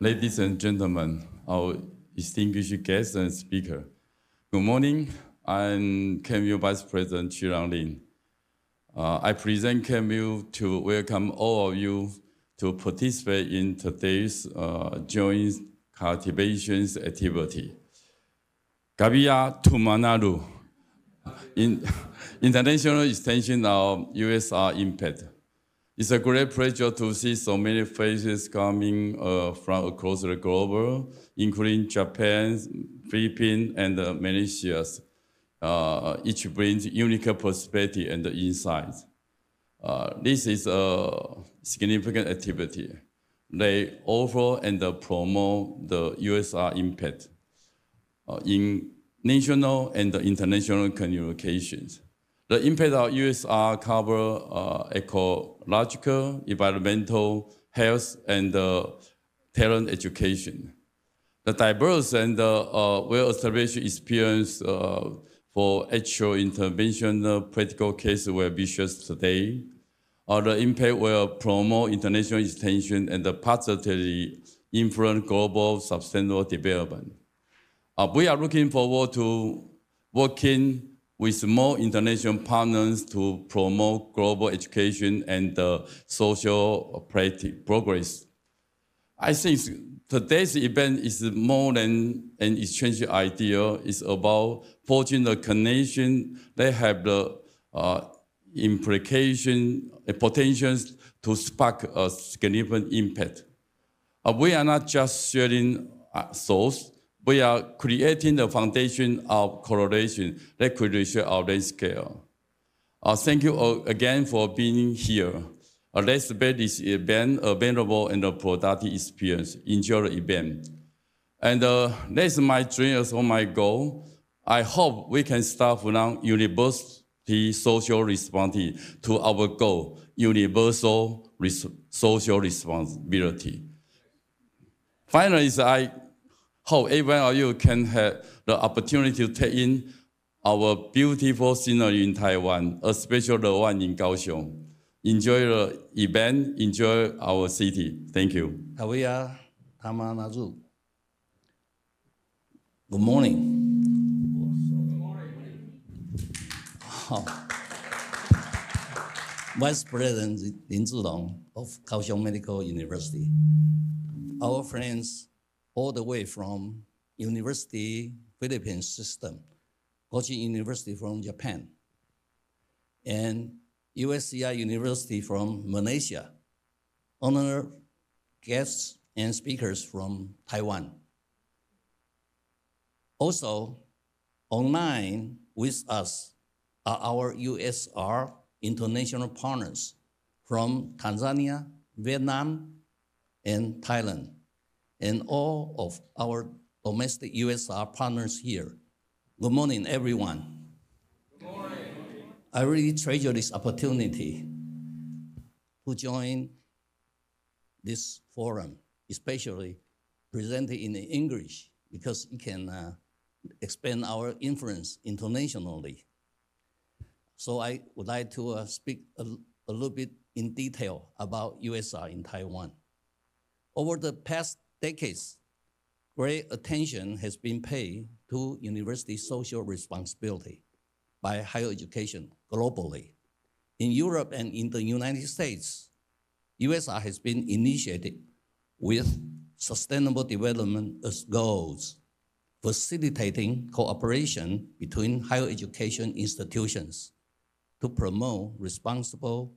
Ladies and gentlemen, our distinguished guests and speaker, good morning. I'm KMU Vice President Qu Ranglin. I present KMU to welcome all of you to participate in today's joint cultivations activity. Gabia Tumanaru, International Extension of USR Impact. It's a great pleasure to see so many faces coming from across the globe, including Japan, Philippines, and Malaysia. Each brings unique perspective and insights. This is a significant activity. They offer and promote the USR impact in national and international communications. The impact of USR covers ecological, environmental, health, and talent education. The diverse and well-established experience for actual intervention practical cases will be shared today. The impact will promote international extension and positively influence global sustainable development. We are looking forward to working with more international partners to promote global education and social progress. I think today's event is more than an exchange idea. It's about forging the connection that have the implication, potentials to spark a significant impact. We are not just sharing thoughts. We are creating the foundation of collaboration that could reach our scale. Thank you again for being here. Let's make this event available and a productive experience. Enjoy the event. And that's my dream, also my goal. I hope we can start from university social responsibility to our goal, universal social responsibility. Finally, I hope every one of you can have the opportunity to take in our beautiful scenery in Taiwan, especially the one in Kaohsiung. Enjoy the event, enjoy our city. Thank you. Kawia Tamanazu. Good morning. Vice President Lin Zhilong of Kaohsiung Medical University. Our friends all the way from University Philippines system, Kochi University from Japan, and USCI University from Malaysia, honored guests and speakers from Taiwan. Also, online with us are our USR international partners from Tanzania, Vietnam, and Thailand, and all of our domestic USR partners here. Good morning, everyone. Good morning. I really treasure this opportunity to join this forum, especially presented in English, because it can expand our influence internationally. So I would like to speak a little bit in detail about USR in Taiwan. Over the past decades, great attention has been paid to university social responsibility by higher education globally. In Europe and in the United States, USR has been initiated with sustainable development as goals, facilitating cooperation between higher education institutions to promote responsible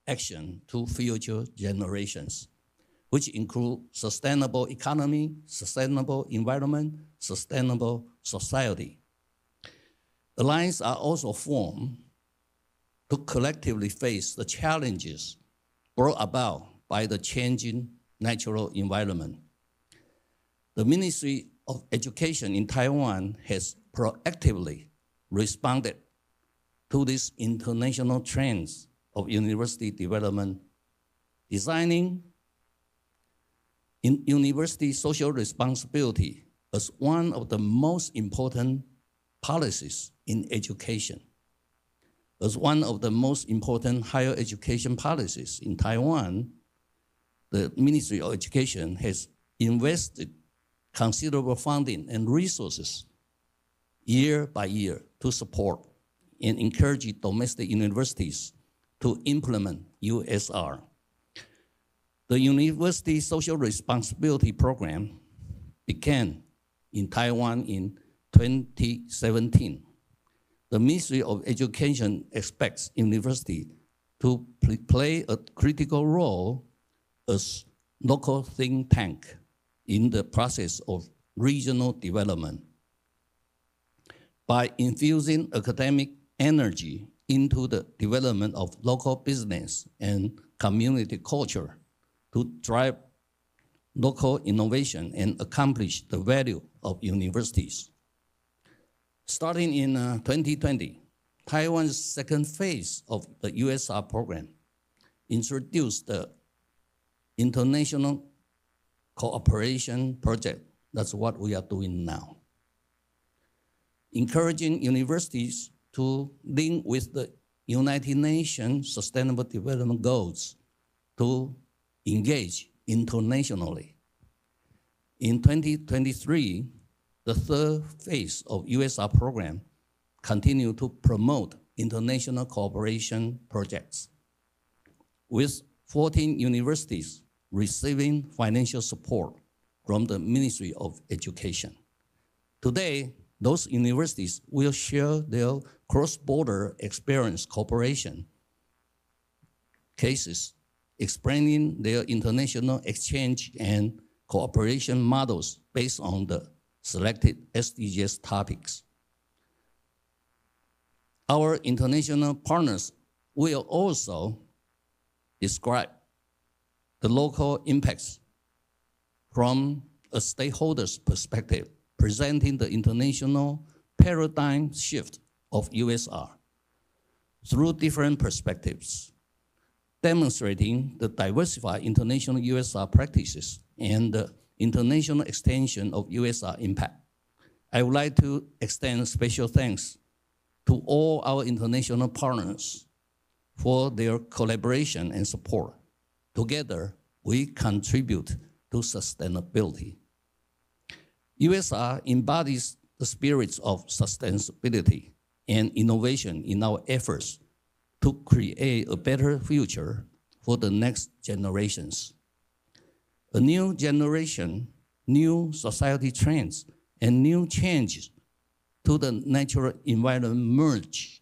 action to future generations, which include sustainable economy, sustainable environment, sustainable society. Alliances are also formed to collectively face the challenges brought about by the changing natural environment. The Ministry of Education in Taiwan has proactively responded to these international trends of university development, designing university social responsibility as one of the most important policies in education. As one of the most important higher education policies in Taiwan, the Ministry of Education has invested considerable funding and resources year by year to support and encourage domestic universities to implement USR. The University Social Responsibility Program began in Taiwan in 2017. The Ministry of Education expects university to play a critical role as local think tank in the process of regional development. By infusing academic energy into the development of local business and community culture to drive local innovation and accomplish the value of universities. Starting in 2020, Taiwan's second phase of the USR program introduced the International Cooperation Project. That's what we are doing now. Encouraging universities to link with the United Nations Sustainable Development Goals to engage internationally. In 2023, the third phase of USR program continued to promote international cooperation projects, with 14 universities receiving financial support from the Ministry of Education. Today, those universities will share their cross-border experience cooperation cases, explaining their international exchange and cooperation models based on the selected SDGs topics. Our international partners will also describe the local impacts from a stakeholder's perspective, presenting the international paradigm shift of USR through different perspectives, demonstrating the diversified international USR practices and the international extension of USR impact. I would like to extend special thanks to all our international partners for their collaboration and support. Together, we contribute to sustainability. USR embodies the spirits of sustainability and innovation in our efforts to create a better future for the next generations. A new generation, new society trends, and new changes to the natural environment merge.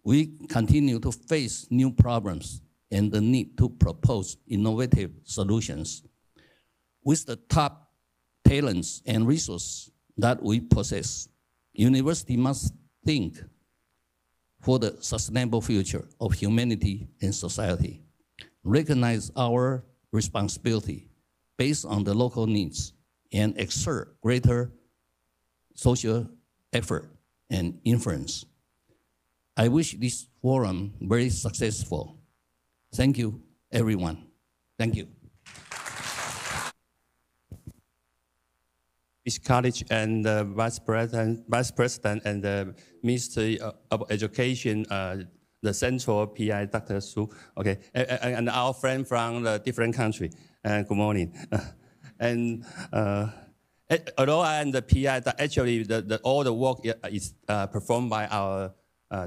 We continue to face new problems and the need to propose innovative solutions. With the top talents and resources that we possess, university must think for the sustainable future of humanity and society, recognize our responsibility based on the local needs, and exert greater social effort and influence. I wish this forum very successful. Thank you, everyone. Thank you. Each college and the vice president and the Ministry of Education, the central PI, Dr. Su, okay, and our friend from the different country. Good morning. And although I am the PI, actually all the work is performed by our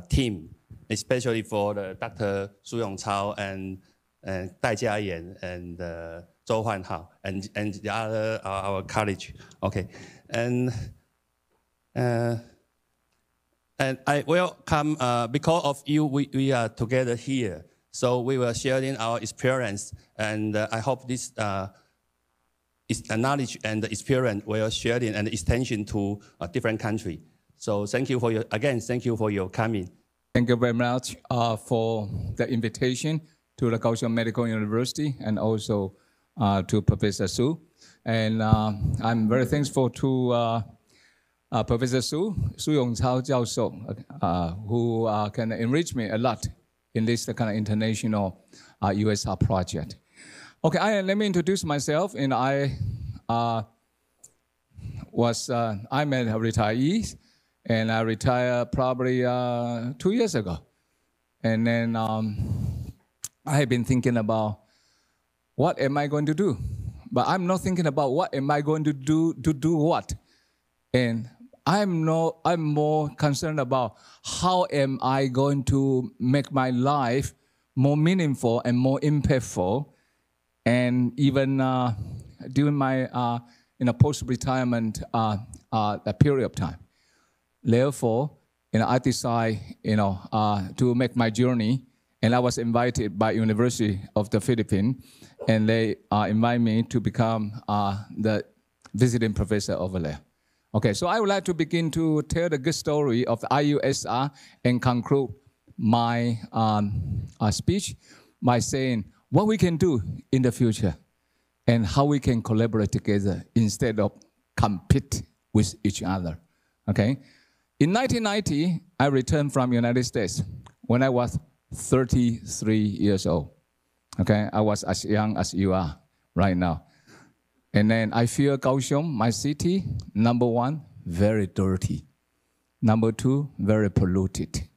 team, especially for the Dr. Su Yongchao and Dai Jiayan and Zhou Huanhao and the other our college. Okay, and I welcome because of you we are together here. So we were sharing our experience, and I hope this knowledge and the experience we are sharing and extension to a different country. So thank you for your thank you for your coming. Thank you very much for the invitation to the Kaohsiung Medical University and also to Professor Su. And I'm very thankful to Professor Su Yongchao Jiao, who can enrich me a lot in this kind of international USR project. Okay, let me introduce myself. And I'm a retiree, and I retired probably 2 years ago. And then I have been thinking about what am I going to do but I'm not thinking about what am I going to do what. And I'm more concerned about how am I going to make my life more meaningful and more impactful. And even during my post-retirement period of time. Therefore, I decided to make my journey, and I was invited by University of the Philippines, and they invited me to become the visiting professor over there. Okay, so I would like to begin to tell the good story of IUSR and conclude my speech by saying what we can do in the future and how we can collaborate together instead of compete with each other, okay? In 1990, I returned from the United States when I was 33 years old, okay? I was as young as you are right now. And then I feel Kaohsiung, my city, number one, very dirty. Number two, very polluted.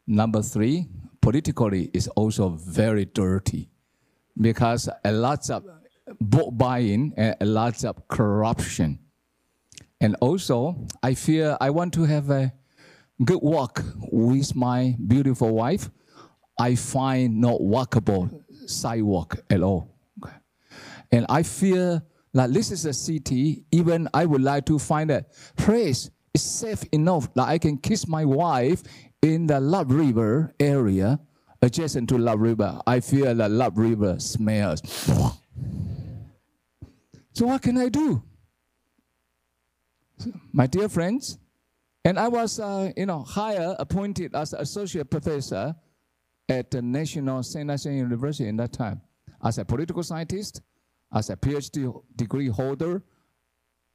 Number three, politically, is also very dirty because a lot of vote buying and a lot of corruption. And also, I feel I want to have a good walk with my beautiful wife. I find not walkable sidewalk at all. Okay. And I feel like this is a city, even I would like to find a place is safe enough that I can kiss my wife in the Love River area, adjacent to Love River. I feel the Love River smells. So what can I do? My dear friends, and I was, appointed as associate professor at the National St. National University in that time, as a political scientist, as a PhD degree holder,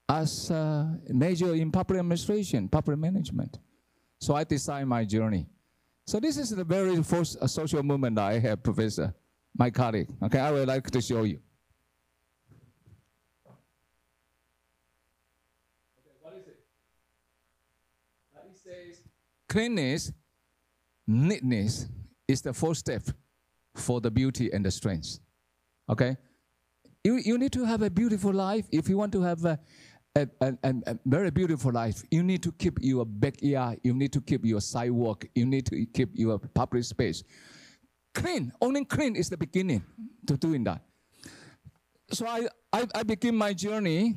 as a major in public administration, public management. So I decided my journey. So this is the very first social movement that I have, Professor, my colleague. Okay, I would like to show you. Okay, what is it? It says, cleanness, neatness is the first step for the beauty and the strength. Okay? You need to have a beautiful life. If you want to have a very beautiful life, you need to keep your backyard, you need to keep your sidewalk, you need to keep your public space clean. Only clean is the beginning to doing that. So I begin my journey.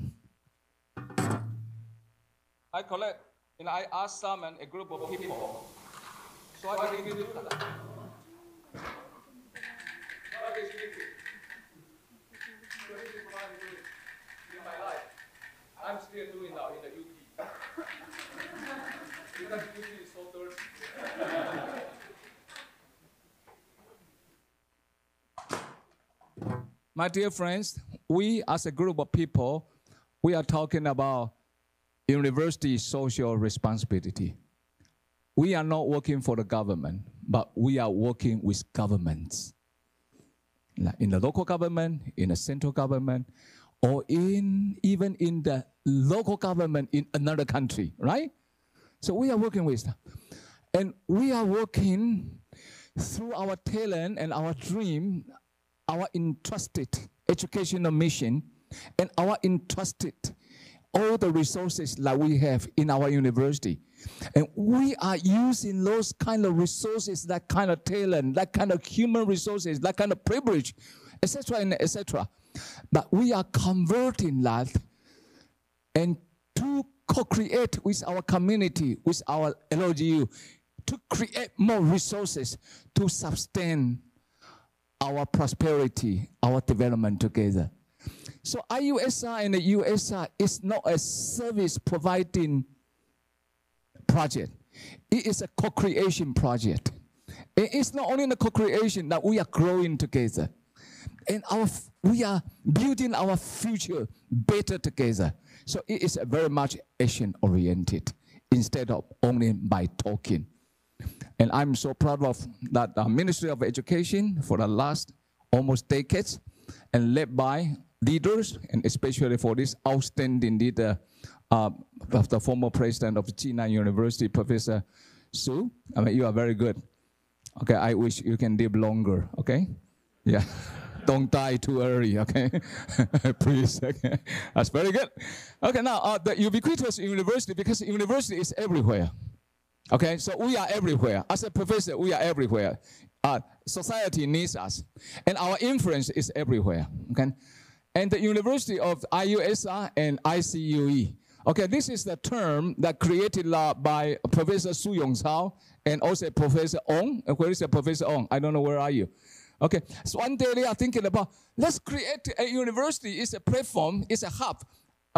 I collect, and I ask summon a group of people. So I begin to do that. In my life, I'm still doing now in the UP. Because UP is so dirty. My dear friends, we as a group of people, we are talking about university social responsibility. We are not working for the government, but we are working with governments. In the local government, in the central government, or even in the local government in another country, right? So we are working with them. And we are working through our talent and our dream, our entrusted educational mission, and our entrusted all the resources that we have in our university. And we are using those kind of resources, that kind of talent, that kind of human resources, that kind of privilege, etc., and etc. But we are converting that and to co-create with our community, with our LOGU, to create more resources to sustain our prosperity, our development together. So IUSR and the USR is not a service providing project. It is a co-creation project. It is not only the co-creation that we are growing together. And we are building our future better together. So it is very much action-oriented instead of only by talking. And I'm so proud of that the Ministry of Education for the last almost decades, and led by leaders, and especially for this outstanding leader of the former president of Jinan University, Professor Su. I mean, you are very good. Okay, I wish you can live longer, okay? Yeah. Don't die too early, okay? Please, okay? That's very good. Okay, now the ubiquitous university, because university is everywhere. Okay, so we are everywhere. As a professor, we are everywhere. Society needs us. And our influence is everywhere, okay? And the University of USR and ICUE. Okay, this is the term that created by Professor Su Yongchao and also Professor Ong. Where is Professor Ong? I don't know, where are you? Okay, so one day they are thinking about, let's create a university. It's a platform, it's a hub.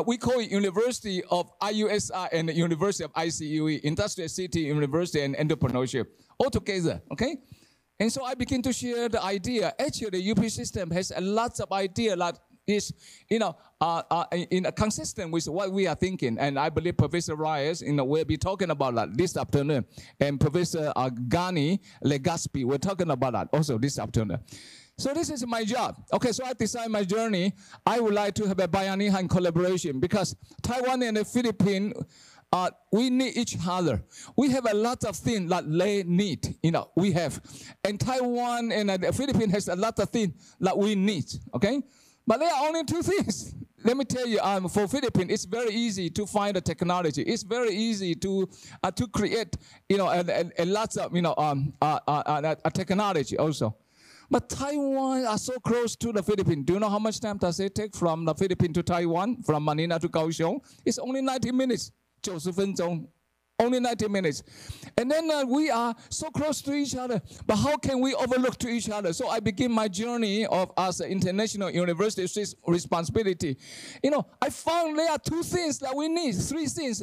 We call it University of IUSR and the University of ICUE, Industrial City University and Entrepreneurship, all together, okay? And so I begin to share the idea. Actually, the UP system has a lot of idea that is, consistent with what we are thinking. And I believe Professor Reyes, will be talking about that this afternoon. And Professor Ghani Legaspi, we're talking about that also this afternoon. So this is my job. Okay, so I decided my journey. I would like to have a biannual collaboration because Taiwan and the Philippines, we need each other. We have a lot of things that they need, we have. And Taiwan and the Philippines has a lot of things that we need, okay? But there are only two things. Let me tell you, for Philippines, it's very easy to find the technology. It's very easy to create, a lot of, a technology also. But Taiwan are so close to the Philippines. Do you know how much time does it take from the Philippines to Taiwan, from Manila to Kaohsiung? It's only 90 minutes, 90分钟. Only 90 minutes. And then we are so close to each other. But how can we overlook to each other? So I begin my journey of as an international university responsibility. I found there are two things that we need, three things.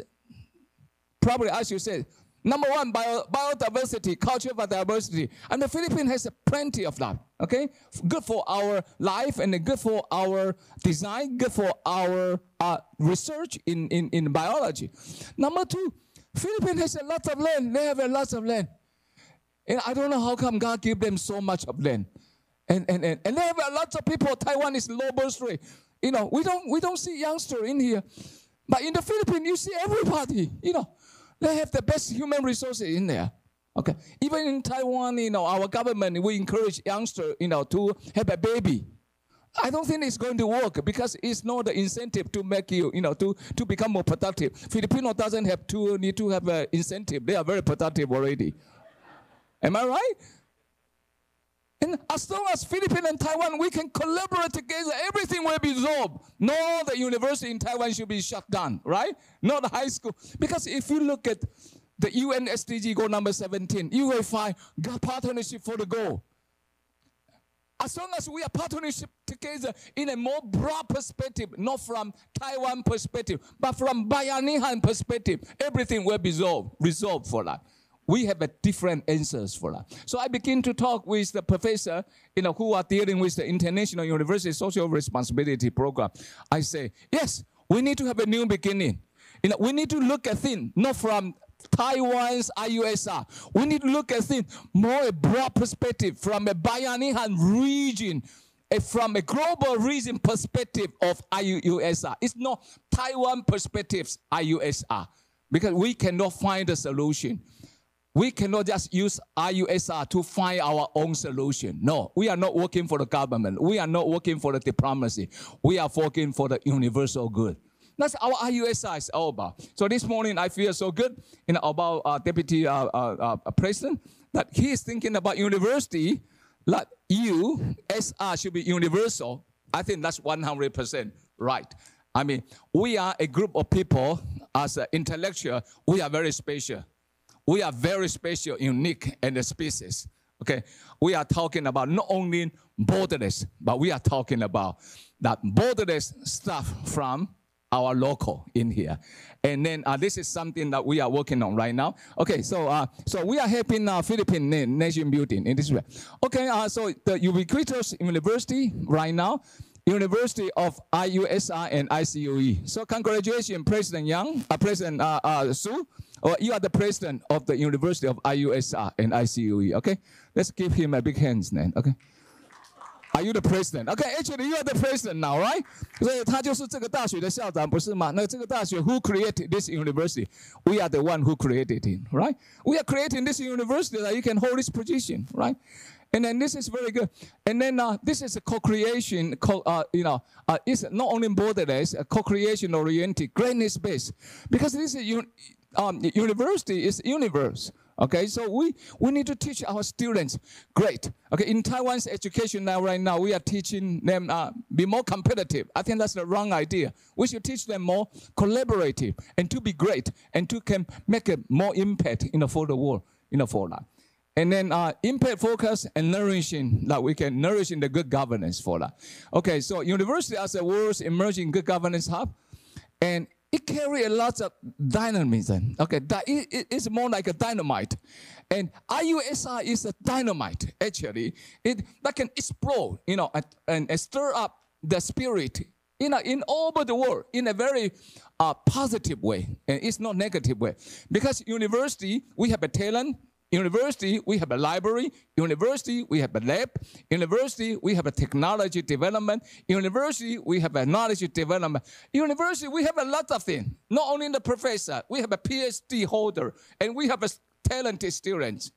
Probably, as you said. Number one, biodiversity, cultural diversity. And the Philippines has plenty of that, okay? Good for our life and good for our design, good for our research in biology. Number two, Philippines has a lot of land. They have a lot of land. And I don't know how come God gave them so much of land. And they have a lot of people. Taiwan is low birth rate. We don't see youngsters in here. But in the Philippines, you see everybody, They have the best human resources in there. Okay. Even in Taiwan, our government, we encourage youngsters, to have a baby. I don't think it's going to work because it's not the incentive to make you, to become more productive. Filipino doesn't need to have an incentive. They are very productive already. Am I right? And as long as Philippines and Taiwan, we can collaborate together, everything will be resolved. No, the university in Taiwan should be shut down, right? Not the high school. Because if you look at the UN SDG goal number 17, you will find partnership for the goal. As long as we are partnership together in a more broad perspective, not from Taiwan perspective, but from biannual perspective, everything will be resolved for that. We have different answers for that. So I begin to talk with the professor, who are dealing with the International University Social Responsibility Program. I say, yes, we need to have a new beginning. We need to look at things not from Taiwan's IUSR. We need to look at things more a broad perspective from a biannual region, from a global region perspective of IUSR. It's not Taiwan perspectives IUSR because we cannot find a solution. We cannot just use IUSR to find our own solution. No, we are not working for the government. We are not working for the diplomacy. We are working for the universal good. That's our IUSR is all about. So this morning I feel so good about Deputy President that he is thinking about university, that USR should be universal. I think that's 100% right. I mean, we are a group of people as an intellectual. We are very special. We are very special, unique, and a species. Okay, we are talking about not only borderless, but we are talking about that borderless stuff from our local in here. And then this is something that we are working on right now. Okay, so we are helping Philippine nation building in this way. Okay, so the ubiquitous university right now, University of IUSR and ICUE. So congratulations, President Yang, President Su. You are the president of the University of IUSR and ICUE. Okay, let's give him a big hand then. Okay. Are you the president? Okay, actually you are the president now, right? 所以他就是这个大学的校长，不是吗？那这个大学 who created this university? We are the one who created it, right? We are creating this university that you can hold this position, right? And then this is very good. And then this is a co-creation, it's not only borderless, a co-creation oriented, greatness based. Because this is university is universe. Okay, so we need to teach our students great. Okay, in Taiwan's education right now, we are teaching them be more competitive. I think that's the wrong idea. We should teach them more collaborative and to be great and to can make a more impact for the world, for that. And then impact focus and nourishing, that we can nourish in the good governance for that. Okay, so university as a world's emerging good governance hub, and it carries a lot of dynamism. Okay, it's more like a dynamite. And IUSR is a dynamite, actually. That can explode, and stir up the spirit, in all over the world in a very positive way. And it's not negative way. Because university, we have a talent. University, we have a library. University, we have a lab. University, we have a technology development. University, we have a knowledge development. University, we have a lot of things. Not only the professor, we have a PhD holder, and we have a talented students.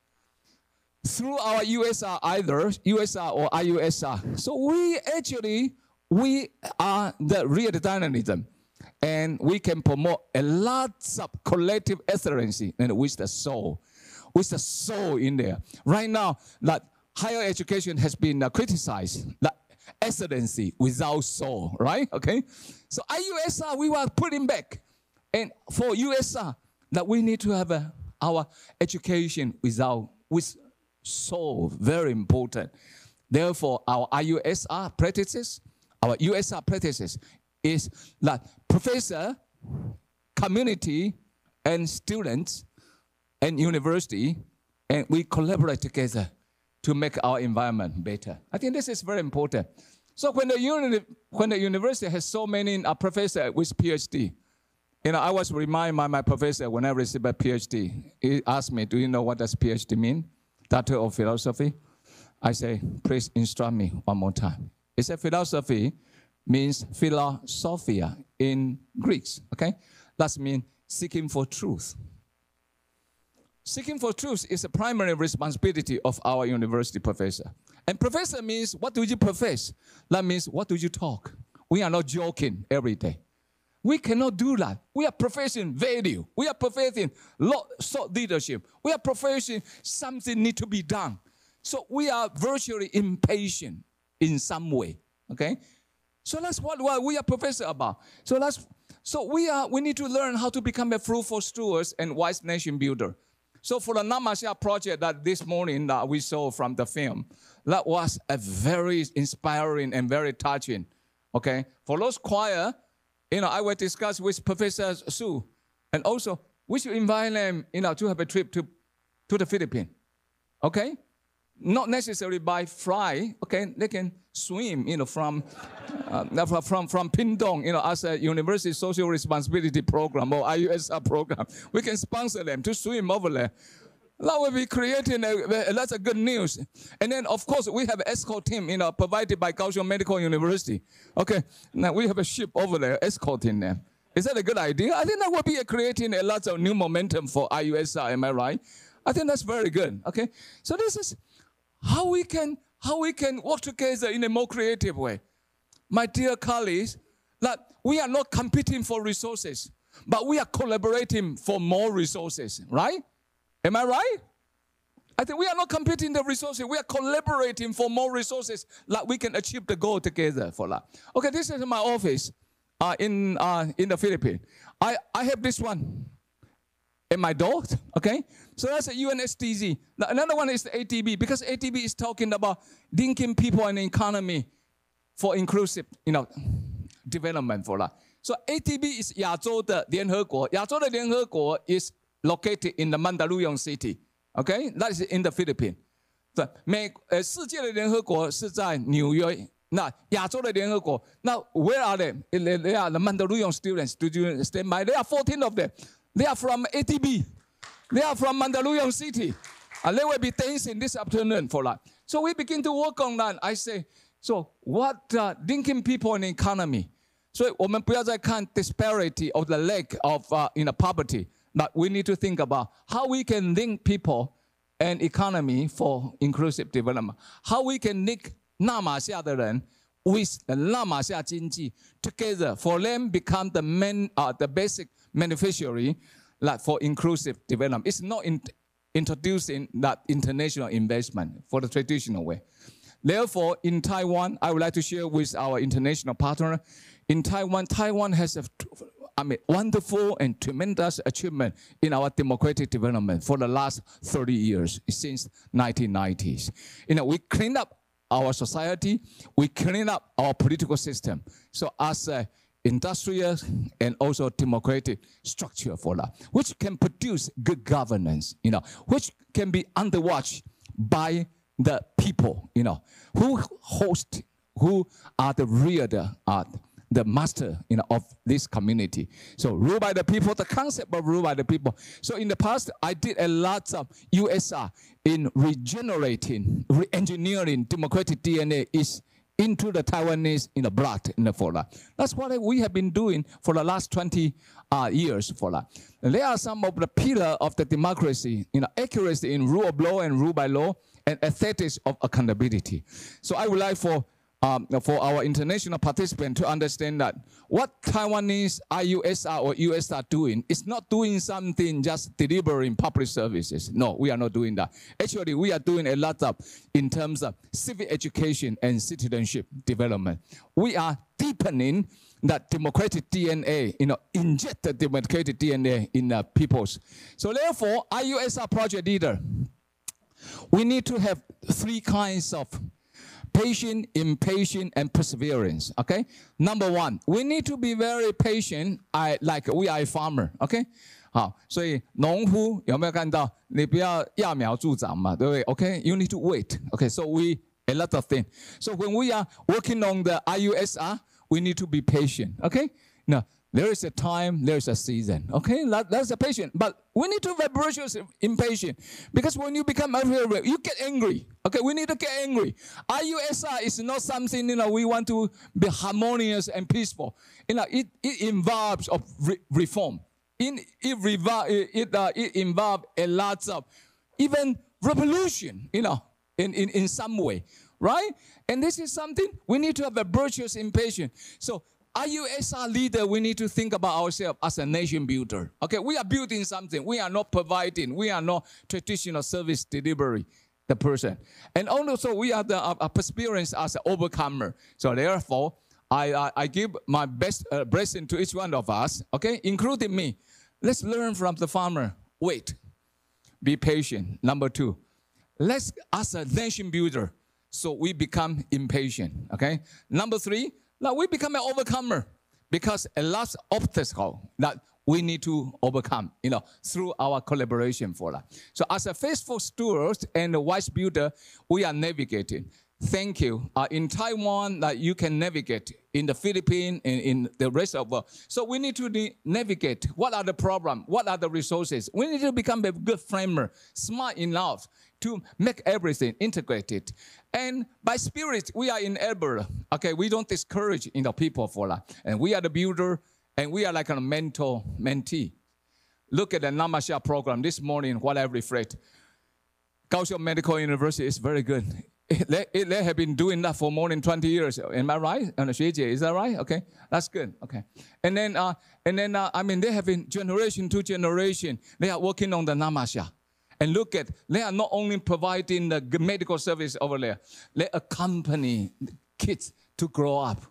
Through our USR, either USR or IUSR. So we are the real dynamism. And we can promote a lot of collective excellency and with the soul. With the soul in there. Right now, that higher education has been criticized, that excellency without soul, right? Okay? So IUSR, we were putting back. And for USR, that we need to have our education with soul, very important. Therefore, our IUSR practices, our USR practices is that professor, community, and students, and university, and we collaborate together to make our environment better. I think this is very important. So when the university has so many professors with PhD, I was reminded by my professor when I received a PhD. He asked me, "Do you know what does PhD mean? Doctor of Philosophy?" I say, "Please instruct me one more time." He said, "Philosophy means philosophia in Greek. Okay, that means seeking for truth." Seeking for truth is a primary responsibility of our university professor. And professor means, what do you profess? That means, what do you talk? We are not joking every day. We cannot do that. We are professing value. We are professing thought leadership. We are professing something needs to be done. So we are virtually impatient in some way. Okay? So that's what we are professor about. So we need to learn how to become a fruitful stewards and wise nation builder. So for the Namasha project that this morning that we saw from the film, that was a very inspiring and very touching. Okay, for those choir, I will discuss with Professor Su, and also we should invite them, to have a trip to the Philippines. Okay, not necessarily by fly. Okay, they can swim, from Pindong, as a university social responsibility program or IUSR program. We can sponsor them to swim over there. That will be creating that's a good news. And then, of course, we have an escort team, provided by Kaohsiung Medical University. Okay, now we have a ship over there escorting them. Is that a good idea? I think that will be creating a lot of new momentum for IUSR. Am I right? I think that's very good. Okay, so this is how we can work together in a more creative way. My dear colleagues, that we are not competing for resources, but we are collaborating for more resources, right? Am I right? I think we are not competing the resources, we are collaborating for more resources, that we can achieve the goal together for that. Okay, this is my office in the Philippines. I have this one in my door, okay? So that's a UNSTZ. Another one is the ATB, because ATB is talking about linking people and economy for inclusive, development for that. So ATB is 亚洲的联合国. 亚洲的联合国 is located in the Mandaluyong city, okay? That is in the Philippines. 世界的联合国是在纽约。那亚洲的联合国，那 where are they? They are the Mandaluyong students. Do you stand by? There are 14 of them. They are from ATB. They are from Mandaluyong city. And they will be dancing this afternoon for that. So we begin to work on that. I say, so what linking people and economy? So 我们不要再看 disparity of the lack of poverty, but we need to think about how we can link people and economy for inclusive development. How we can link 纳马夏的人 with the 纳马夏经济 together for them become the basic beneficiary like for inclusive development. It's not introducing that international investment for the traditional way. Therefore, in Taiwan, I would like to share with our international partner. In Taiwan, Taiwan has a wonderful and tremendous achievement in our democratic development for the last 30 years, since 1990s. We clean up our society, we clean up our political system. So as an industrial and also democratic structure for that, which can produce good governance, which can be under watch by the people, who are the real, the master, of this community. So rule by the people, the concept of rule by the people. So in the past, I did a lot of USR in regenerating, re-engineering democratic DNA is into the Taiwanese blood for that. That's what we have been doing for the last 20 years for that. And there are some of the pillars of the democracy, accuracy in rule of law and rule by law, and ethics of accountability. So I would like for our international participants to understand that what Taiwanese IUSR or USR doing is not doing something just delivering public services. No, we are not doing that. Actually, we are doing a lot of in terms of civic education and citizenship development. We are deepening that democratic DNA, inject the democratic DNA in peoples. So therefore, IUSR project leader, we need to have three kinds of patient, impatient, and perseverance, okay? Number one, we need to be very patient, like we are a farmer, okay? 好，所以农夫有没有看到？你不要揠苗助长嘛，对不对 ？Okay, you need to wait. Okay, so a lot of things. So when we are working on the IUSR, we need to be patient, okay? Now, there is a time, there is a season, okay? That's a patient, but we need to be virtuous impatient because when you become unfavorable, you get angry, okay? We need to get angry. IUSR is not something, we want to be harmonious and peaceful. It involves of reform. It involves a lot of even revolution, in some way, right? And this is something we need to have a virtuous impatience. So IUSR leader, we need to think about ourselves as a nation builder. Okay, we are building something. We are not providing. We are not traditional service delivery, the person. And also we are the perseverance as an overcomer. So therefore, I give my best blessing to each one of us, okay, including me. Let's learn from the farmer. Wait. Be patient. Number two, let's as a nation builder, so we become impatient, okay? Number three, now we become an overcomer because a lot of obstacles that we need to overcome, through our collaboration for that. So as a faithful steward and a wise builder, we are navigating. Thank you. In Taiwan, you can navigate. In the Philippines and in the rest of the world. So we need to navigate. What are the problems? What are the resources? We need to become a good framer, smart enough to make everything integrated. And by spirit, we are enabler. Okay, we don't discourage people for that. And we are the builder, and we are like a mentor, mentee. Look at the Namasha program this morning, what I reflect. Kaohsiung Medical University is very good. They have been doing that for more than 20 years. Am I right? Is that right? Okay, that's good. Okay, and then they have been generation to generation. They are working on the Namasha, and look at they are not only providing the medical service over there. They accompany kids to grow up,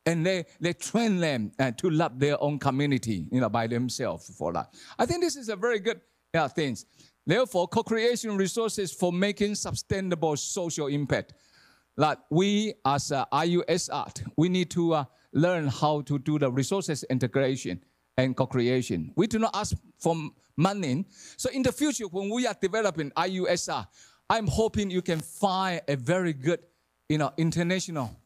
and they train them to love their own community, by themselves for that. I think this is a very good thing. Therefore, co-creation resources for making sustainable social impact. Like we as IUSR, we need to learn how to do the resources integration and co-creation. We do not ask for money. So in the future, when we are developing IUSR, I'm hoping you can find a very good, international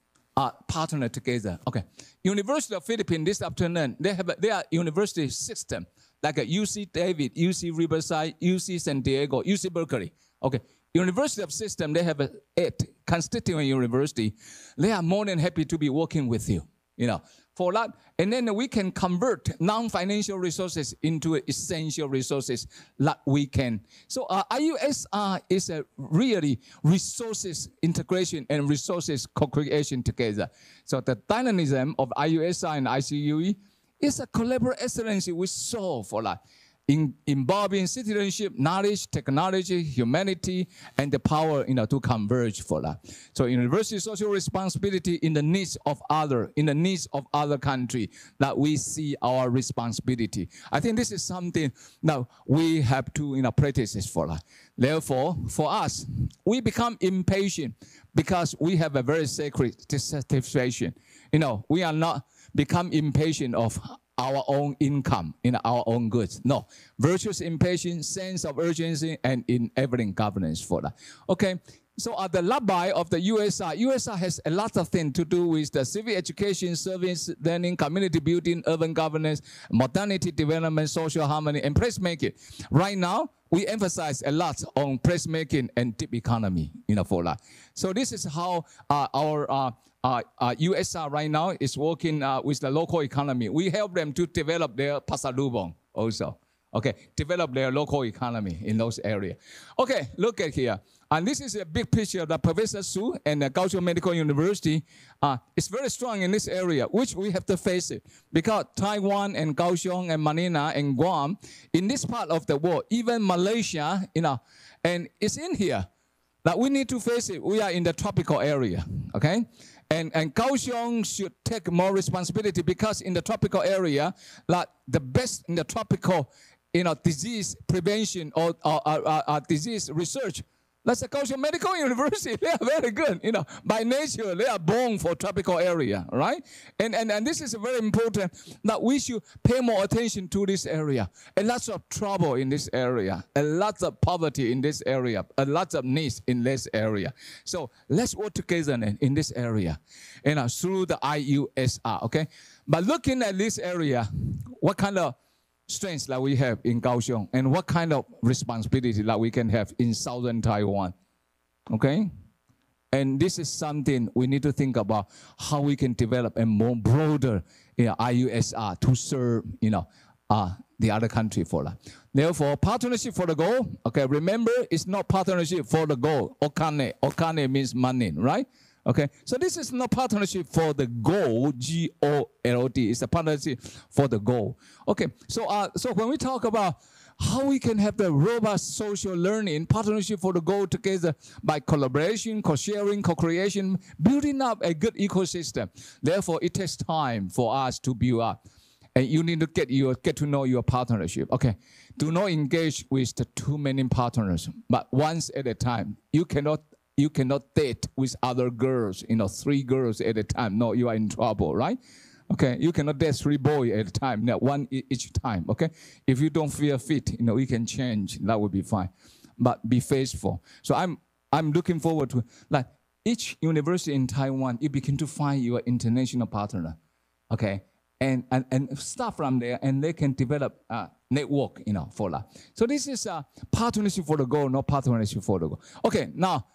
partner together. Okay, University of Philippines this afternoon, they have their university system. Like a UC David, UC Riverside, UC San Diego, UC Berkeley. Okay, University of System, they have 8 constituent university. They are more than happy to be working with you. for that. And then we can convert non-financial resources into essential resources that we can. So IUSR is a really resources integration and resources co-creation together. So the dynamism of IUSR and ICUE is a collaborative excellence we saw for that. Involving citizenship, knowledge, technology, humanity, and the power to converge for that. So university social responsibility in the needs of other country, that we see our responsibility. I think this is something that we have to practice for that. Therefore, for us, we become impatient because we have a very sacred dissatisfaction. We are not become impatient of our own income, in our own goods. No, virtuous impatience, sense of urgency, and enabling governance for that. Okay, so the lobby of the USR has a lot of things to do with the civic education, service learning, community building, urban governance, modernity development, social harmony, and placemaking. Right now, we emphasize a lot on placemaking and deep economy, for that. So this is how our USR right now is working with the local economy. We help them to develop their pasalubong also. Okay, develop their local economy in those areas. Okay, look at here. And this is a big picture that Professor Su and the Kaohsiung Medical University is very strong in this area, which we have to face it. Because Taiwan and Kaohsiung and Manila and Guam, in this part of the world, even Malaysia, and it's in here, that we need to face it. We are in the tropical area, okay? And Kaohsiung should take more responsibility, because in the tropical area, like the best in the tropical, disease prevention or disease research, that's the Kaohsiung Medical University. They are very good, by nature, they are born for tropical area, right? And this is very important, that we should pay more attention to this area. A lot of trouble in this area, a lot of poverty in this area, a lot of needs in this area. So let's work together in this area, through the IUSR, okay? But looking at this area, what kind of strengths that we have in Kaohsiung, and what kind of responsibility that we can have in southern Taiwan, okay? And this is something we need to think about, how we can develop a more broader IUSR to serve, the other country for that. Therefore, partnership for the goal, okay, remember, it's not partnership for the goal. Okane, okane means money, right? Okay, so this is not partnership for the goal, G-O-L-D, it's a partnership for the goal. Okay, so when we talk about how we can have the robust social learning, partnership for the goal together by collaboration, co-sharing, co-creation, building up a good ecosystem. Therefore, it takes time for us to build up. And you need to get to know your partnership. Okay, do not engage with the too many partners, but once at a time. You cannot date with other girls, 3 girls at a time. No, you are in trouble, right? Okay, you cannot date 3 boys at a time, one each time, okay? If you don't feel fit, we can change, that would be fine. But be faithful. So I'm looking forward to, like, each university in Taiwan, you begin to find your international partner, okay? And start from there, and they can develop a network, for that. So this is a partnership for the goal, not partnership for the goal. Okay, now,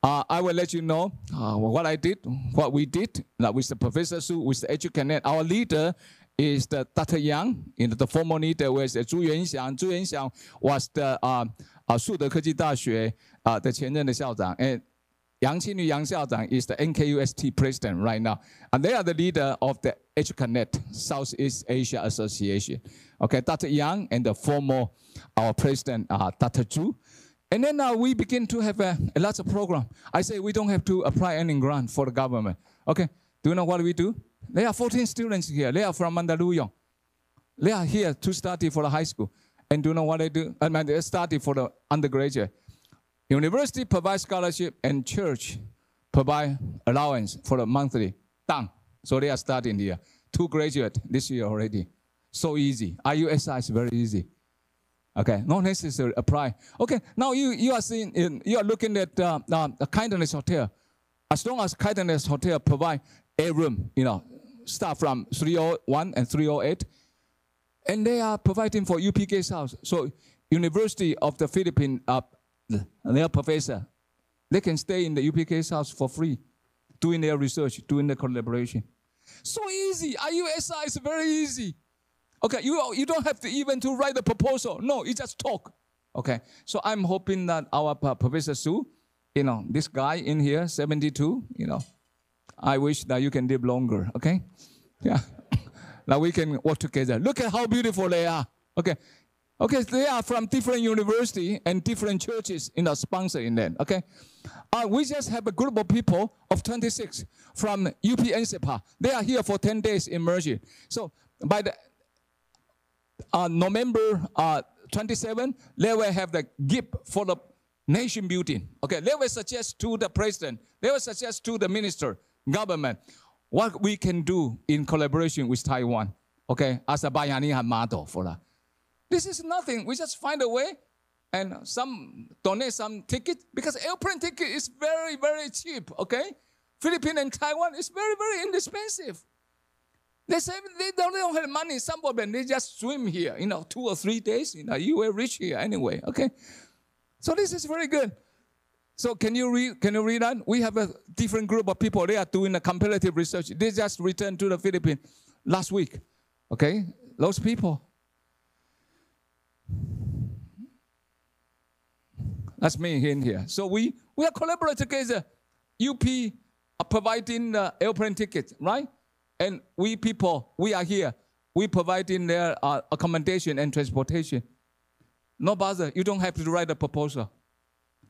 I will let you know what we did with the Professor Su, with the EduConnect. Our leader is the Dr. Yang, the former leader was Zhu Yuanxiang. Zhu Yuanxiang was the 树德科技大学的前任的校长， and Yang Qinyu Yang 校长 is the NKUST president right now, and they are the leader of the EduConnect Southeast Asia Association. Okay, Dr. Yang and the former our president Dr. Zhu. And then we begin to have a lot of program. I say we don't have to apply any grant for the government. Okay, do you know what we do? There are 14 students here. They are from Mandaluyong. They are here to study for the high school. And do you know what they do? They study for the undergraduate. University provides scholarship, and church provide allowance for the monthly. Done. So they are studying here. 2 graduates this year already. So easy. IUSR is very easy. Okay, not necessary apply. Okay, now you are looking at a Kindness Hotel. As long as Kindness Hotel provide a room, start from 301 and 308, and they are providing for UP Guest House. So University of the Philippines, their professor, they can stay in the UP Guest House for free, doing their research, doing the collaboration. So easy. IUSR is very easy. Okay, you don't have to even to write a proposal. No, you just talk. Okay, so I'm hoping that our Professor Su, this guy in here, 72, I wish that you can live longer, okay? Yeah, now we can work together. Look at how beautiful they are, okay? Okay, they are from different universities and different churches, sponsoring them, okay? We just have a group of people of 26 from UP-NCEPA. They are here for 10 days immersion. So by the November 27, they will have the gift for the nation building. Okay, they will suggest to the president, they will suggest to the minister, government, what we can do in collaboration with Taiwan, okay, as a Bayanihan model for that. This is nothing. We just find a way and donate some ticket, because airplane ticket is very, very cheap, okay? Philippines and Taiwan is very, very inexpensive. They say they don't have money. Some of them, they just swim here, 2 or 3 days. You will reach here anyway, okay? So this is very good. So can you read that? We have a different group of people. They are doing a comparative research. They just returned to the Philippines last week, okay? Those people. That's me in here. So we are collaborating together. UP are providing the airplane ticket, right? And we people, we are here. We providing their accommodation and transportation. No bother. You don't have to write a proposal.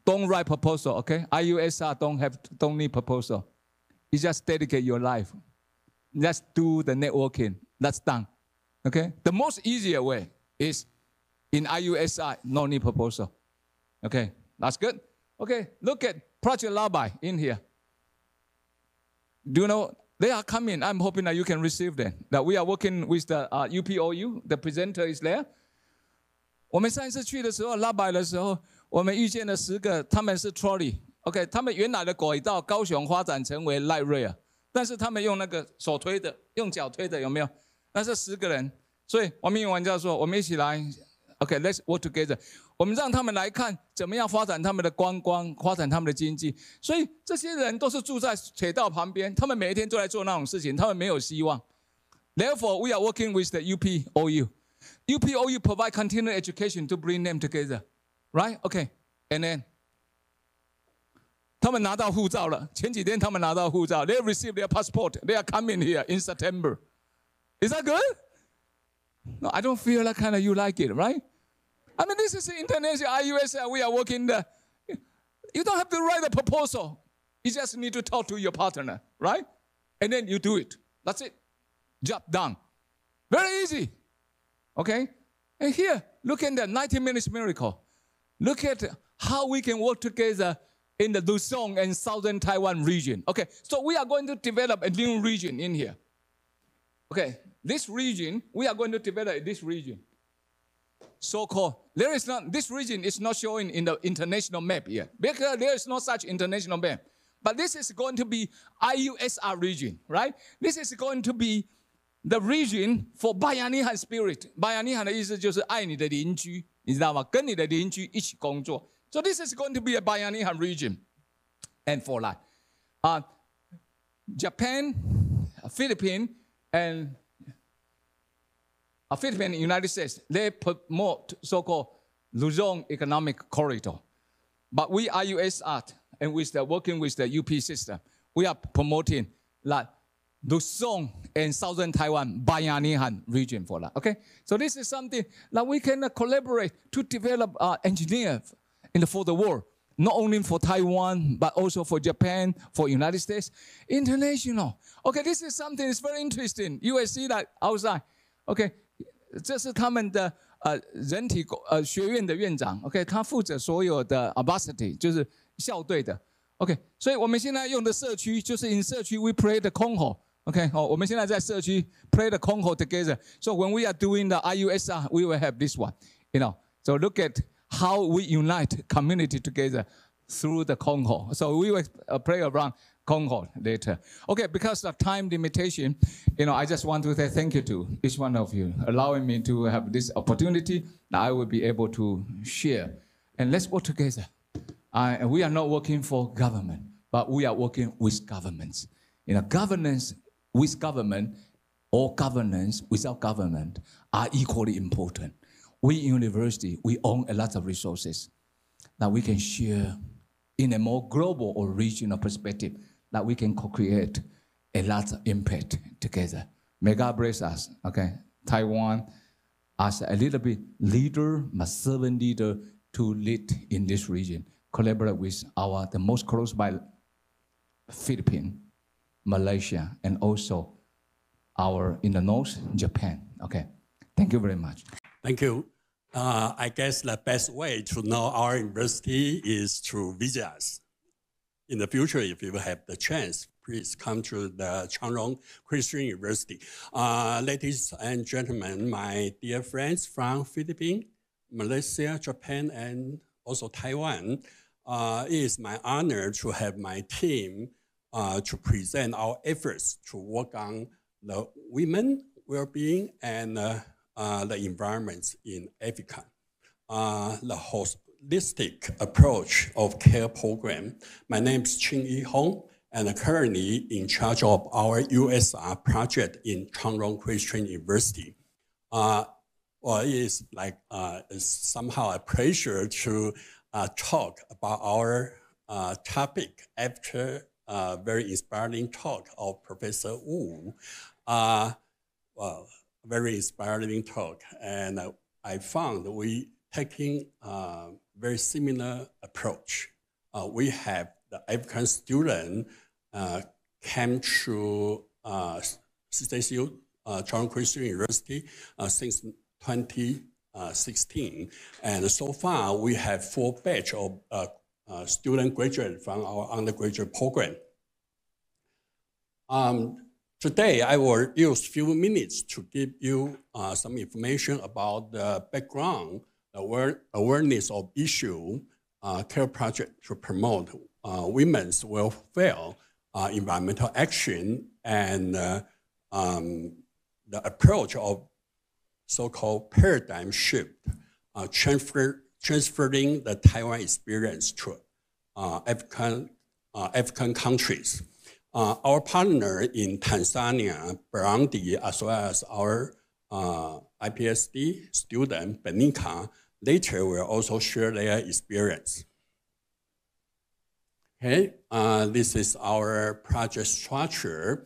Don't write proposal, okay? IUSR don't need proposal. You just dedicate your life. Just do the networking. That's done, okay? The most easier way is in IUSR, no need proposal. Okay, that's good. Okay, look at Project Labai in here. Do you know, they are coming. I'm hoping that you can receive them. That we are working with the UPOU. The presenter is there. 我们上一次去的时候，拉白的时候，我们遇见了10个，他们是 trolley。OK， 他们原来的轨道高雄发展成为 light rail， 但是他们用那个手推的，用脚推的，有没有？那是10个人。所以王明勇玩家说，我们一起来 ，OK，let's work together。我们让他们来看怎么样发展他们的观光，发展他们的经济。所以这些人都是住在铁道旁边，他们每一天都在做那种事情，他们没有希望。Therefore, we are working with the UPOU. UPOU provide continuing education to bring them together, right? Okay, and then 他们拿到护照了。前几天他们拿到护照 ，they received their passport. They are coming here in September. Is that good? No, I don't feel like kind of you like it, right? I mean, this is international IUSR. We are working there. You don't have to write a proposal. You just need to talk to your partner, right? And then you do it. That's it. Job done. Very easy. Okay? And here, look at the 90 minutes miracle. Look at how we can work together in the Luzon and Southern Taiwan region. Okay, so we are going to develop a new region in here. Okay, this region, we are going to develop this region. So-called, this region is not showing in the international map yet, because there is no such international map. But this is going to be IUSR region, right? This is going to be the region for Bayanihan spirit. Bayanihan 的意思就是爱你的邻居，你知道吗？跟你的邻居一起工作。So this is going to be a Bayanihan region. And for like Japan, Philippines, and United States, they promote so-called Luzon economic corridor. But we IUSR and working with the UP system, we are promoting like Luzon and Southern Taiwan Bayanihan region for that. Okay, so this is something that we can collaborate to develop engineers for the world, not only for Taiwan but also for Japan, for United States, international. Okay, this is something that's very interesting. You will see that outside. Okay, 这是他们的人体学院的院长。OK， 他负责所有的 varsity， 就是校队的。OK， 所以我们现在用的社区就是 in 社区 we play the Congo。OK， 我们现在在社区 play the Congo together. So when we are doing the IUSR, we will have this one. So look at how we unite community together through the Congo. So we will play around Congo later. Okay, because of time limitation, I just want to say thank you to each one of you, allowing me to have this opportunity that I will be able to share. And let's work together. We are not working for government, but we are working with governments. Governance with government or governance without government are equally important. We university, we own a lot of resources that we can share in a more global or regional perspective, that we can co-create a lot of impact together. May God bless us, okay? Taiwan as a little bit leader, but servant leader to lead in this region, collaborate with the most close by Philippines, Malaysia, and also in the north, Japan, okay? Thank you very much. Thank you. I guess the best way to know our university is to visit us. In the future, if you have the chance, please come to the Changrong Christian University. Ladies and gentlemen, my dear friends from Philippines, Malaysia, Japan, and also Taiwan, it is my honor to have my team to present our efforts to work on the women well-being and the environments in Africa. The holistic approach of care program. My name is Chin Yi Hong, and currently in charge of our USR project in Changrong Christian University. Well, it is like somehow a pleasure to talk about our topic after a very inspiring talk of Professor Wu. Well, very inspiring talk, and I found we taking a very similar approach. We have the African student came to CCU, Changrong Christian University, since 2016, and so far we have 4 batch of student graduate from our undergraduate program. Today, I will use a few minutes to give you some information about the background, the awareness of issue, care project to promote women's welfare, environmental action, and the approach of so-called paradigm shift, transferring the Taiwan experience to African countries. Our partner in Tanzania, Burundi, as well as our IPSD student, Benika, later will also share their experience. Okay, this is our project structure.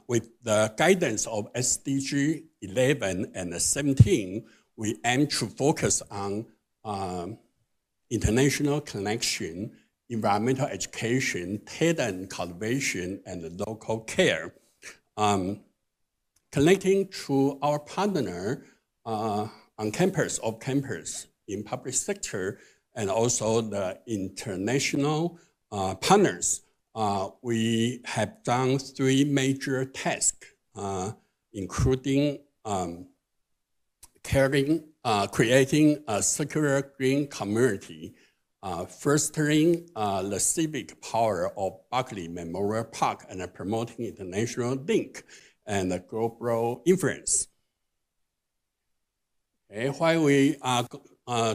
With the guidance of SDG 11 and 17, we aim to focus on international connection, environmental education, talent cultivation, and local care. Connecting to our partner on campus, off campus, in public sector, and also the international partners, we have done 3 major tasks, including creating a circular green community, fostering the civic power of Berkeley Memorial Park, and promoting international link and global influence. Okay, while we are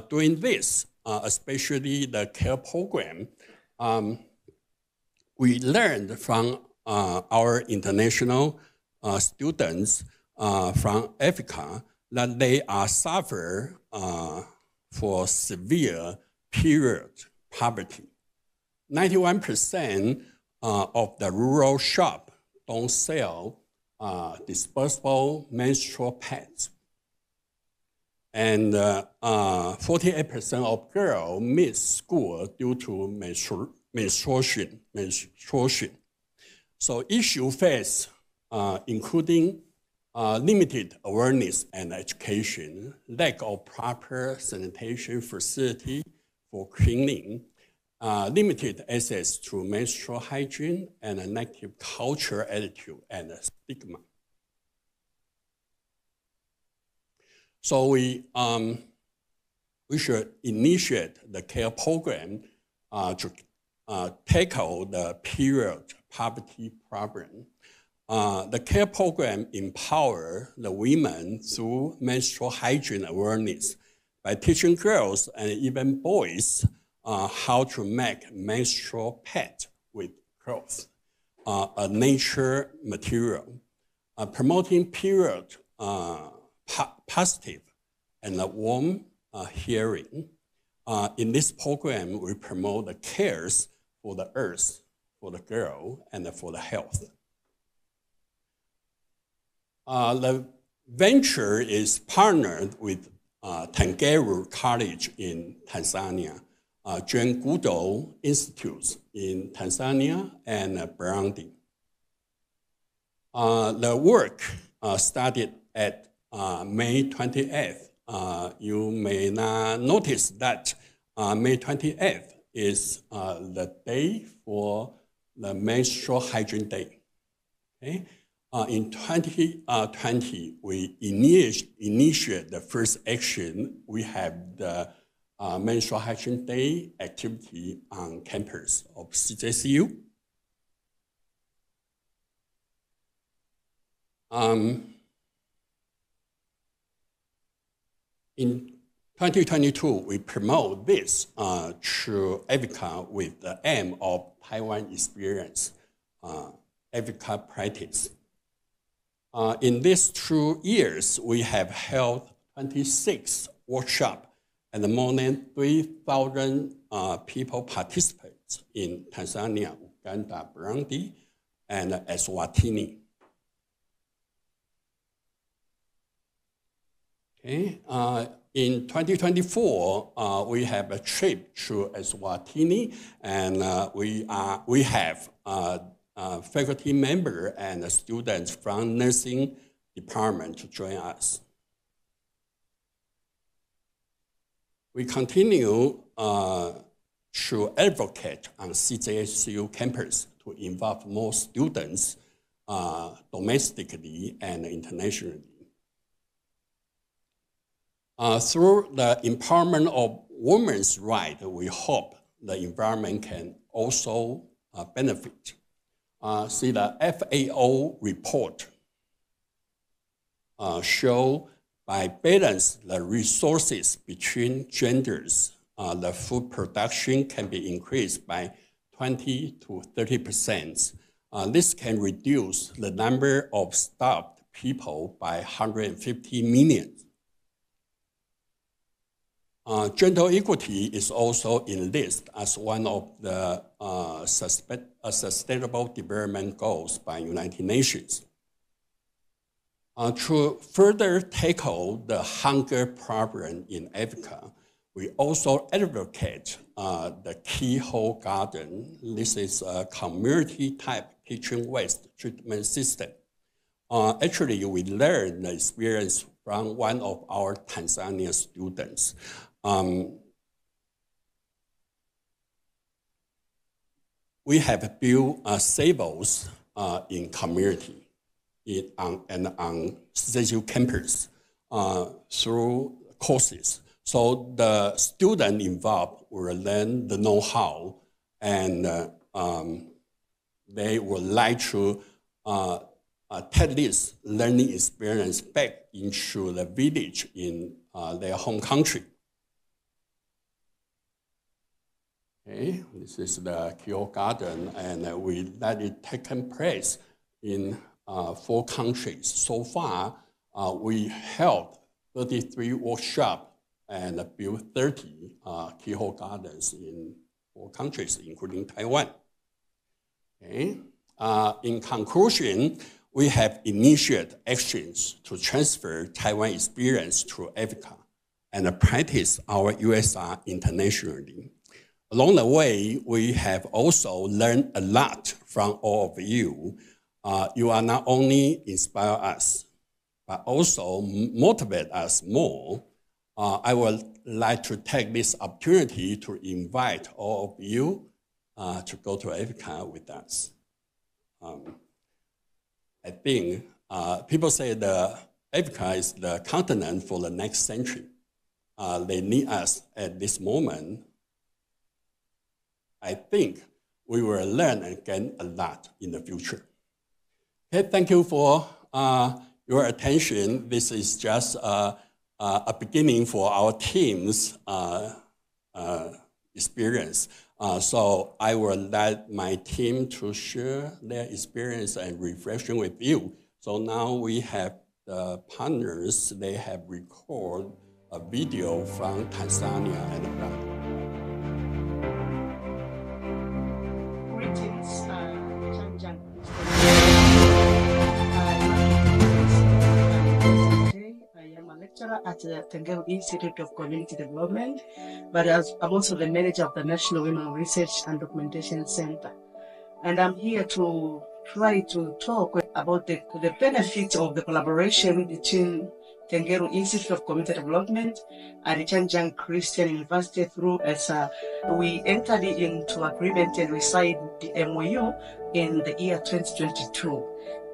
doing this, especially the care program, we learned from our international students from Africa that they are suffer for severe period poverty. 91% of the rural shop don't sell disposable menstrual pads. And 48% of girls miss school due to menstruation. So issues faced, including limited awareness and education, lack of proper sanitation facility for cleaning, limited access to menstrual hygiene, and a negative cultural attitude and stigma. So we should initiate the care program to tackle the period poverty problem. The care program empower the women through menstrual hygiene awareness by teaching girls and even boys how to make menstrual pads with clothes. a nature material, promoting period positive and a warm hearing. In this program, we promote the cares for the earth, for the girl, and for the health. The venture is partnered with Tengeru College in Tanzania, Jane Goodall Institute in Tanzania, and Burundi. The work started at May 28th. You may not notice that May 28th is the day for the Menstrual Hygiene Day. Okay? In 2020, we initiate the first action. We have the Menstrual Hygiene Day activity on campus of CJCU. In 2022, we promote this through AVICA with the aim of Taiwan experience, AVICA practice. In these 2 years, we have held 26 workshops and more than 3,000 people participate in Tanzania, Uganda, Burundi, and Eswatini. Okay. In 2024, we have a trip to Eswatini, and we have faculty member and students from nursing department to join us. We continue to advocate on CJSU campus to involve more students domestically and internationally. Through the empowerment of women's rights, we hope the environment can also benefit. See, the FAO report show by balance the resources between genders, the food production can be increased by 20 to 30%. This can reduce the number of starved people by 150 million. Gender equity is also enlisted as one of the Sustainable Development Goals by United Nations. To further tackle the hunger problem in Africa, we also advocate the keyhole garden. This is a community-type kitchen waste treatment system. Actually, we learned the experience from one of our Tanzania students. We have built savos in community and on CJU campus through courses. So the student involved will learn the know-how, and they would like to take this learning experience back into the village in their home country. Okay, this is the keyhole garden, and we let it take place in 4 countries. So far, we held 33 workshops and built 30 keyhole gardens in 4 countries, including Taiwan. Okay. In conclusion, we have initiated actions to transfer Taiwan experience to Africa and practice our USR internationally. Along the way, we have also learned a lot from all of you. You are not only inspire us, but also motivate us more. I would like to take this opportunity to invite all of you to go to Africa with us. I think people say the Africa is the continent for the next century. They need us at this moment. I think we will learn and gain a lot in the future. Okay, thank you for your attention. This is just a beginning for our team's experience. So I will let my team to share their experience and reflection with you. So now we have the partners, they have recorded a video from Tanzania and Uganda. Greetings, Chanjang. I am a lecturer at the Tengeru Institute of Community Development, but I'm also the manager of the National Women Research and Documentation Center. And I'm here to try to talk about the benefits of the collaboration between Tengeru Institute of Community Development and Chanjang Christian University through as we entered into agreement and we signed the MOU in the year 2022.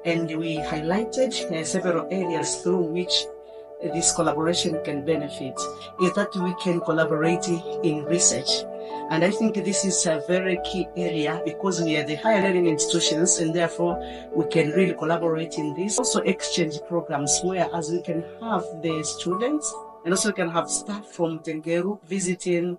And we highlighted several areas through which this collaboration can benefit, is that we can collaborate in research. And I think this is a very key area because we are the higher learning institutions and therefore we can really collaborate in this. Also exchange programs where as we can have the students and also we can have staff from Tengeru visiting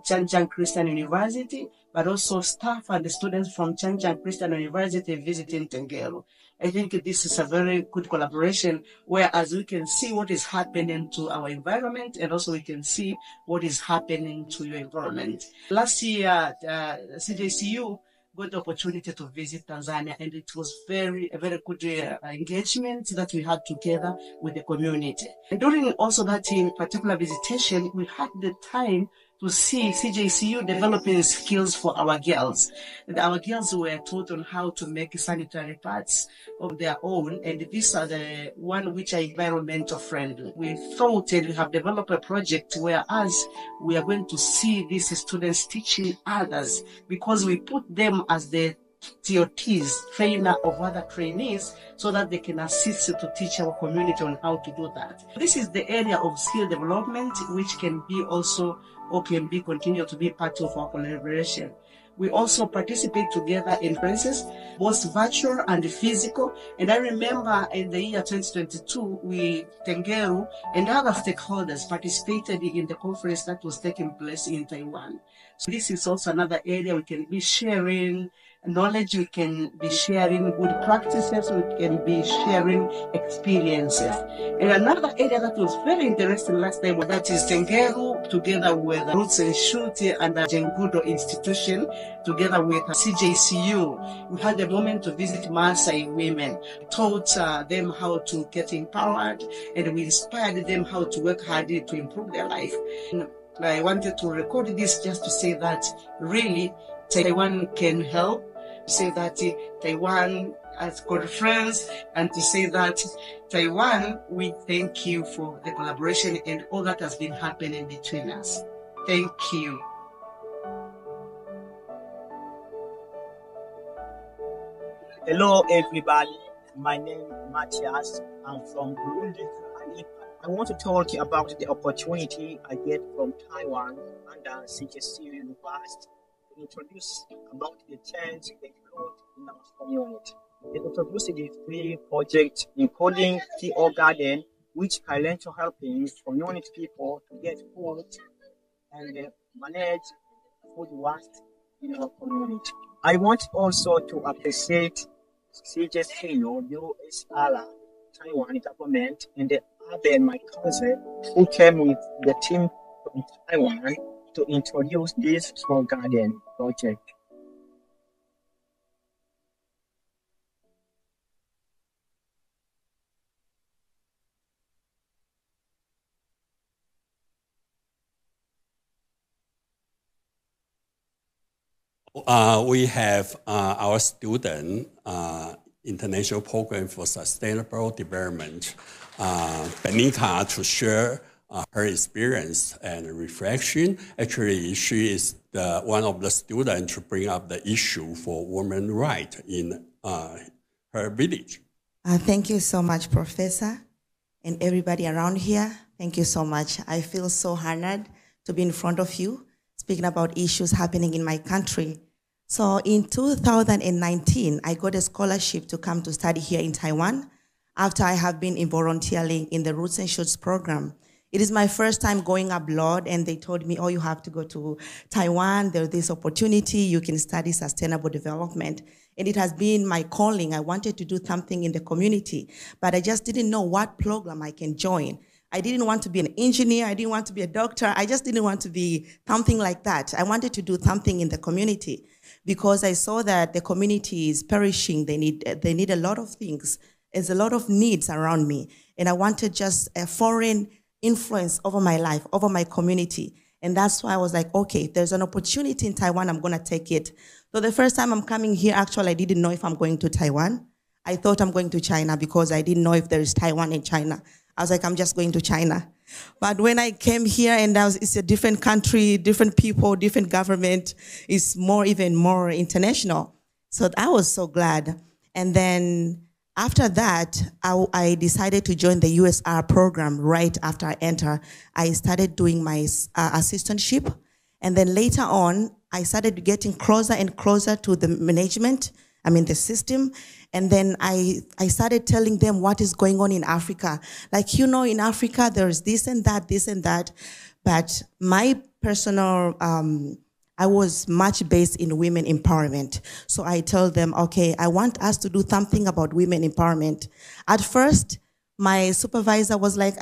Chanjang Christian University, but also staff and the students from Chanjang Christian University visiting Tengeru. I think this is a very good collaboration, whereas we can see what is happening to our environment and also we can see what is happening to your environment. Last year, CJCU got the opportunity to visit Tanzania, and it was a very good engagement that we had together with the community. And during also that particular visitation, we had the time to see CJCU developing skills for our girls. And our girls were taught on how to make sanitary pads of their own, and these are the one which are environmental friendly. We thought and we have developed a project whereas we are going to see these students teaching others, because we put them as the TOTs, trainer of other trainees, so that they can assist to teach our community on how to do that. This is the area of skill development, which can be also or can be continue to be part of our collaboration. We also participate together in conferences, both virtual and physical. And I remember in the year 2022, Tengeru and other stakeholders participated in the conference that was taking place in Taiwan. So this is also another area we can be sharing knowledge, we can be sharing good practices, we can be sharing experiences. And another area that was very interesting last time, that is Tengeru together with Roots and Shoot and the Jengudo Institution together with CJCU. We had a moment to visit Maasai women, taught them how to get empowered, and we inspired them how to work hard to improve their life. And I wanted to record this just to say that really Taiwan can help, say that Taiwan has good friends, and to say that Taiwan, we thank you for the collaboration and all that has been happening between us. Thank you. Hello everybody, my name is Matthias. I'm from Burundi. I want to talk about the opportunity I get from Taiwan and CJCU University to introduce about the change they brought in our community. They introduced the 3 projects, including TO Garden, which highlights helping community people to get food and manage food waste in our community. I want also to appreciate CJCU, USR, Taiwan government, and the other my cousin who came with the team from Taiwan to introduce this small garden project. We have our student, International Program for Sustainable Development, Benita, to share her experience and reflection. Actually, she is one of the students to bring up the issue for women's rights in her village. Thank you so much, Professor, and everybody around here. Thank you so much. I feel so honored to be in front of you, speaking about issues happening in my country. So in 2019, I got a scholarship to come to study here in Taiwan after I have been volunteering in the Roots and Shoots program It is my first time going abroad, and they told me, oh, you have to go to Taiwan. There's this opportunity. You can study sustainable development. And it has been my calling. I wanted to do something in the community, but I just didn't know what program I can join. I didn't want to be an engineer. I didn't want to be a doctor. I just didn't want to be something like that. I wanted to do something in the community because I saw that the community is perishing. They need a lot of things. There's a lot of needs around me. And I wanted just a foreign influence over my life, over my community. And that's why I was like, okay, if there's an opportunity in Taiwan, I'm gonna take it. So the first time I'm coming here, actually, I didn't know if I'm going to Taiwan. I thought I'm going to China because I didn't know if there is Taiwan in China. I was like, I'm just going to China. But when I came here and it's a different country, different people, different government, it's even more international. So I was so glad. And then after that, I decided to join the USR program right after I entered. I started doing my assistantship. And then later on, I started getting closer and closer to the management, the system. And then I started telling them what is going on in Africa. Like, in Africa, there's this and that. But my personal, I was much based in women empowerment. So I told them, okay, I want us to do something about women empowerment. At first, my supervisor was like,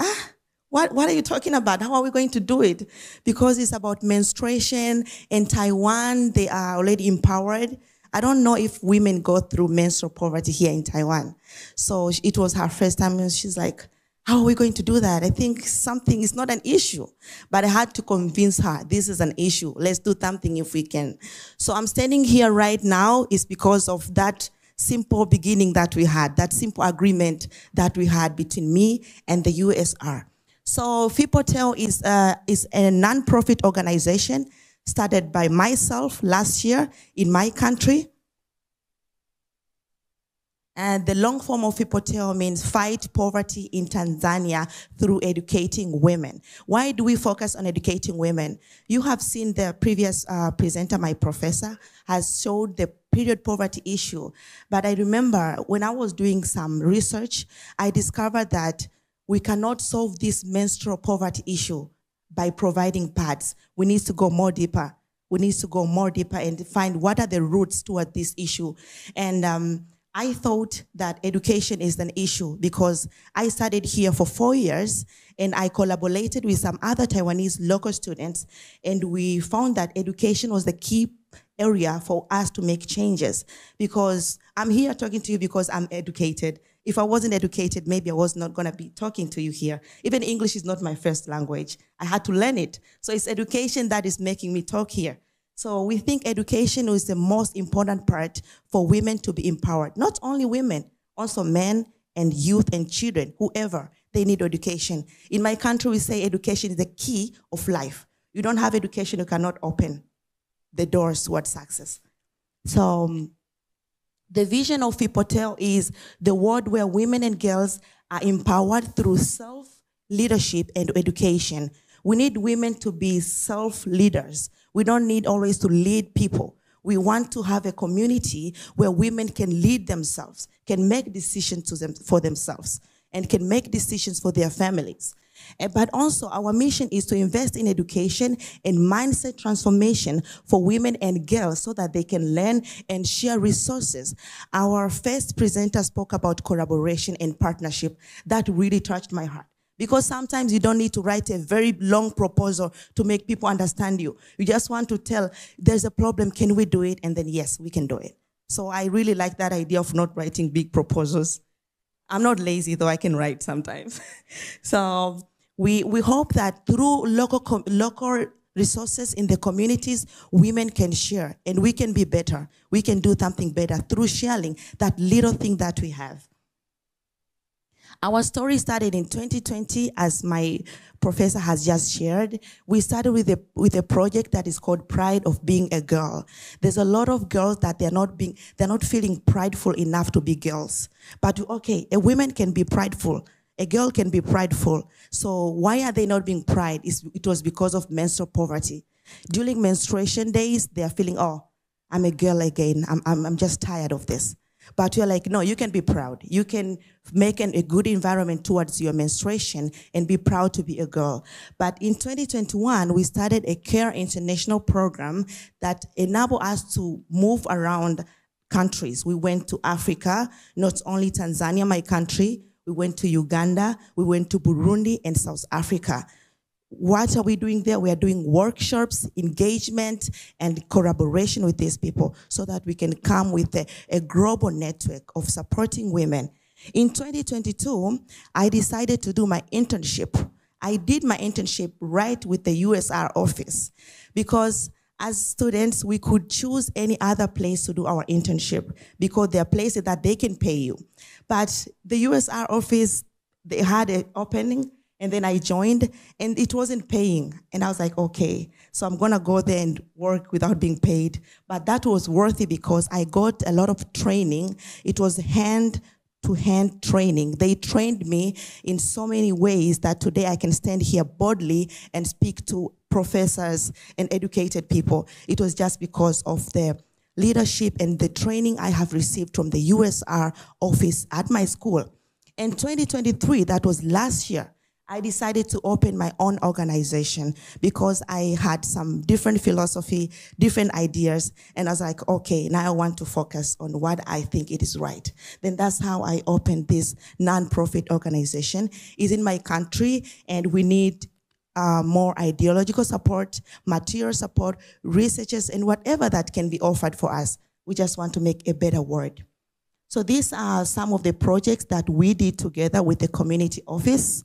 what are you talking about? How are we going to do it? Because it's about menstruation. In Taiwan, they are already empowered. I don't know if women go through menstrual poverty here in Taiwan. So it was her first time, and she's like, how are we going to do that? I think something is not an issue. But I had to convince her, this is an issue. Let's do something if we can. So I'm standing here right now is because of that simple beginning that we had, that simple agreement that we had between me and the USR. So FIPOTEL is a non-profit organization started by myself last year in my country. And the long form of FIPOTEL means Fight Poverty in Tanzania through Educating Women. Why do we focus on educating women? You have seen the previous presenter, my professor, has showed the period poverty issue. But I remember when I was doing some research, I discovered that we cannot solve this menstrual poverty issue by providing pads. We need to go more deeper. We need to go more deeper and find what are the roots toward this issue. And I thought that education is an issue because I studied here for 4 years and I collaborated with some other Taiwanese local students, and we found that education was the key area for us to make changes. Because I'm here talking to you because I'm educated. If I wasn't educated, maybe I was not gonna be talking to you here. Even English is not my first language. I had to learn it. So it's education that is making me talk here. So we think education is the most important part for women to be empowered. Not only women, also men and youth and children, whoever, they need education. In my country, we say education is the key of life. You don't have education, you cannot open the doors towards success. So the vision of FIPOTEL is the world where women and girls are empowered through self-leadership and education. We need women to be self-leaders. We don't need always to lead people. We want to have a community where women can lead themselves, can make decisions for themselves, and can make decisions for their families. But also our mission is to invest in education and mindset transformation for women and girls so that they can learn and share resources. Our first presenter spoke about collaboration and partnership. That really touched my heart. Because sometimes you don't need to write a very long proposal to make people understand you. You just want to tell, there's a problem, can we do it? And then yes, we can do it. So I really like that idea of not writing big proposals. I'm not lazy, though I can write sometimes. So we hope that through local resources in the communities, women can share and we can be better. We can do something better through sharing that little thing that we have. Our story started in 2020, as my professor has just shared. We started with a project that is called Pride of Being a Girl. There's a lot of girls that they're not feeling prideful enough to be girls. But okay, a woman can be prideful. A girl can be prideful. So why are they not being pride? It was because of menstrual poverty. During menstruation days, they are feeling, oh, I'm a girl again. I'm just tired of this. But you're like, no, you can be proud. You can make a good environment towards your menstruation and be proud to be a girl. But in 2021, we started a CARE International program that enabled us to move around countries. We went to Africa, not only Tanzania, my country, we went to Uganda, we went to Burundi and South Africa. What are we doing there? We are doing workshops, engagement, and collaboration with these people so that we can come with a global network of supporting women. In 2022, I decided to do my internship. I did my internship right with the USR office because as students, we could choose any other place to do our internship because there are places that they can pay you. But the USR office, they had an opening, and then I joined, and it wasn't paying. And I was like, okay, so I'm gonna go there and work without being paid. But that was worthy because I got a lot of training. It was hand-to-hand training. They trained me in so many ways that today I can stand here boldly and speak to professors and educated people. It was just because of the leadership and the training I have received from the USR office at my school. In 2023, that was last year, I decided to open my own organization because I had some different philosophy, different ideas, and I was like, okay, now I want to focus on what I think it is right. Then that's how I opened this nonprofit organization. It's in my country, and we need more ideological support, material support, researchers, and whatever that can be offered for us. We just want to make a better world. So these are some of the projects that we did together with the community office.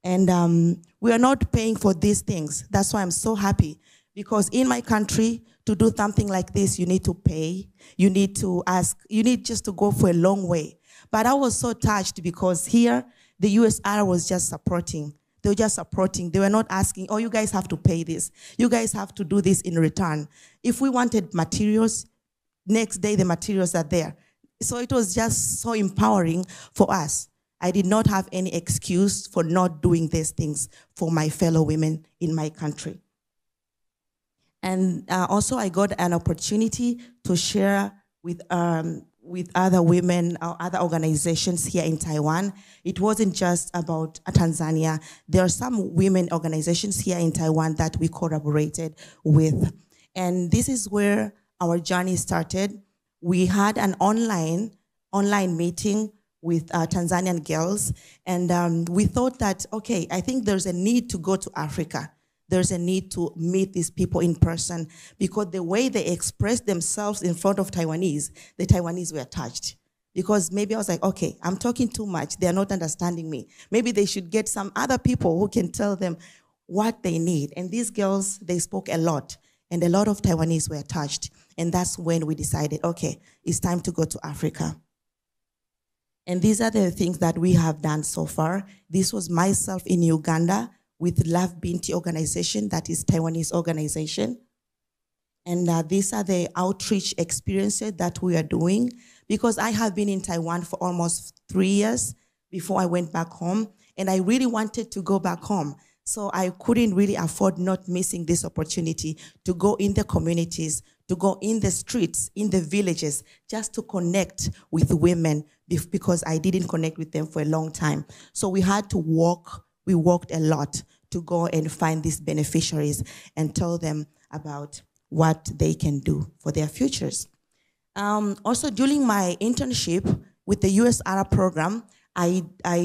And we are not paying for these things. That's why I'm so happy. Because in my country, to do something like this, you need to pay. You need to ask. You need just to go for a long way. But I was so touched because here, the USR was just supporting. They were just supporting. They were not asking, oh, you guys have to pay this. You guys have to do this in return. If we wanted materials, next day the materials are there. So it was just so empowering for us. I did not have any excuse for not doing these things for my fellow women in my country. And also I got an opportunity to share with other women or other organizations here in Taiwan. It wasn't just about Tanzania. There are some women organizations here in Taiwan that we collaborated with. And this is where our journey started. We had an online meeting with Tanzanian girls, and we thought that, okay, I think there's a need to go to Africa. There's a need to meet these people in person because the way they expressed themselves in front of Taiwanese, the Taiwanese were touched. Because maybe I was like, okay, I'm talking too much. They're not understanding me. Maybe they should get some other people who can tell them what they need. And these girls, they spoke a lot, and a lot of Taiwanese were touched. And that's when we decided, okay, it's time to go to Africa. And these are the things that we have done so far. This was myself in Uganda with Love Binti organization, that is Taiwanese organization. And these are the outreach experiences that we are doing because I have been in Taiwan for almost 3 years before I went back home, and I really wanted to go back home. So I couldn't really afford not missing this opportunity to go in the communities, to go in the streets, in the villages, just to connect with women because I didn't connect with them for a long time. So we had to walk. We walked a lot to go and find these beneficiaries and tell them about what they can do for their futures. Also, during my internship with the USR program, I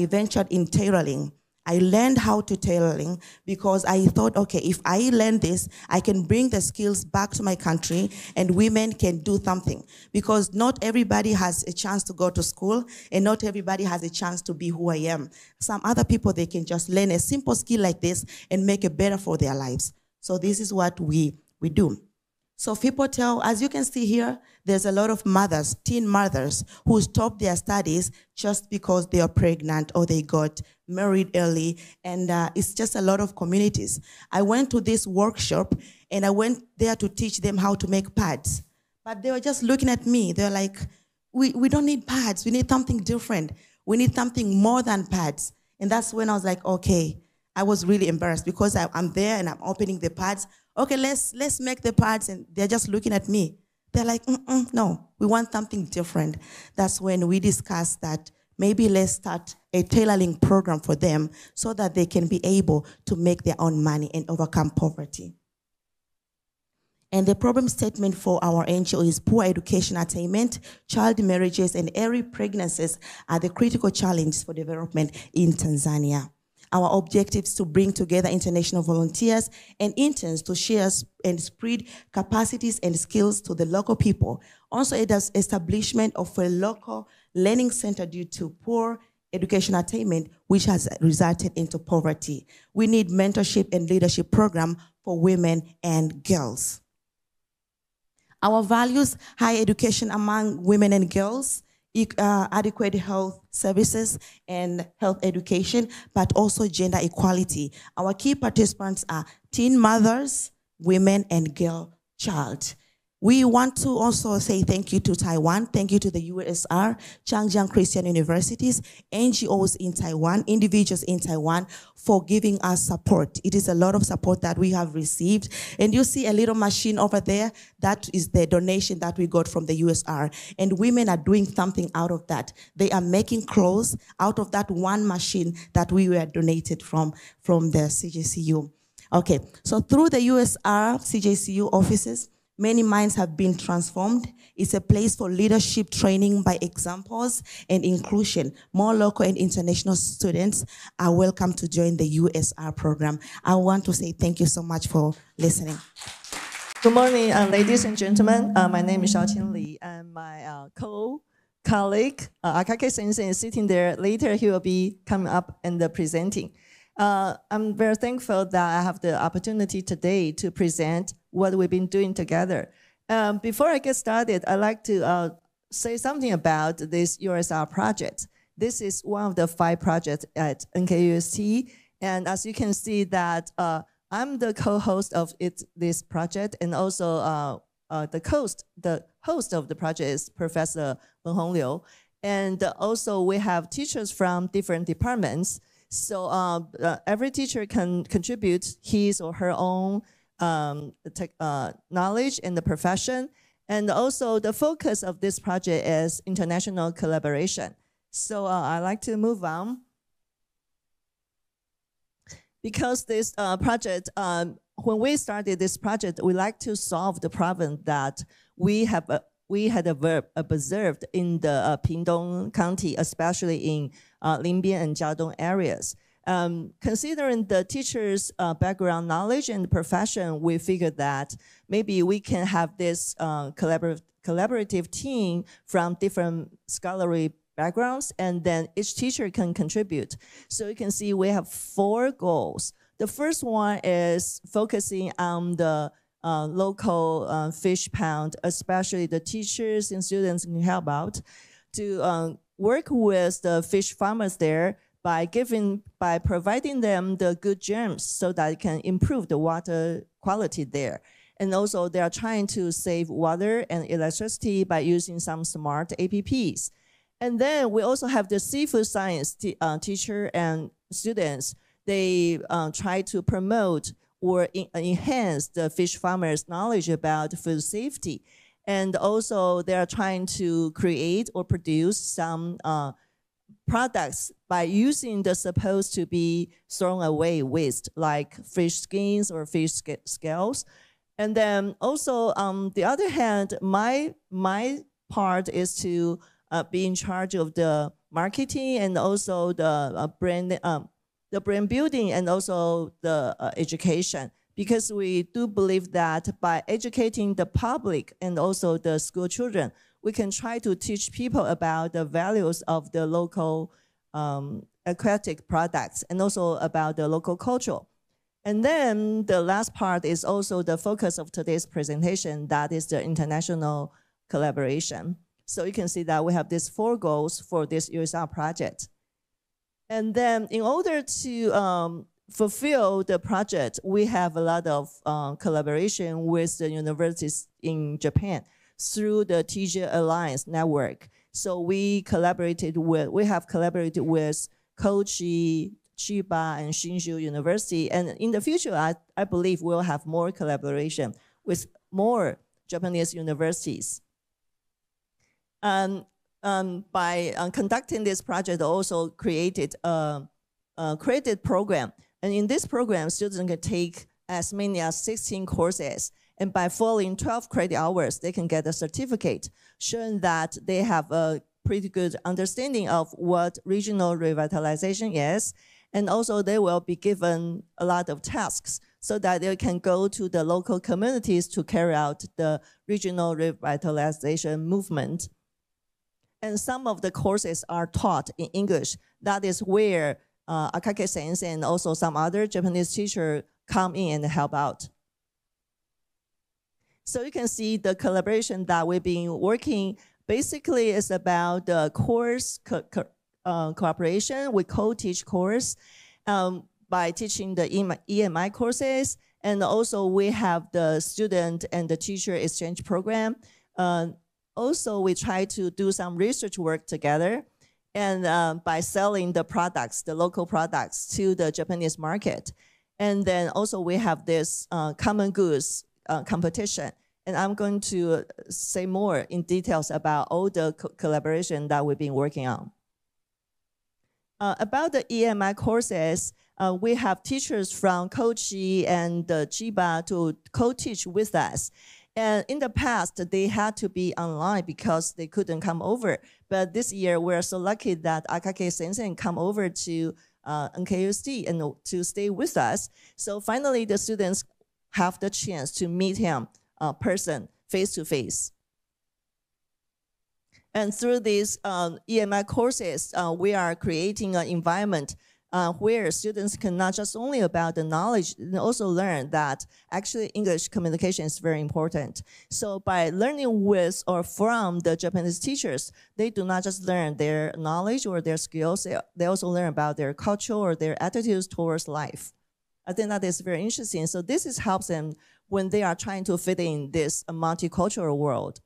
ventured in tailoring. I learned how to tailoring because I thought, okay, if I learn this, I can bring the skills back to my country and women can do something. Because not everybody has a chance to go to school and not everybody has a chance to be who I am. Some other people, they can just learn a simple skill like this and make it better for their lives. So this is what we do. So people tell, as you can see here, there's a lot of mothers, teen mothers, who stop their studies just because they are pregnant or they got married early, and it's just a lot of communities. I went to this workshop, and I went there to teach them how to make pads. But they were just looking at me. They're like, we don't need pads. We need something different. We need something more than pads. And that's when I was like, okay. I was really embarrassed because I'm there and I'm opening the pads. Okay, let's make the pads, and they're just looking at me. They're like, no, we want something different. That's when we discussed that maybe let's start a tailoring program for them so that they can be able to make their own money and overcome poverty. And the problem statement for our NGO is poor education attainment, child marriages, and early pregnancies are the critical challenges for development in Tanzania. Our objective is to bring together international volunteers and interns to share and spread capacities and skills to the local people. Also, it does establishment of a local learning center due to poor education attainment, which has resulted into poverty. We need mentorship and leadership program for women and girls. Our values: high education among women and girls, adequate health services and health education, but also gender equality. Our key participants are teen mothers, women, and girl child. We want to also say thank you to Taiwan, thank you to the USR, Changjiang Christian Universities, NGOs in Taiwan, individuals in Taiwan for giving us support. It is a lot of support that we have received. And you see a little machine over there, that is the donation that we got from the USR. And women are doing something out of that. They are making clothes out of that one machine that we were donated from the CJCU. Okay, so through the USR CJCU offices, many minds have been transformed. It's a place for leadership training by examples and inclusion. More local and international students are welcome to join the USR program. I want to say thank you so much for listening. Good morning, ladies and gentlemen. My name is Xiaoqin Li, and my colleague, Akake Sensei, is sitting there. Later, he will be coming up and presenting. I'm very thankful that I have the opportunity today to present what we've been doing together. Before I get started, I'd like to say something about this USR project. This is one of the 5 projects at NKUST, and as you can see that I'm the co-host of this project, and also the host of the project is Professor Wenhong Liu, and also we have teachers from different departments. So every teacher can contribute his or her own knowledge in the profession. And also the focus of this project is international collaboration. So I'd like to move on. Because this project, when we started this project, we like to solve the problem that we had observed in the Pingdong County, especially in Linbian and Jiadong areas. Considering the teacher's background knowledge and profession, we figured that maybe we can have this collaborative team from different scholarly backgrounds, and then each teacher can contribute. So you can see we have 4 goals. The first one is focusing on the local fish pond, especially the teachers and students can help out to work with the fish farmers there by providing them the good germs so that it can improve the water quality there. And also they are trying to save water and electricity by using some smart APPs. And then we also have the seafood science teacher and students. They try to promote or enhance the fish farmers' knowledge about food safety. And also they are trying to create or produce some products by using the supposed to be thrown away waste, like fish skins or fish scales. And then also on the other hand, my part is to be in charge of the marketing and also the brand building and also the education, because we do believe that by educating the public and also the school children, we can try to teach people about the values of the local aquatic products and also about the local culture. And then the last part is also the focus of today's presentation, that is the international collaboration. So you can see that we have these 4 goals for this USR project. And then in order to fulfill the project, we have a lot of collaboration with the universities in Japan through the TJ Alliance network. So we have collaborated with Kochi, Chiba, and Hsinchu University. And in the future, I believe we'll have more collaboration with more Japanese universities. By conducting this project, also created a credit program. And in this program, students can take as many as 16 courses. And by following 12 credit hours, they can get a certificate showing that they have a pretty good understanding of what regional revitalization is. And also they will be given a lot of tasks so that they can go to the local communities to carry out the regional revitalization movement. And some of the courses are taught in English. That is where Akake Sensei and also some other Japanese teachers come in and help out. So you can see the collaboration that we've been working basically is about the course cooperation. We co-teach course by teaching the EMI courses. And also we have the student and the teacher exchange program. Also, we try to do some research work together and by selling the products, the local products to the Japanese market. And then also we have this common goods competition. And I'm going to say more in details about all the collaboration that we've been working on. About the EMI courses, we have teachers from Kochi and Chiba to co-teach with us. And in the past, they had to be online because they couldn't come over. But this year, we're so lucky that Akake Sensei come over to NKUST and to stay with us. So finally, the students have the chance to meet him person face to face. And through these EMI courses, we are creating an environment where students can not just only about the knowledge, and also learn that actually English communication is very important. So by learning with or from the Japanese teachers, they do not just learn their knowledge or their skills, they also learn about their culture or their attitudes towards life. I think that is very interesting. So this helps them when they are trying to fit in this multicultural world.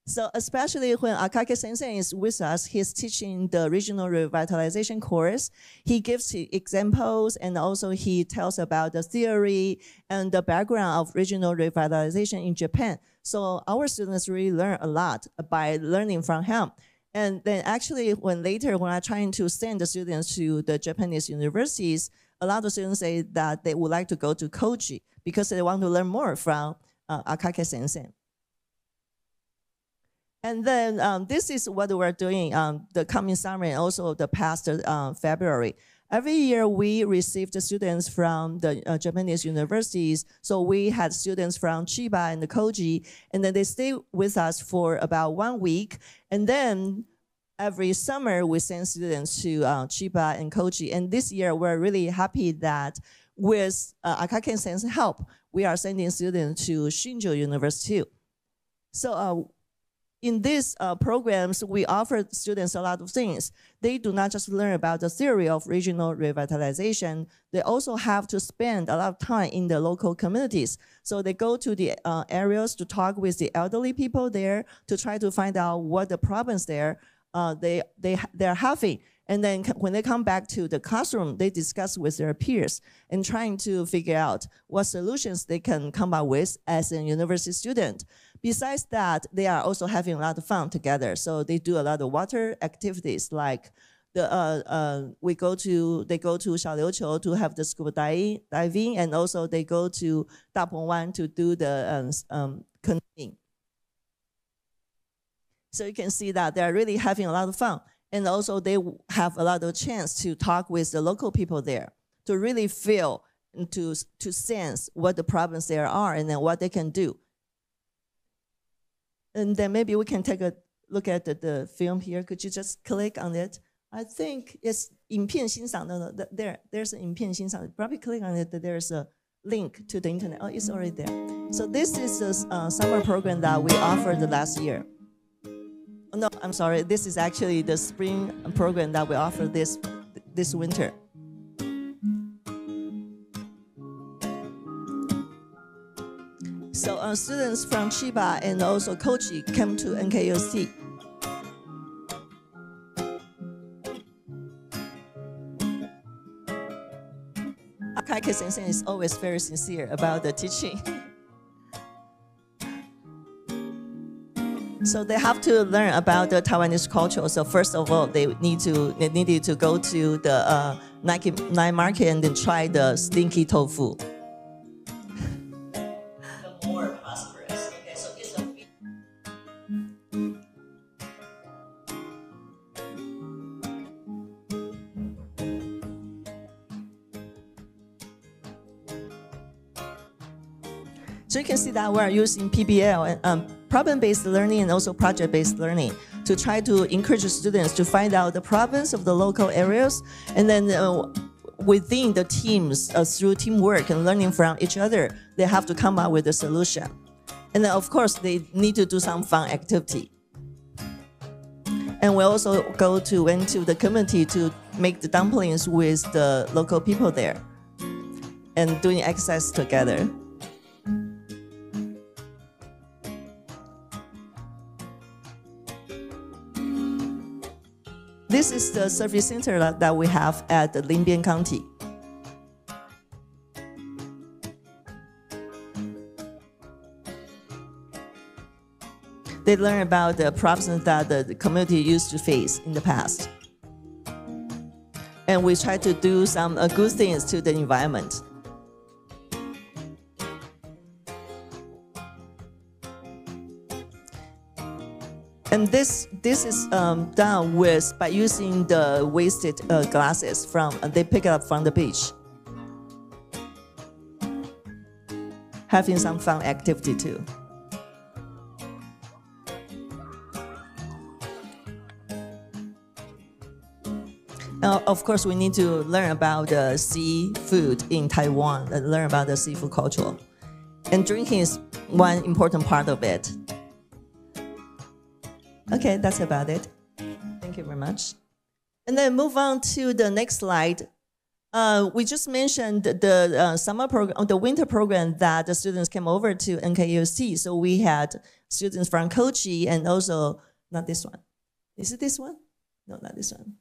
So especially when Akake Sensei is with us, he's teaching the regional revitalization course. He gives examples and also he tells about the theory and the background of regional revitalization in Japan. So our students really learn a lot by learning from him. And then actually when I'm trying to send the students to the Japanese universities, a lot of students say that they would like to go to Kochi because they want to learn more from Akake Sensei. And then this is what we're doing the coming summer and also the past February. Every year we receive the students from the Japanese universities. So we had students from Chiba and Kochi, and then they stay with us for about 1 week. And then every summer we send students to Chiba and Kochi. And this year we're really happy that with Akake Sensei's help, we are sending students to Shinjo University too. So in these programs, we offer students a lot of things. They do not just learn about the theory of regional revitalization, they also have to spend a lot of time in the local communities. So they go to the areas to talk with the elderly people there to try to find out what the problems they're having. And then when they come back to the classroom, they discuss with their peers and trying to figure out what solutions they can come up with as a university student. Besides that, they are also having a lot of fun together. So they do a lot of water activities like they go to Xiaoliuqiu to have the scuba diving, and also they go to Dapengwan to do the canoeing. So you can see that they're really having a lot of fun. And also they have a lot of chance to talk with the local people there to really feel and to sense what the problems there are and then what they can do. And then maybe we can take a look at the film here. Could you just click on it? I think it's 影片欣赏. No, there's an 影片欣赏. Probably click on it. There's a link to the internet. Oh, it's already there. So this is a summer program that we offered last year. No, I'm sorry. This is actually the spring program that we offered this winter. So students from Chiba and also Kochi came to NKUST. Akake Sensei is always very sincere about the teaching. So they have to learn about the Taiwanese culture. So first of all, they needed to go to the night market and then try the stinky tofu. The more prosperous. Okay, so it's a So you can see that we're using PBL and problem-based learning and also project-based learning to try to encourage students to find out the problems of the local areas, and then within the teams, through teamwork and learning from each other, they have to come up with a solution. And then of course, they need to do some fun activity. And we also went to the community to make the dumplings with the local people there and doing exercise together. This is the service center that we have at Linbian County. They learn about the problems that the community used to face in the past. And we try to do some good things to the environment. And this is done by using the wasted glasses they pick it up from the beach. Having some fun activity too. Now, of course, we need to learn about the seafood in Taiwan and learn about the seafood culture. And drinking is one important part of it. Okay, that's about it. Thank you very much. And then move on to the next slide. We just mentioned the summer program, the winter program that the students came over to NKUST. So we had students from Kochi and also, not this one. Is it this one? No, not this one.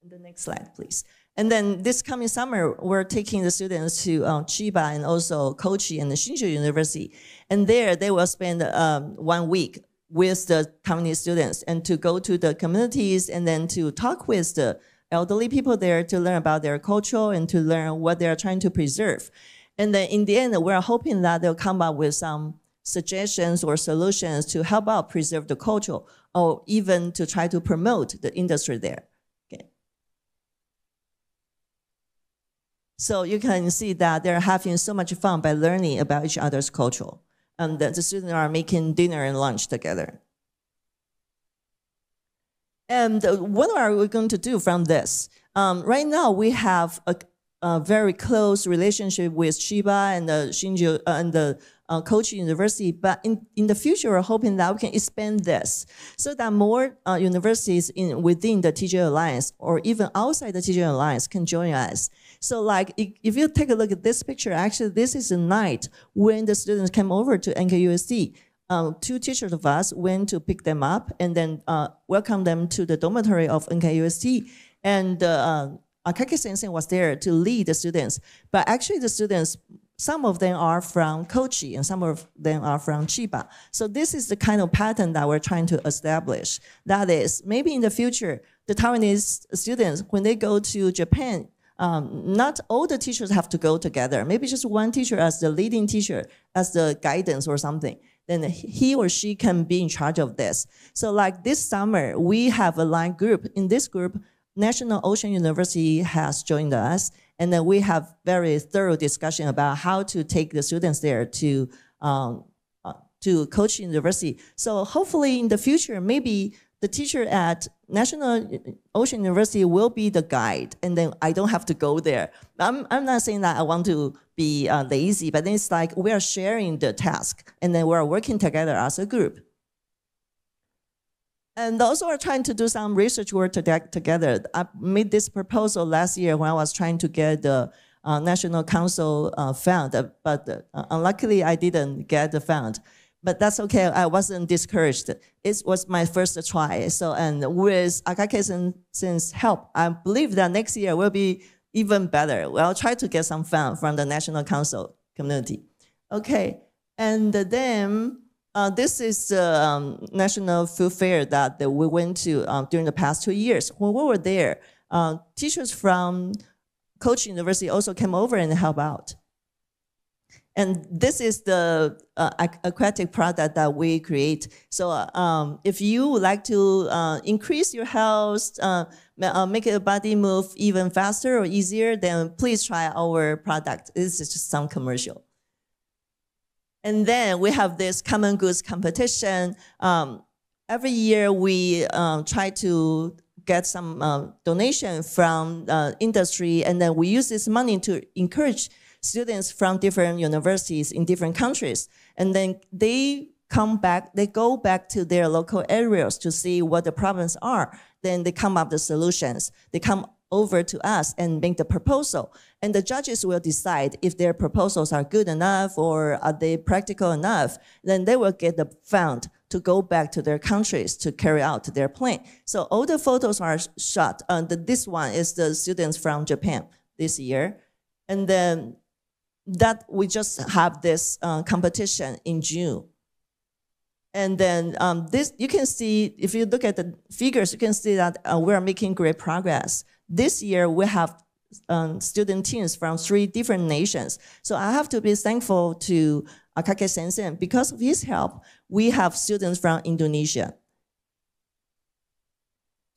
The next slide, please. And then this coming summer, we're taking the students to Chiba and also Kochi and the Hsinchu University. And there they will spend 1 week with the Taiwanese students and to go to the communities and then to talk with the elderly people there to learn about their culture and to learn what they're trying to preserve. And then in the end, we're hoping that they'll come up with some suggestions or solutions to help out preserve the culture or even to try to promote the industry there. Okay. So you can see that they're having so much fun by learning about each other's culture. And the students are making dinner and lunch together. And what are we going to do from this? Right now, we have a very close relationship with Chiba and the Hsinchu and the Kochi University. But in the future, we're hoping that we can expand this so that more universities within the TJ Alliance or even outside the TJ Alliance can join us. So like, if you take a look at this picture, actually, this is the night when the students came over to NKUST. 2 teachers of us went to pick them up and then welcome them to the dormitory of NKUST. And Akake Sensei was there to lead the students. But actually, the students, some of them are from Kochi and some of them are from Chiba. So this is the kind of pattern that we're trying to establish. That is, maybe in the future, the Taiwanese students, when they go to Japan, not all the teachers have to go together. Maybe just one teacher as the leading teacher, as the guidance or something. Then he or she can be in charge of this. So like this summer, we have a line group. In this group, National Ocean University has joined us. And then we have very thorough discussion about how to take the students there to Kochi University. So hopefully in the future, maybe the teacher at National Ocean University will be the guide, and then I don't have to go there. I'm not saying that I want to be lazy, but then it's like we are sharing the task, and then we're working together as a group. And also we're trying to do some research work together. I made this proposal last year when I was trying to get the National Council fund, but unluckily I didn't get the fund. But that's okay, I wasn't discouraged. It was my first try. So, and with Akake-sen's help, I believe that next year will be even better. We'll try to get some fund from the National Council community. Okay, and then This is the national food fair that we went to during the past 2 years. When we were there, teachers from Kochi University also came over and helped out. And this is the aquatic product that we create. So if you would like to increase your health, make your body move even faster or easier, then please try our product. This is just some commercial. And then we have this common goods competition. Every year we try to get some donation from industry, and then we use this money to encourage students from different universities in different countries. And then they go back to their local areas to see what the problems are. Then they come up with solutions. They come over to us and make the proposal. And the judges will decide if their proposals are good enough or are they practical enough. Then they will get the fund to go back to their countries to carry out their plan. So all the photos are shot. This one is the students from Japan this year. And then that we just have this competition in June. And then this, you can see, if you look at the figures, you can see that we're making great progress. This year, we have student teams from 3 different nations. So I have to be thankful to Akake Sensei. Because of his help, we have students from Indonesia.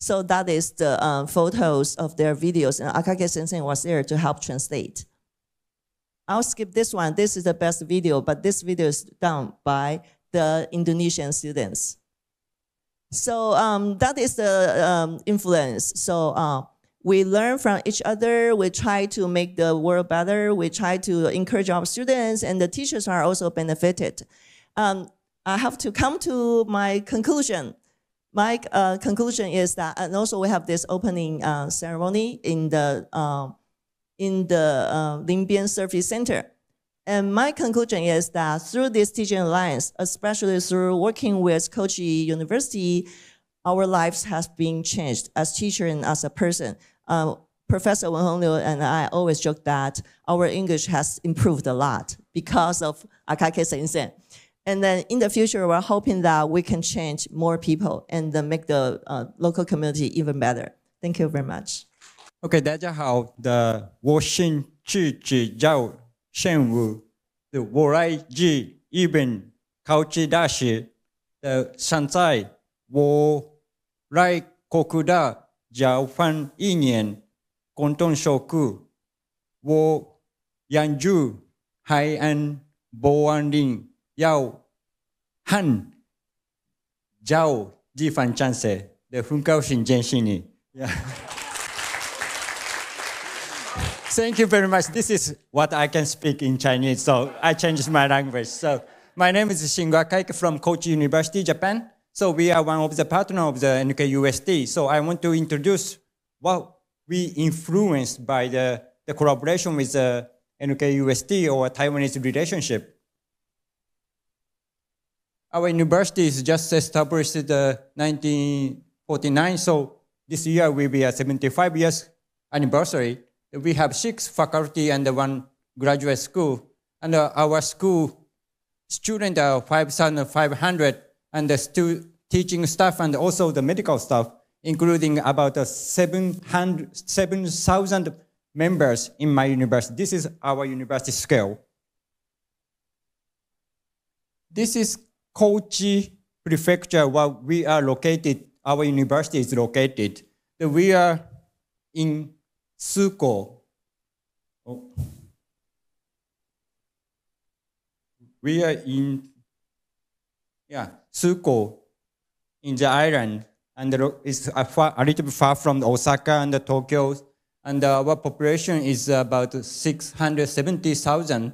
So that is the photos of their videos. And Akake Sensei was there to help translate. I'll skip this one. This is the best video, but this video is done by the Indonesian students. So that is the influence. So we learn from each other. We try to make the world better. We try to encourage our students, and the teachers are also benefited. I have to come to my conclusion. My conclusion is that, and also we have this opening ceremony in the Linbian Service Center. And my conclusion is that through this teaching alliance, especially through working with Kochi University, our lives have been changed as teacher and as a person. Professor Wen Hong Liu and I always joke that our English has improved a lot because of Akake Sensei. And then in the future, we're hoping that we can change more people and make the local community even better. Thank you very much. OK， 大家好的，我姓自己叫圣武，我来自日本高知大学的。现在我来国的交换1年，共同受苦。我研究海岸保安林要很找地方尝试的，很高兴见识你。Thank you very much. This is what I can speak in Chinese, so I changed my language. So my name is Shingo Akaike from Kochi University, Japan. So we are one of the partners of the NKUST. So I want to introduce what we influenced by the collaboration with the NKUST or Taiwanese relationship. Our university is just established in 1949, so this year will be a 75 years anniversary. We have 6 faculty and 1 graduate school. And our school students are 5,500, and the teaching staff and also the medical staff, including about 7,000 members in my university. This is our university scale. This is Kochi Prefecture, where we are located. Our university is located. We are in Suko. We are in Suko in the island, and it's a little bit far from Osaka and Tokyo. And our population is about 670,000.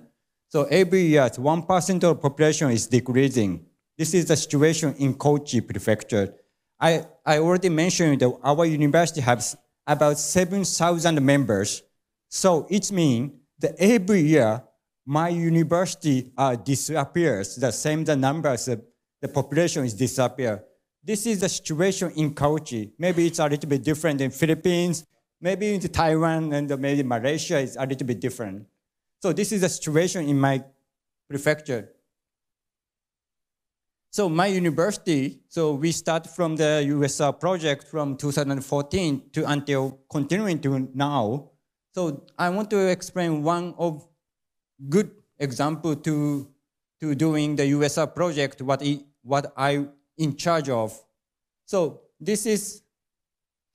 So every year, 1% of population is decreasing. This is the situation in Kochi Prefecture. I already mentioned that our university has about 7,000 members. So it means that every year, my university disappears. The same the numbers, the population is disappear. This is the situation in Kochi. Maybe it's a little bit different in Philippines. Maybe in Taiwan and maybe Malaysia is a little bit different. So this is the situation in my prefecture. So my university, so we start from the USR project from 2014 to until continuing to now. So I want to explain one of good example to doing the USR project, what I in charge of. So this is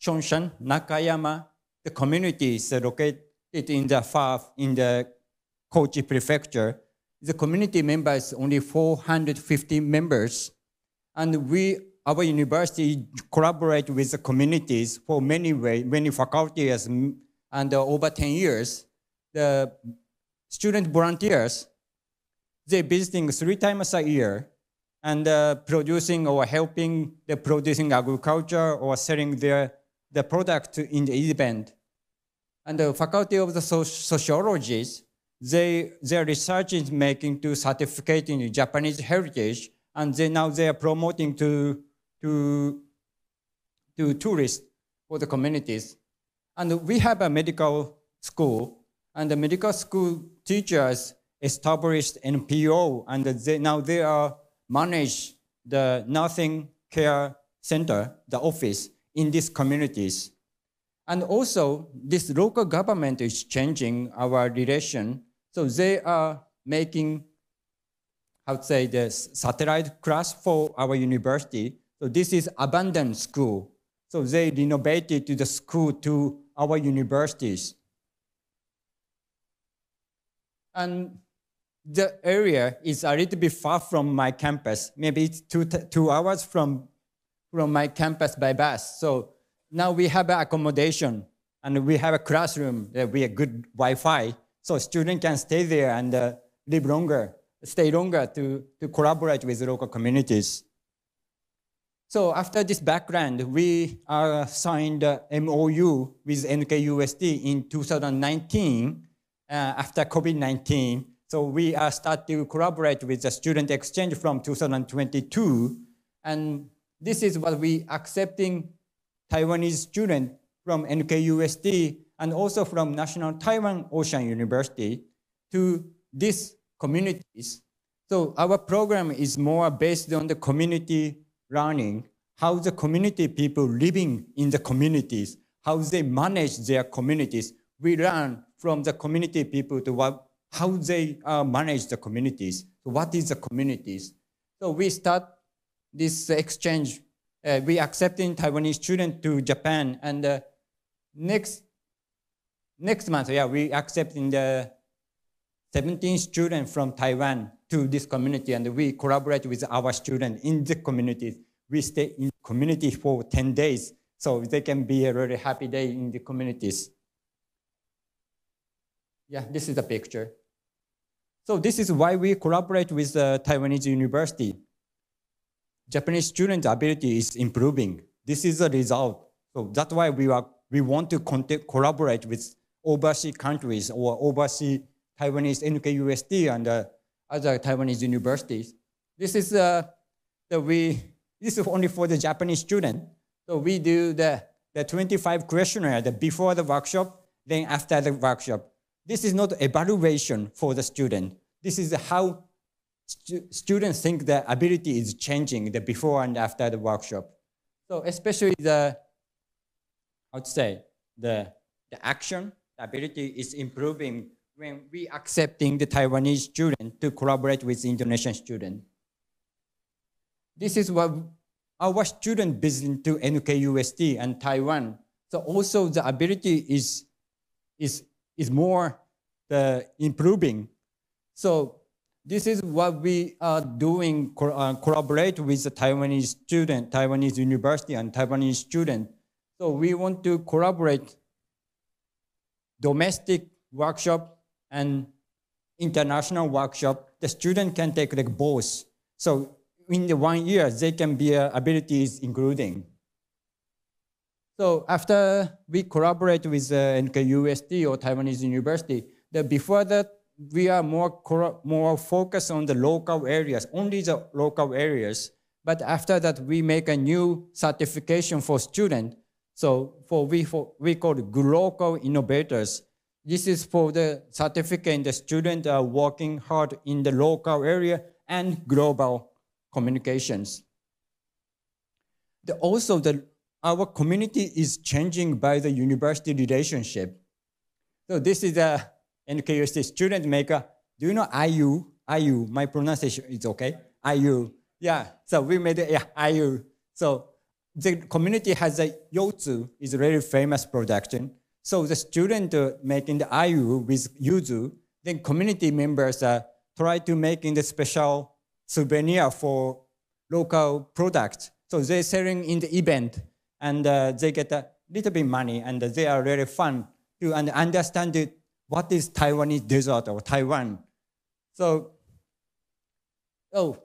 Shonshan, Nakayama, the community is located in the Kochi prefecture. The community members only 450 members, and our university collaborate with the communities for many faculties, and over 10 years, the student volunteers, they visiting 3 times a year, and producing or helping the producing agriculture or selling the product in the event. And the faculty of the sociologists, their research is making to certificate in Japanese heritage, and now they are promoting to tourists for the communities. And we have a medical school, and the medical school teachers established NPO, and now they are manage the nursing care center, the office in these communities. And also, this local government is changing our relation. So they are making, the satellite class for our university. So this is abandoned school. So they renovated the school to our universities. And the area is a little bit far from my campus. Maybe it's 2 hours from my campus by bus. So now we have an accommodation, and we have a classroom. We have good Wi-Fi. So students can stay there and stay longer to collaborate with local communities. So after this background, we signed a MOU with NKUST in 2019 after COVID-19. So we start to collaborate with the student exchange from 2022. And this is what we accepting Taiwanese students from NKUST and also from National Taiwan Ocean University to these communities. So our program is more based on the community learning, how the community people living in the communities, how they manage their communities. We learn from the community people to how they manage the communities. So what is the communities? So we start this exchange. We accepting Taiwanese students to Japan, and next month, we accepting the 17 students from Taiwan to this community, and we collaborate with our students in the communities. We stay in the community for 10 days, so they can be a really happy day in the communities. Yeah, this is a picture. So this is why we collaborate with the Taiwanese university. Japanese student ability is improving. This is the result. So that's why we want to collaborate with overseas countries or overseas Taiwanese NKUST and other Taiwanese universities. This is only for the Japanese student. So we do the 25 questionnaire before the workshop, then after the workshop. This is not evaluation for the student. This is how students think the ability is changing the before and after the workshop. So especially the action, the ability is improving when we accepting the Taiwanese student to collaborate with the Indonesian student. This is what our student visit to NKUST and Taiwan. So also the ability is more improving. So this is what we are doing, collaborate with the Taiwanese student, Taiwanese university and Taiwanese student. So we want to collaborate domestic workshop and international workshop. The student can take like both. So in the 1 year, they can be abilities including. So after we collaborate with NKUST or Taiwanese university, before that, we are more focused on the local areas, only the local areas. But after that, we make a new certification for students. So we call it local innovators. This is for the certificate the students are working hard in the local area and global communications. Also, our community is changing by the university relationship. So this is a NKUST student maker. Do you know IU? IU, my pronunciation is okay? IU, yeah. So we made it, yeah, IU. So the community has a Yotsu, is a very famous production. So the student making the IU with Yuzu, then community members try to making the special souvenir for local products. So they're selling in the event, and they get a little bit money, and they are really fun to understand what is Taiwanese dessert or Taiwan. So,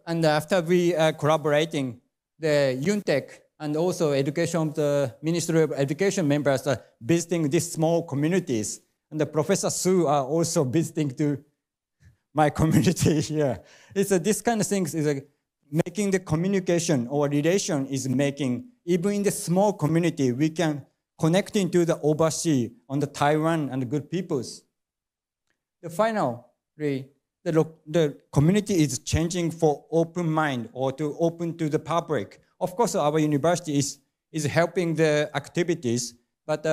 and after we collaborating, the UNTEC and also education of the Ministry of Education members are visiting these small communities. And the Professor Su are also visiting to my community here. It's this kind of things is making the communication or relation is making, even in the small community, we can connect into the overseas on the Taiwan and the good peoples. The final, the community is changing for open mind or to open to the public. Of course, our university is helping the activities, but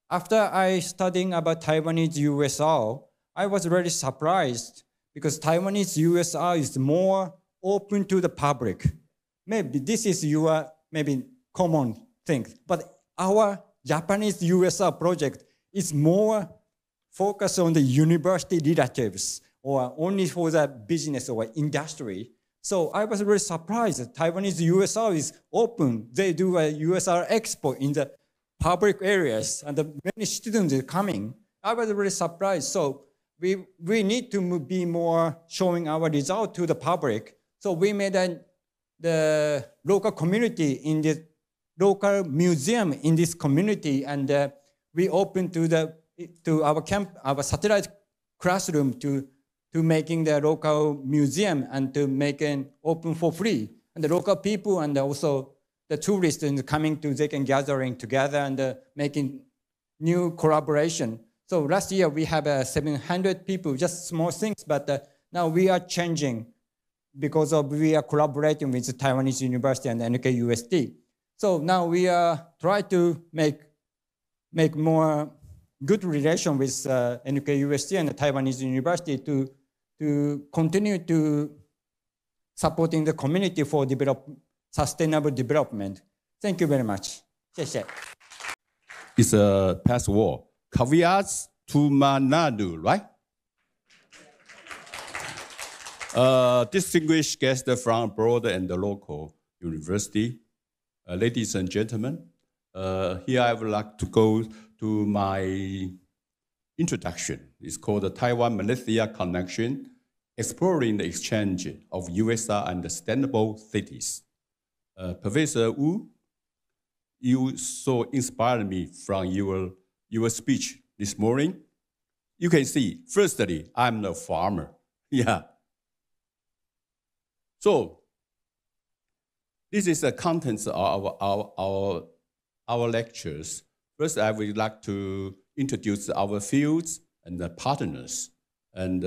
after I studying about Taiwanese USR, I was really surprised because Taiwanese USR is more open to the public. Maybe this is your maybe common thing, but our Japanese USR project is more focused on the university relatives or only for the business or industry. So I was really surprised that Taiwanese USR is open. They do a USR expo in the public areas and many students are coming. I was really surprised. So we need to be more showing our result to the public. So we made the local community in the local museum in this community, and we opened to our satellite classroom to making the local museum and to make it open for free. And the local people and also the tourists coming to, they can gathering together and making new collaboration. So last year we have 700 people, just small things, but now we are changing because we are collaborating with the Taiwanese University and NKUST. So now we are trying to make more good relation with NKUST and the Taiwanese University to continue to supporting the community for sustainable development. Thank you very much. 谢谢. It's a past war. Caveats to Manadu, right? Distinguished guests from abroad and the local university, ladies and gentlemen, here I would like to go to my introduction. It's called the Taiwan-Malaysia Connection, exploring the exchange of USR and sustainable cities. Professor Wu, you so inspired me from your speech this morning. You can see, firstly, I'm a farmer. Yeah. So this is the contents of our lectures. First, I would like to introduce our fields and the partners. And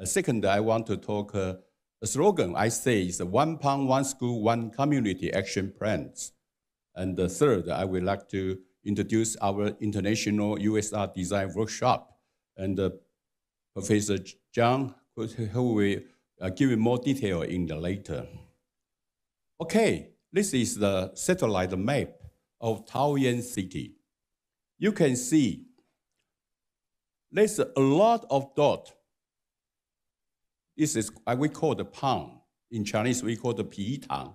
second, I want to talk a slogan I say is 1 pound, 1 school, 1 community action plans. And the third, I would like to introduce our international USR design workshop. And Professor Zhang, who will give you more detail in the later. Okay, this is the satellite map of Taoyuan City. You can see there's a lot of dots. This is what we call the pound. In Chinese, we call the Pitang.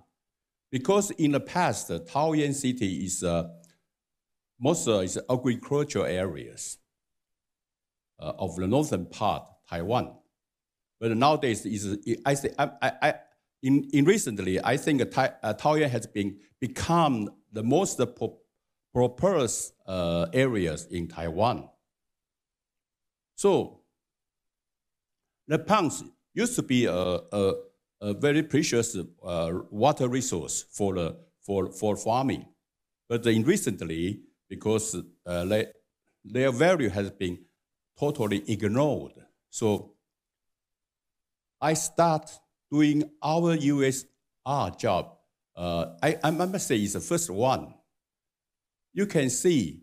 Because in the past, Taoyuan City is most is agricultural areas of the northern part, Taiwan. But nowadays, in recently, I think Taoyuan has become the most prosperous areas in Taiwan. So the ponds used to be a very precious water resource for farming, but recently, because their value has been totally ignored, so I start doing our USR job, I must say, is the first one. You can see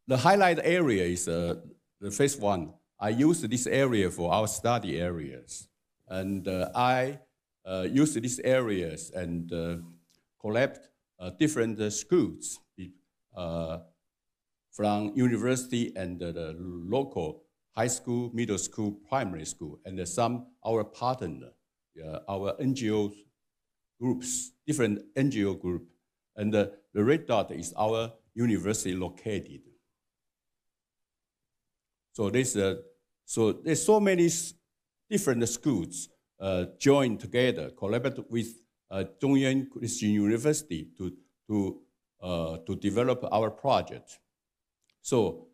the highlight area is the first one. I use this area for our study areas. And I use these areas and collect different schools from university and the local high school, middle school, primary school, and some our partner, our NGO groups, different NGO group. And the red dot is our university located. So there's so many different schools joined together, collaborate with Zhongyuan Christian University to develop our project. So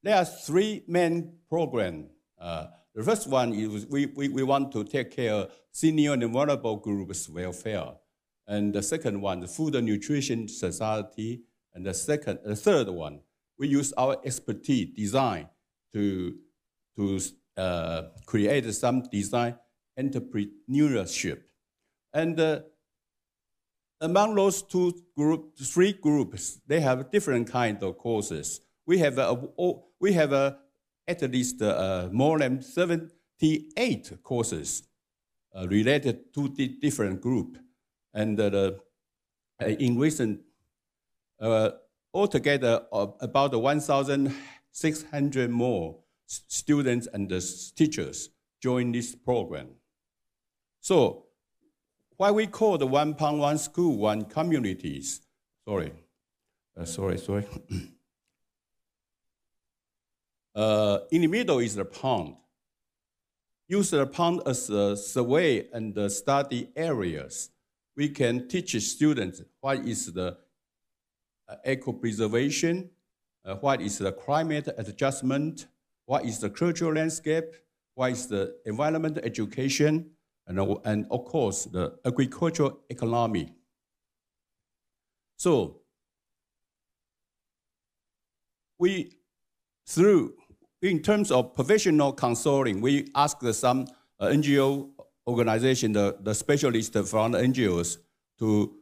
there are three main programs. The first one is we want to take care of senior and vulnerable groups' welfare. And the second one, the Food and Nutrition Society. And the third one, we use our expertise design to create some design entrepreneurship. And among those three groups, they have different kinds of courses. We have at least more than 78 courses related to the different group. And in recent, altogether about 1,600 more students and teachers join this program. So why we call the one pond, one school, one communities? Sorry. In the middle is the pond. Use the pond as a survey and the study areas. We can teach students what is the eco-preservation, what is the climate adjustment, what is the cultural landscape, what is the environmental education, and of course, the agricultural economy. So, in terms of professional consulting, we asked some NGO organization, the specialists from the NGOs, to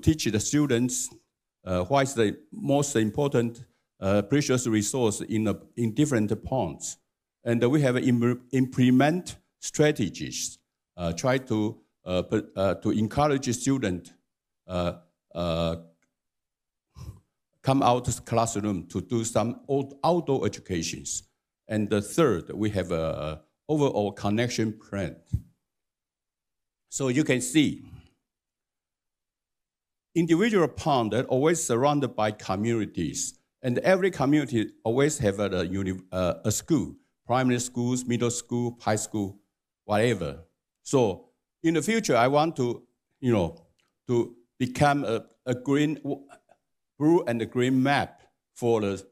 teach the students what is the most important precious resource in different ponds. And we have implement strategies, try to encourage students come out of the classroom to do some outdoor educations. And the third, we have an overall connection plan. So you can see, individual ponds are always surrounded by communities. And every community always have a school, primary schools, middle school, high school, whatever. So in the future, I want to become a blue and green map for the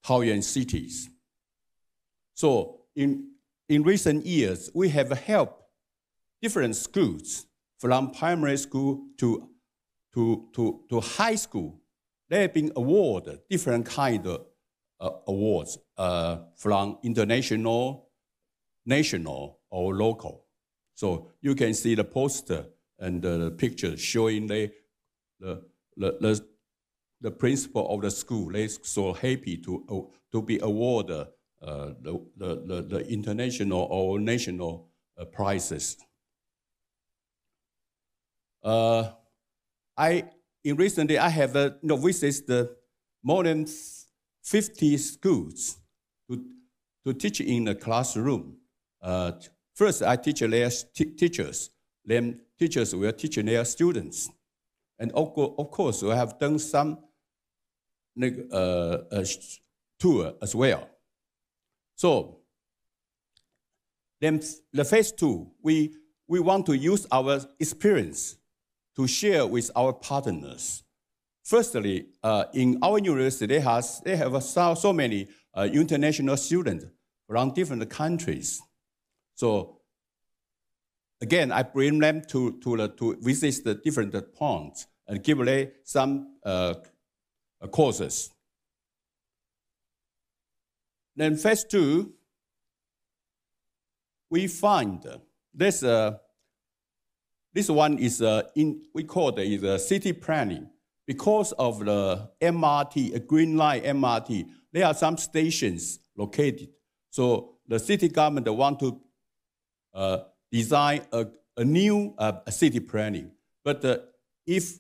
Taoyuan cities. So in recent years, we have helped different schools from primary school to high school. They have been awarded different kind of awards from international, national, or local. So you can see the poster and the picture showing the principal of the school. They're so happy to be awarded the international or national prizes. Recently, I have visited more than 50 schools to teach in the classroom. First, I teach their teachers. Then teachers will teach their students. And of course, we have done some tour as well. So then the phase two, we want to use our experience to share with our partners. Firstly, in our university, they have so many international students from different countries. So again, I bring them to visit the different ponds and give them some courses. Then phase two, we find this one is we call it city planning. Because of the MRT, a green line MRT, there are some stations located. So the city government want to design a new city planning. But if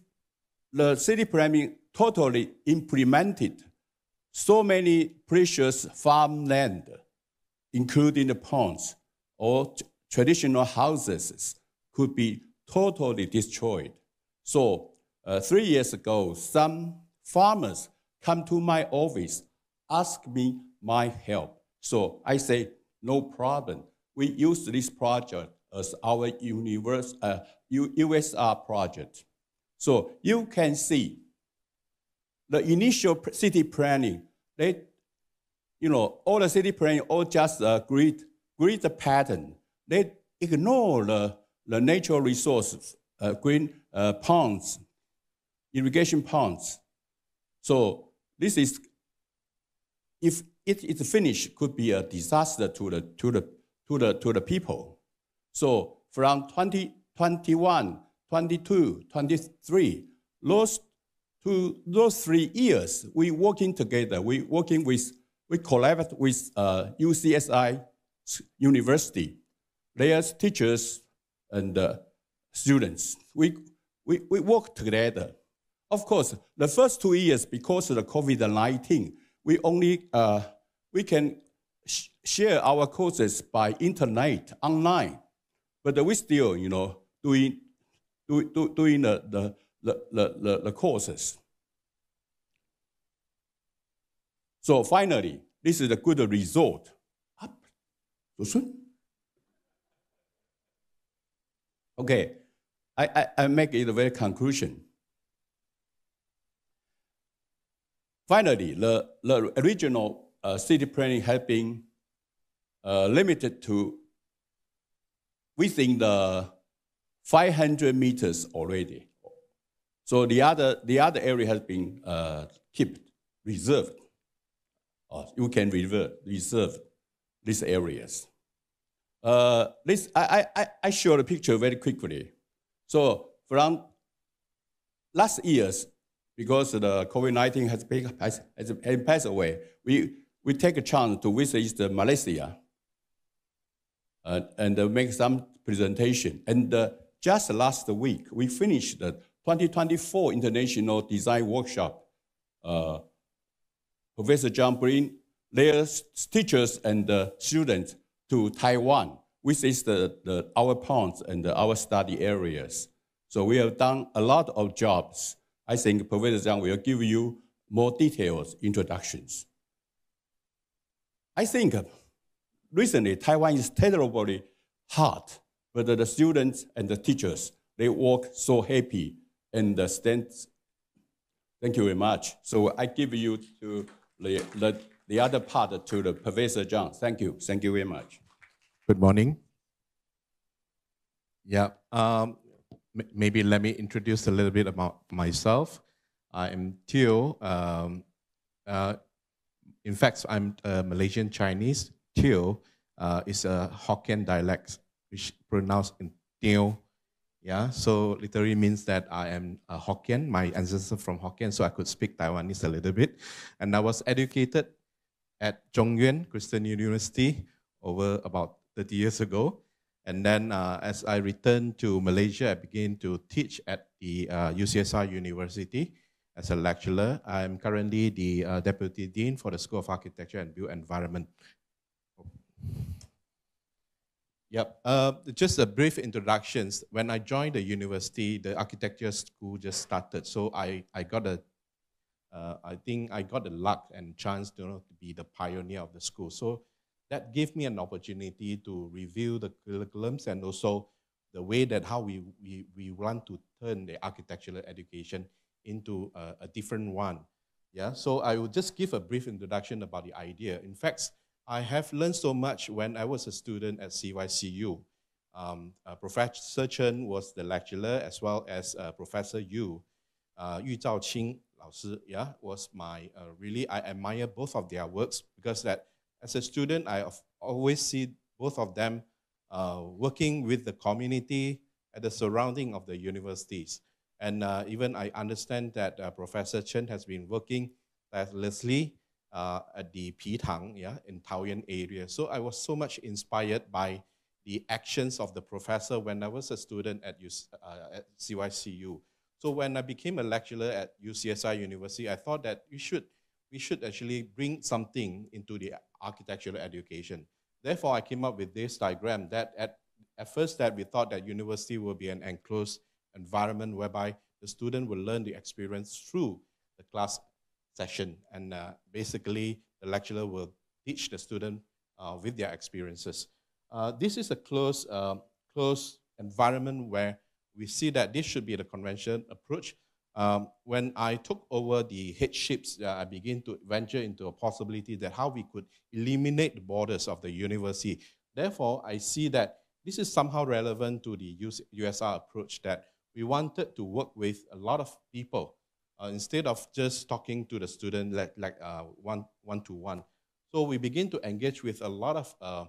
the city planning totally implemented, so many precious farmland, including the ponds or traditional houses, could be totally destroyed. So 3 years ago, some farmers come to my office, ask me my help. So I say, no problem. We use this project as our USR project. So you can see the initial city planning, all the city planning, all just grid pattern. They ignore the natural resources, green ponds, irrigation ponds. So this is, if it is finished, could be a disaster to the people. So from 2021, 22, 23, those 3 years, we working together. We collaborate with UCSI University, their teachers and students. We work together. Of course, the first 2 years, because of the COVID-19, we can share our courses by internet, online, but we still, doing the courses. So finally, this is a good result. Okay, I make it a very conclusion. Finally, the original city planning has been limited to within the 500 meters already. So the other area has been reserved. You can reserve these areas. I show the picture very quickly. So from last year's, because the COVID-19 has passed away, we take a chance to visit Malaysia and make some presentation. And just last week, we finished the 2024 International Design Workshop. Professor John bring their teachers and students to Taiwan, which is our ponds and our study areas. So we have done a lot of jobs. I think Professor Zhang will give you more detailed introductions. I think recently Taiwan is terribly hot, but the students and the teachers, they work so happy and stand. Thank you very much. So I give you to the other part to the Professor Zhang. Thank you. Thank you very much. Good morning. Yeah. Maybe let me introduce a little bit about myself. I am Teo. In fact, I'm Malaysian Chinese. Teo is a Hokkien dialect, which pronounced in Teo. Yeah, so literally means that I am a Hokkien. My ancestors from Hokkien, so I could speak Taiwanese a little bit. And I was educated at Zhongyuan Christian University over about 30 years ago. And then as I returned to Malaysia, I began to teach at the UCSI University as a lecturer. I'm currently the Deputy Dean for the School of Architecture and Built Environment. Yep, just a brief introduction. When I joined the university, the architecture school just started. So I think I got the luck and chance to be the pioneer of the school. So that gave me an opportunity to review the curriculums and also the way that how we want to turn the architectural education into a different one. Yeah, so I will just give a brief introduction about the idea. In fact, I have learned so much when I was a student at CYCU. Professor Chen was the lecturer as well as Professor Yu. Yu Zhaoqing Lao Shi, yeah, was my, really, I admire both of their works because that as a student, I always see both of them working with the community at the surrounding of the universities. And even I understand that Professor Chen has been working tirelessly at the Pitang, in Taoyuan area. So I was so much inspired by the actions of the professor when I was a student at CYCU. So when I became a lecturer at UCSI University, I thought that we should actually bring something into the architectural education. Therefore, I came up with this diagram that at first that we thought that university will be an enclosed environment whereby the student will learn the experience through the class session. And basically, the lecturer will teach the student with their experiences. This is a closed environment where we see that this should be the conventional approach. When I took over the headships, I began to venture into a possibility that how we could eliminate the borders of the university. Therefore, I see that this is somehow relevant to the USR approach, that we wanted to work with a lot of people instead of just talking to the student like one-to-one. So we begin to engage with a lot of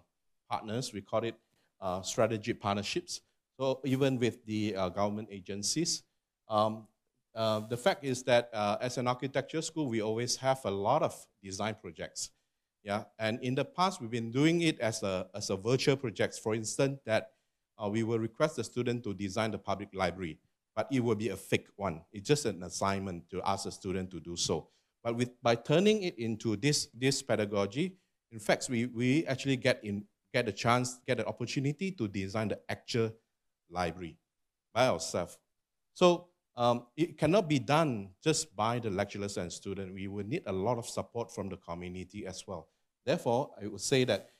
partners. We call it strategic partnerships. So even with the government agencies. The fact is that as an architecture school, we always have a lot of design projects. And in the past, we've been doing it as a virtual projects. For instance, that we will request the student to design the public library, but it will be a fake one. It's just an assignment to ask the student to do so. But by turning it into this pedagogy, in fact, we actually get an opportunity to design the actual library by ourselves. So it cannot be done just by the lecturers and students. We will need a lot of support from the community as well. Therefore, I would say that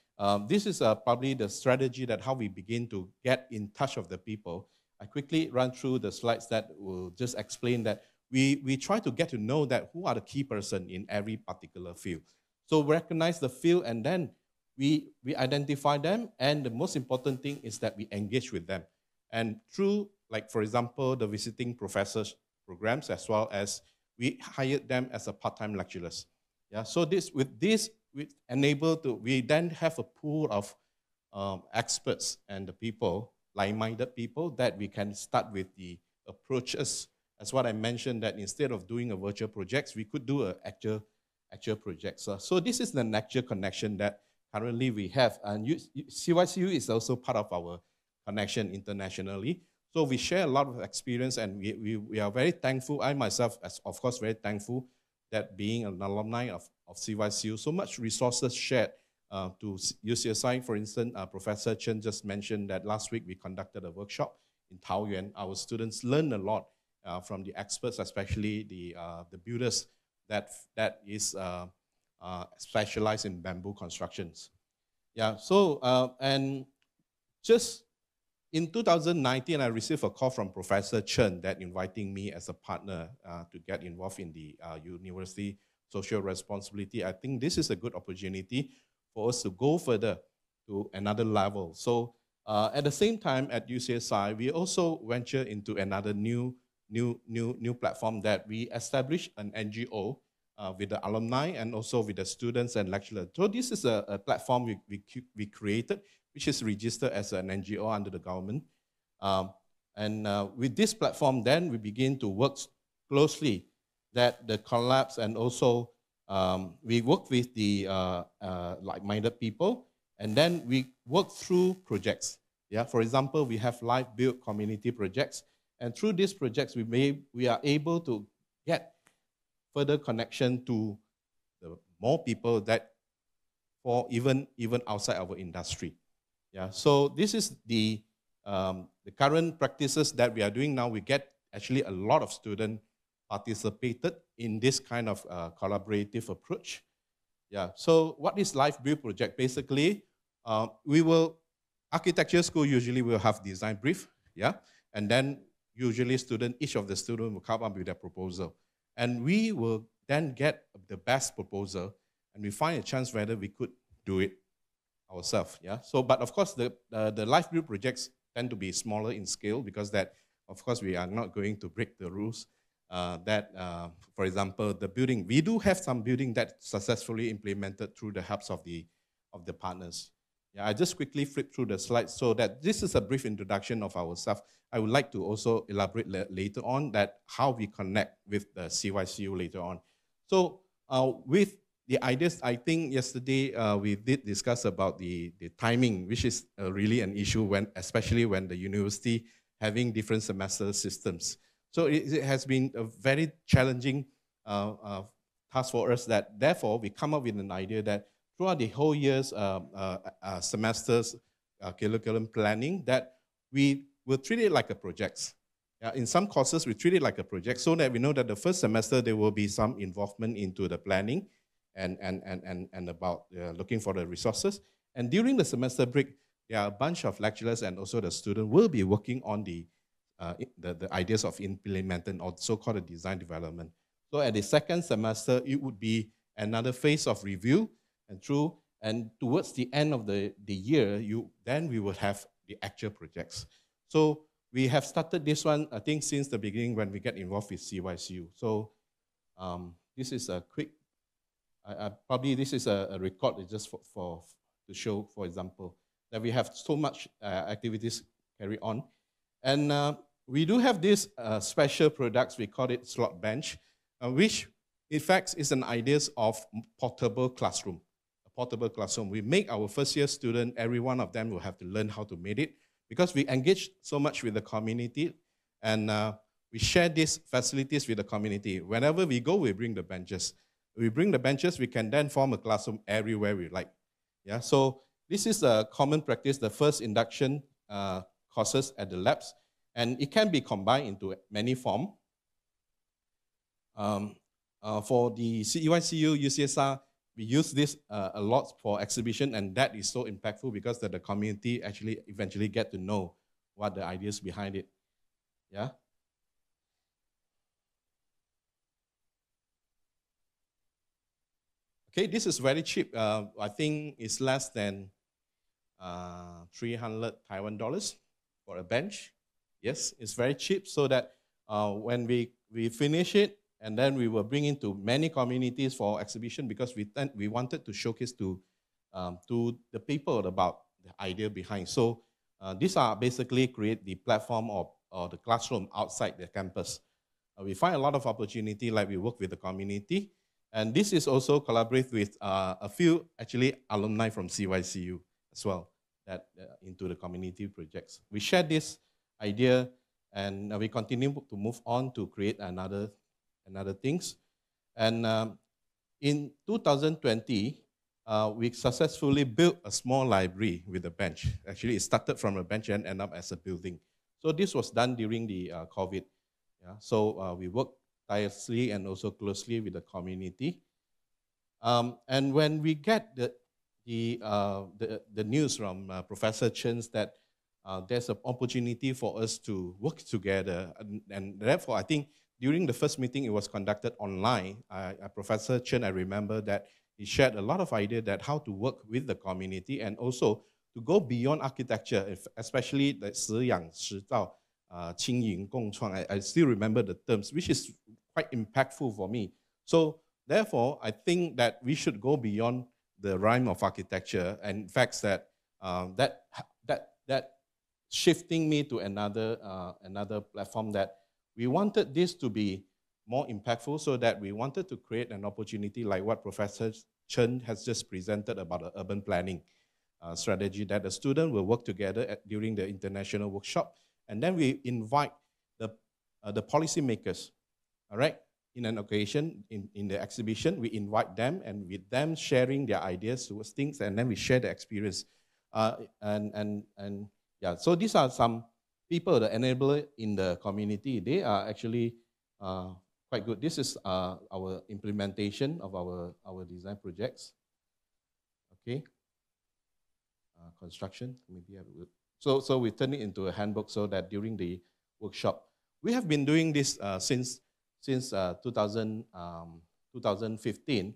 this is probably the strategy that how we begin to get in touch with the people. I quickly run through the slides that will just explain that we try to get to know that who are the key person in every particular field. So recognize the field, and then we identify them, and the most important thing is that we engage with them. And through, like for example, the visiting professors programs, as well as we hired them as a part-time lecturers. So we then have a pool of experts and the people, like-minded people, that we can start with the approaches. As what I mentioned, that instead of doing a virtual projects, we could do an actual projects. So this is the actual connection that currently we have. And CYCU is also part of our connection internationally. So we share a lot of experience, and we are very thankful. I myself, of course, very thankful that being an alumni of CYCU, so much resources shared to UCSI. For instance, Professor Chen just mentioned that last week we conducted a workshop in Taoyuan. Our students learned a lot from the experts, especially the builders that is specialized in bamboo constructions. And just in 2019, I received a call from Professor Chen that inviting me as a partner to get involved in the university social responsibility. I think this is a good opportunity for us to go further to another level. So at the same time at UCSI, we also venture into another new platform that we established an NGO with the alumni and also with the students and lecturers. So this is a platform we created, which is registered as an NGO under the government. With this platform, then we begin to work closely that the collabs, and also we work with the like-minded people, and then we work through projects. For example, we have live build community projects, and through these projects, we are able to get further connection to the more people that for even outside our industry. So this is the current practices that we are doing now. We get actually a lot of students participated in this kind of collaborative approach. So what is Live Build project? Basically, architecture school usually will have design brief, and then usually each of the students will come up with their proposal. And we will then get the best proposal, and we find a chance whether we could do it ourselves. But of course, the Live Build projects tend to be smaller in scale, because that, of course, we are not going to break the rules. For example, the building, we do have some building that successfully implemented through the helps of the partners. Yeah, I just quickly flip through the slides so that this is a brief introduction of our staff. I would like to also elaborate later on that how we connect with the CYCU later on. So with the ideas, I think yesterday we did discuss about the timing, which is really an issue especially when the university having different semester systems. So it has been a very challenging task for us that therefore we come up with an idea that throughout the whole year's semesters curriculum planning that we will treat it like a project. In some courses, we treat it like a project so that we know that the first semester there will be some involvement into the planning and about looking for the resources. And during the semester break, there are a bunch of lecturers and also the student will be working on the ideas of implementing or so-called design development. So at the second semester, it would be another phase of review and towards the end of the year, then we will have the actual projects. So we have started this one, I think, since the beginning when we get involved with CYCU. So this is a quick, probably this is a record just to show, for example, that we have so much activities carry on. And we do have these special products, we call it slot bench, which in fact is an idea of portable classroom. A portable classroom. We make our first year student, every one of them will have to learn how to make it because we engage so much with the community and we share these facilities with the community. Whenever we go, we bring the benches. We bring the benches, we can then form a classroom everywhere we like. Yeah, so this is a common practice, the first induction courses at the labs, and it can be combined into many forms. For the CYCU, UCSR, we use this a lot for exhibition, and that is so impactful because the community actually eventually get to know what the ideas behind it. Yeah. Okay, this is very cheap. I think it's less than 300 Taiwan dollars for a bench. Yes, it's very cheap so that when we finish it, and then we will bring into many communities for exhibition because we wanted to showcase to the people about the idea behind. So these are basically create the platform or the classroom outside the campus. We find a lot of opportunity, like we work with the community. And this is also collaborate with a few actually alumni from CYCU as well that into the community projects. We share this idea and we continue to move on to create another things. And in 2020, we successfully built a small library with a bench. Actually, it started from a bench and ended up as a building. So this was done during the COVID. Yeah? So we worked tirelessly and also closely with the community. And when we get the news from Professor Chen's that there's an opportunity for us to work together, and therefore I think during the first meeting it was conducted online. Professor Chen, I remember that he shared a lot of ideas that how to work with the community and also to go beyond architecture, especially the 实养实造, 经营共创. I still remember the terms, which is quite impactful for me. So therefore, I think that we should go beyond the realm of architecture. And in fact, that shifting me to another platform that we wanted this to be more impactful, so that we wanted to create an opportunity like what Professor Chen has just presented about the urban planning strategy, that the student will work together during the international workshop, and then we invite the policymakers, all right? In an occasion, in the exhibition, we invite them, and with them sharing their ideas towards things, and then we share the experience. Yeah, so these are some people, the enabler in the community. They are actually quite good. This is our implementation of our design projects. Okay. Construction, maybe I would. So we turn it into a handbook so that during the workshop, we have been doing this since 2015,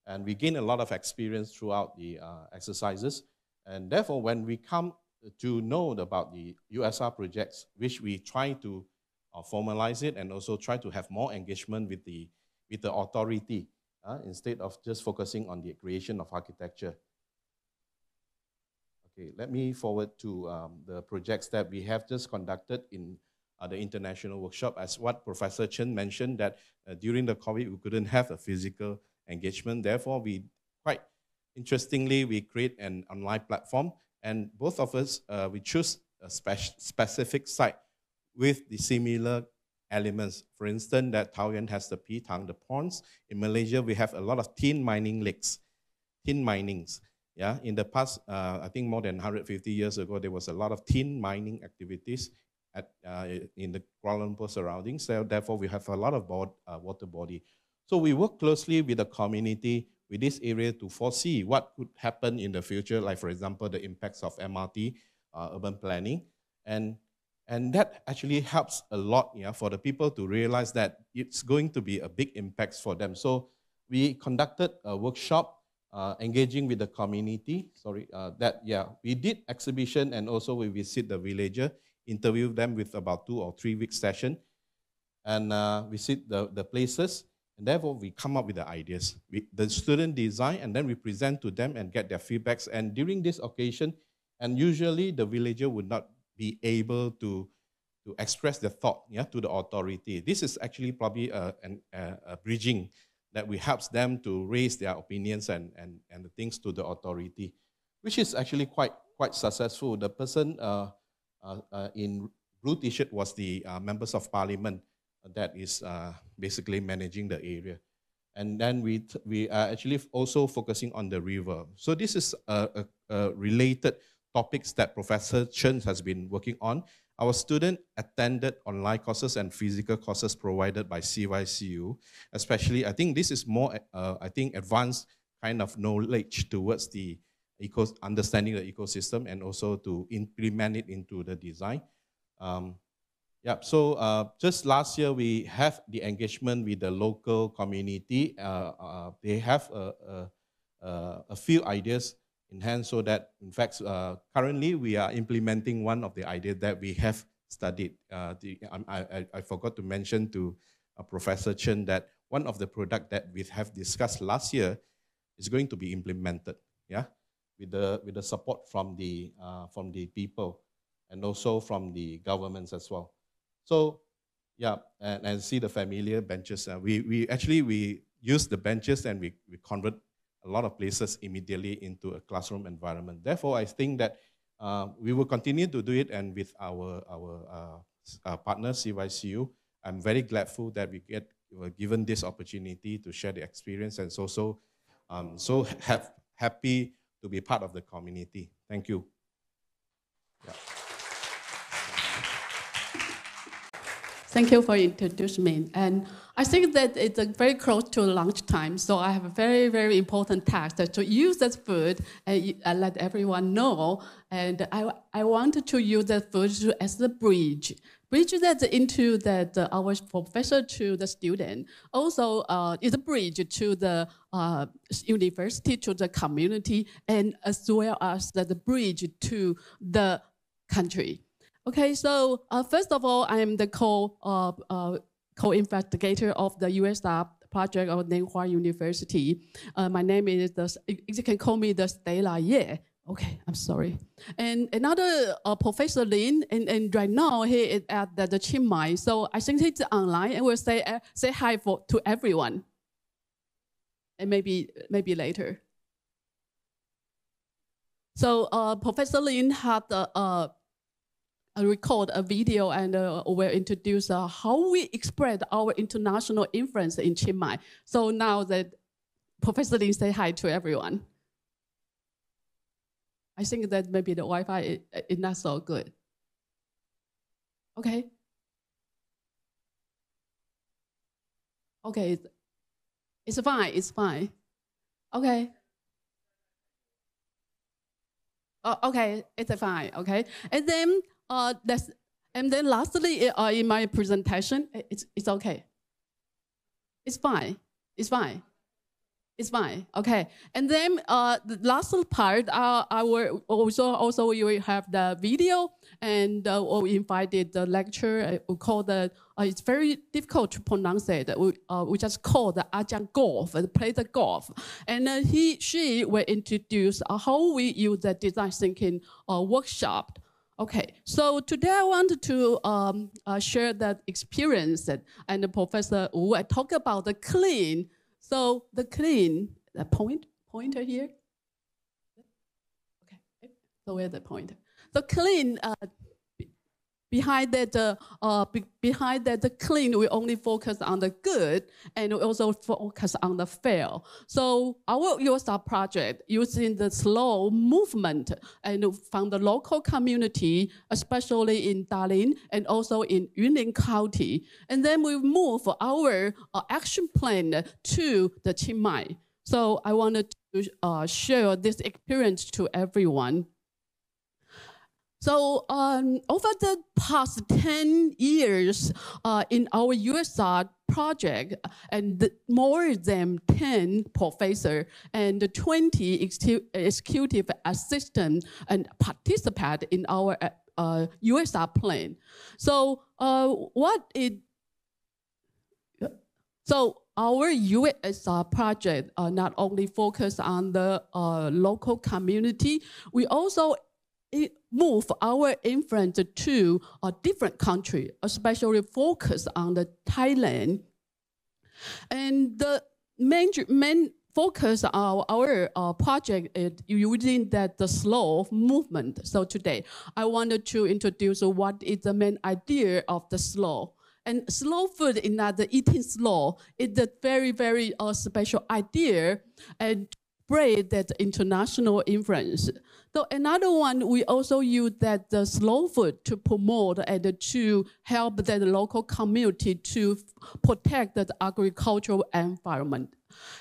and we gain a lot of experience throughout the exercises. And therefore, when we come to know about the USR projects, which we try to formalize it and also try to have more engagement with the authority instead of just focusing on the creation of architecture. Okay, let me forward to the projects that we have just conducted in the international workshop. As what Professor Chen mentioned, that during the COVID, we couldn't have a physical engagement. Therefore, we quite interestingly, we create an online platform, and both of us, we choose a specific site with the similar elements. For instance, that Taoyuan has the Pitang, the ponds. In Malaysia, we have a lot of tin mining lakes, tin minings. Yeah, in the past, I think more than 150 years ago, there was a lot of tin mining activities in the Kuala Lumpur surroundings. So therefore, we have a lot of water body. So we work closely with the community with this area to foresee what could happen in the future, like for example, the impacts of MRT, urban planning. And that actually helps a lot, yeah, for the people to realize that it's going to be a big impact for them. So we conducted a workshop engaging with the community. We did exhibition, and also we visit the villager, interview them with about 2 or 3 week session, and visit the places, and therefore we come up with the ideas. The student design, and then we present to them and get their feedbacks. And during this occasion, and usually the villager would not be able to express their thought, yeah, to the authority. This is actually probably a bridging that we helps them to raise their opinions and the things to the authority, which is actually quite successful. The person in blue t-shirt was the members of parliament that is basically managing the area. And then we are actually also focusing on the river. So this is a related topics that Professor Chen has been working on. Our student attended online courses and physical courses provided by CYCU. Especially, I think this is more, advanced kind of knowledge towards the understanding the ecosystem, and also to implement it into the design. Just last year, we have the engagement with the local community. They have a few ideas in hand, so that, in fact, currently we are implementing one of the ideas that we have studied. I forgot to mention to Professor Chen that one of the products that we have discussed last year is going to be implemented, yeah, with the support from the people, and also from the governments as well. So, yeah, and see the familiar benches. We use the benches, and we convert a lot of places immediately into a classroom environment. Therefore, I think that we will continue to do it, and with our partner CYCU, I'm very grateful that we were given this opportunity to share the experience, and so happy to be part of the community. Thank you. Yeah. Thank you for introducing me. And I think that it's very close to lunchtime, so I have a very, very important task to use that food and let everyone know. And I wanted to use that food as the bridge that into that our professor to the student. Also, it's a bridge to the university, to the community, and as well as the bridge to the country. Okay, so first of all, I am the co-investigator of the USR project of Nanhua University. My name is, you can call me the Stella Ye. Okay, I'm sorry. And another Professor Lin, and right now he is at the Chiang Mai. So I think he's online, and we'll say hi to everyone. And maybe later. So Professor Lin had record a video, and will introduce how we express our international influence in Chiang Mai. So now that Professor Lin say hi to everyone. I think that maybe the Wi-Fi is not so good. Okay. Okay, it's fine, it's fine. Okay. Okay, it's fine, okay. And then lastly, in my presentation, it's okay. It's fine. It's fine. It's fine. Okay. And then the last part, I will also you will have the video, and we invited the lecturer. We call the it's very difficult to pronounce it. We just call the Ajahn Golf, play the golf, and she will introduce how we use the design thinking workshop. Okay, so today I wanted to share that experience, and Professor Wu talk about the clean. So the clean, the pointer here. Okay, so where's the pointer? So clean. Behind that, the clean, we only focus on the good, and we also focus on the fail. So our USR project using the slow movement and from the local community, especially in Dalian and also in Yunlin County, and then we move our action plan to the Chiang Mai. So I wanted to share this experience to everyone. So over the past 10 years in our USR project, and more than 10 professors and 20 executive assistants and participate in our USR plan. So our USR project not only focus on the local community, we also move our influence to a different country, especially focus on the Thailand. And the main focus of our project is using the slow movement. So today, I wanted to introduce what is the main idea of the slow. And slow food is not the eating slow. It's a very, very special idea and spread that international influence. So another one, we also use that the slow food to promote and to help the local community to protect the agricultural environment.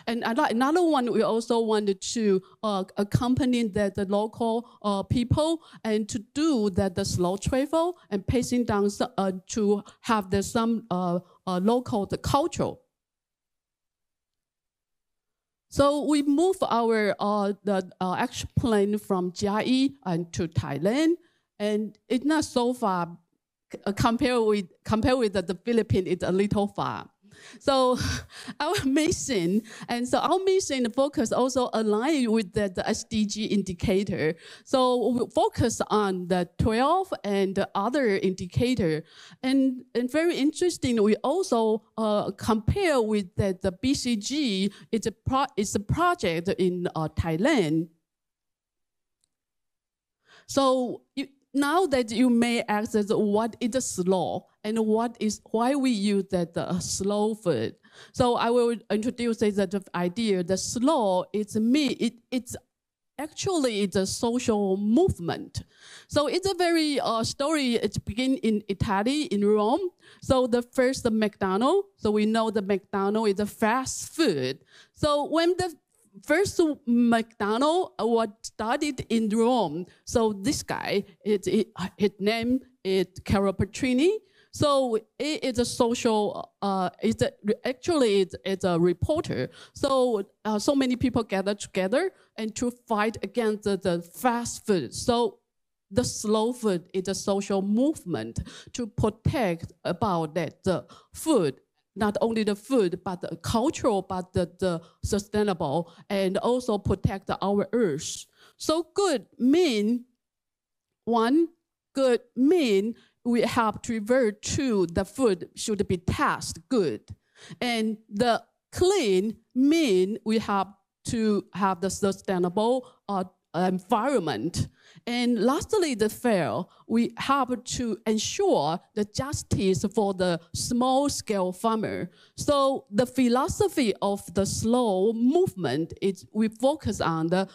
And another one, we also wanted to accompany the local people and to do the slow travel and passing down to have some local culture. So we move our action plan from GIE and to Thailand, and it's not so far. Compared with the Philippines, it's a little far. So our mission, and so our mission focus also align with the SDG indicator. So we focus on the 12 and the other indicator. And very interesting, we also compare with the BCG. It's a project in Thailand. So now that you may ask us what is the slow and why we use the slow food. So I will introduce the idea. The slow it's actually a social movement. So it's a very story. It begins in Italy, in Rome. So the first McDonald's. So we know the McDonald's is a fast food. So when the first McDonald's was started in Rome. So this guy, his name is Carlo Petrini. So it is a social, it's a reporter. So so many people gather together and to fight against the fast food. So the slow food is a social movement to protect about the food. Not only the food, but the cultural, but the sustainable, and also protect our earth. So good mean we have to revert to the food should be tasted good. And the clean mean we have to have the sustainable environment. And lastly, the fair, we have to ensure the justice for the small-scale farmer. So the philosophy of the slow movement is we focus on the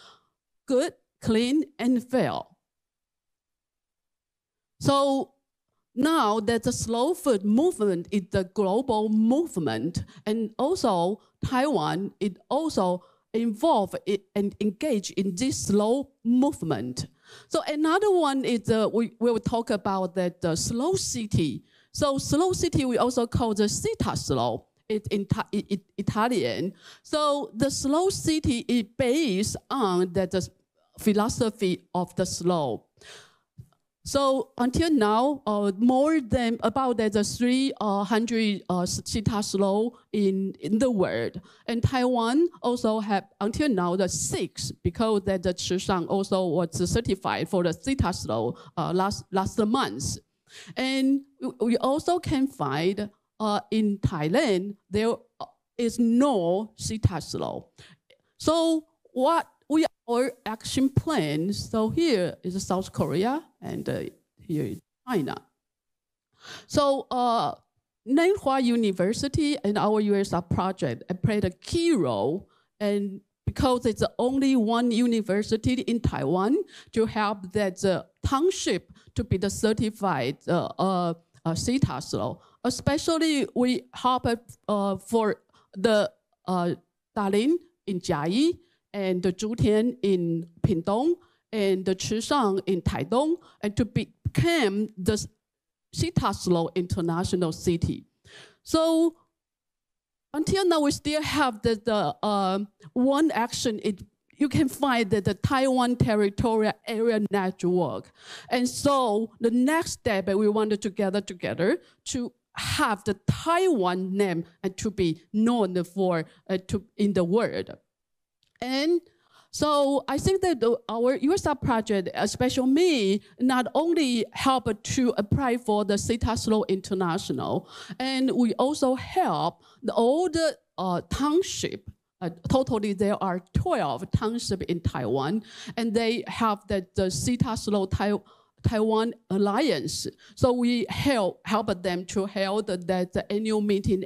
good, clean, and fair. So now that the slow food movement is the global movement, and also Taiwan is also involved and engaged in this slow movement. So another one is we will talk about the slow city. So slow city we also call the Sita slow. it's Italian. So the slow city is based on the philosophy of the slow. So until now, more than about the 300 CETA slow in the world. And Taiwan also have until now the 6, because that the Chishang also was certified for the CETA slow last month. And we also can find in Thailand, there is no CETA slow. So what our action plan, so here is South Korea, and here is China. So Nanhua University and our USR project played a key role, and because it's the only one university in Taiwan to help that township to be the certified CETA slow. Especially we help for the Dalian in Jiayi, and the Zhutian in Pingdong, and the Chishang in Taidong, and to become the CETA slow international city. So until now, we still have the one action. You can find the Taiwan Territorial Area Network. And so the next step, we wanted to gather together to have the Taiwan name and to be known for in the world. And so I think that our USR project, especially me, not only help to apply for the CETA slow international, and we also help all the township. Totally, there are 12 townships in Taiwan, and they have the CETA slow Taiwan Alliance. So we help them to hold that annual meeting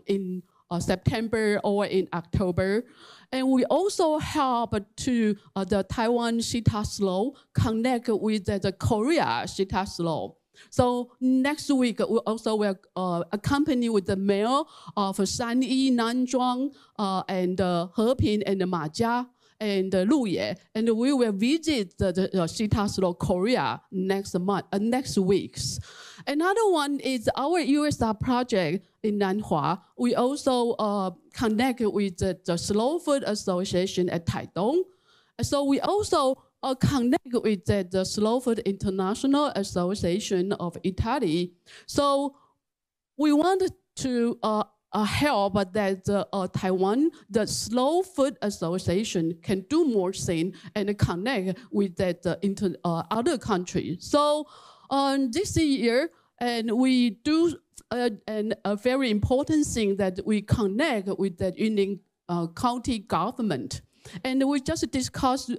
in September or in October. And we also help to the Taiwan CETA slow connect with the Korea CETA slow. So next week, we also will accompany with the mayor of Shanyi, Nanzhuang, and Heping, and Majia, and Luye, and we will visit the CETA slow Korea next weeks. Another one is our USR project in Nanhua. We also connect with the Slow Food Association at Taidong. So we also connect with the Slow Food International Association of Italy. So we wanted to help that Taiwan, the Slow Food Association, can do more things and connect with that other countries. So this year, and we do a very important thing that we connect with the Yunnan County government. And we just discussed through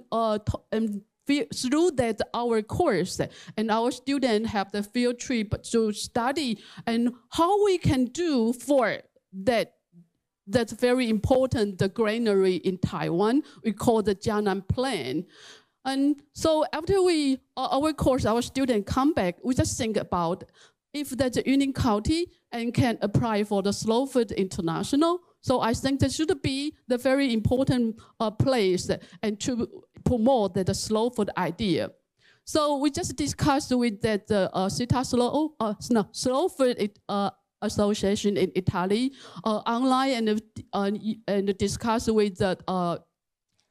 that our course, and our students have the field trip to study and how we can do for that's very important, the granary in Taiwan. We call the Jiangnan Plan. And so after our course, our students come back, we just think about if that's a Yunnan County and can apply for the Slow Food International. So I think that should be the very important place and to promote the slow food idea. So we just discussed with that CETA Slow Food Association in Italy online, and discuss with the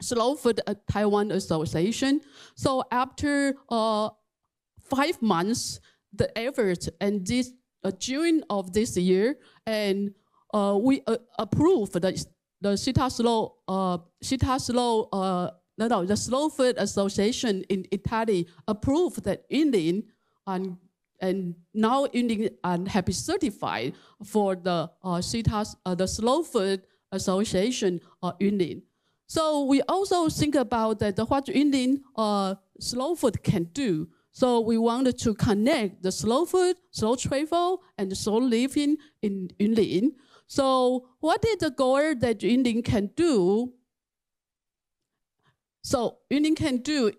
Slow Food Taiwan Association. So after 5 months, the effort, and this June of this year, and we approved the CETA the Slow Food Association in Italy approved that Yunnan, and now Yunnan have been certified for the the Slow Food Association Yunnan. So we also think about that what Yunnan slow food can do. So we wanted to connect the slow food, slow travel, and slow living in Yunnan. So what is the goal that Yunnan can do? So Yunnan can do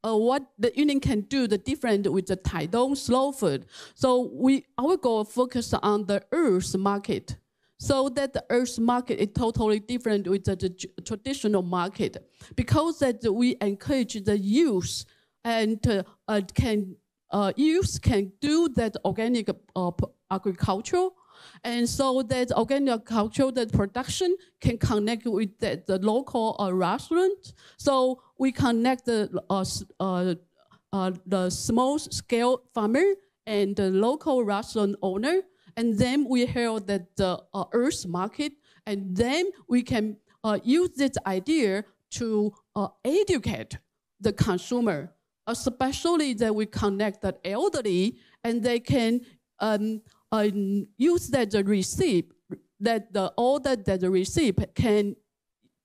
what the Yunnan can do the different with the Taidong slow food. So our goal focus on the earth market. So that the earth market is totally different with the traditional market, because that we encourage the youth and youth can do that organic agriculture, and so that organic culture, the production can connect with the local restaurant. So we connect the small-scale farmer and the local restaurant owner, and then we held that the Earth market, and then we can use this idea to educate the consumer, especially that we connect the elderly, and they can use that the receipt, that the order that the receipt can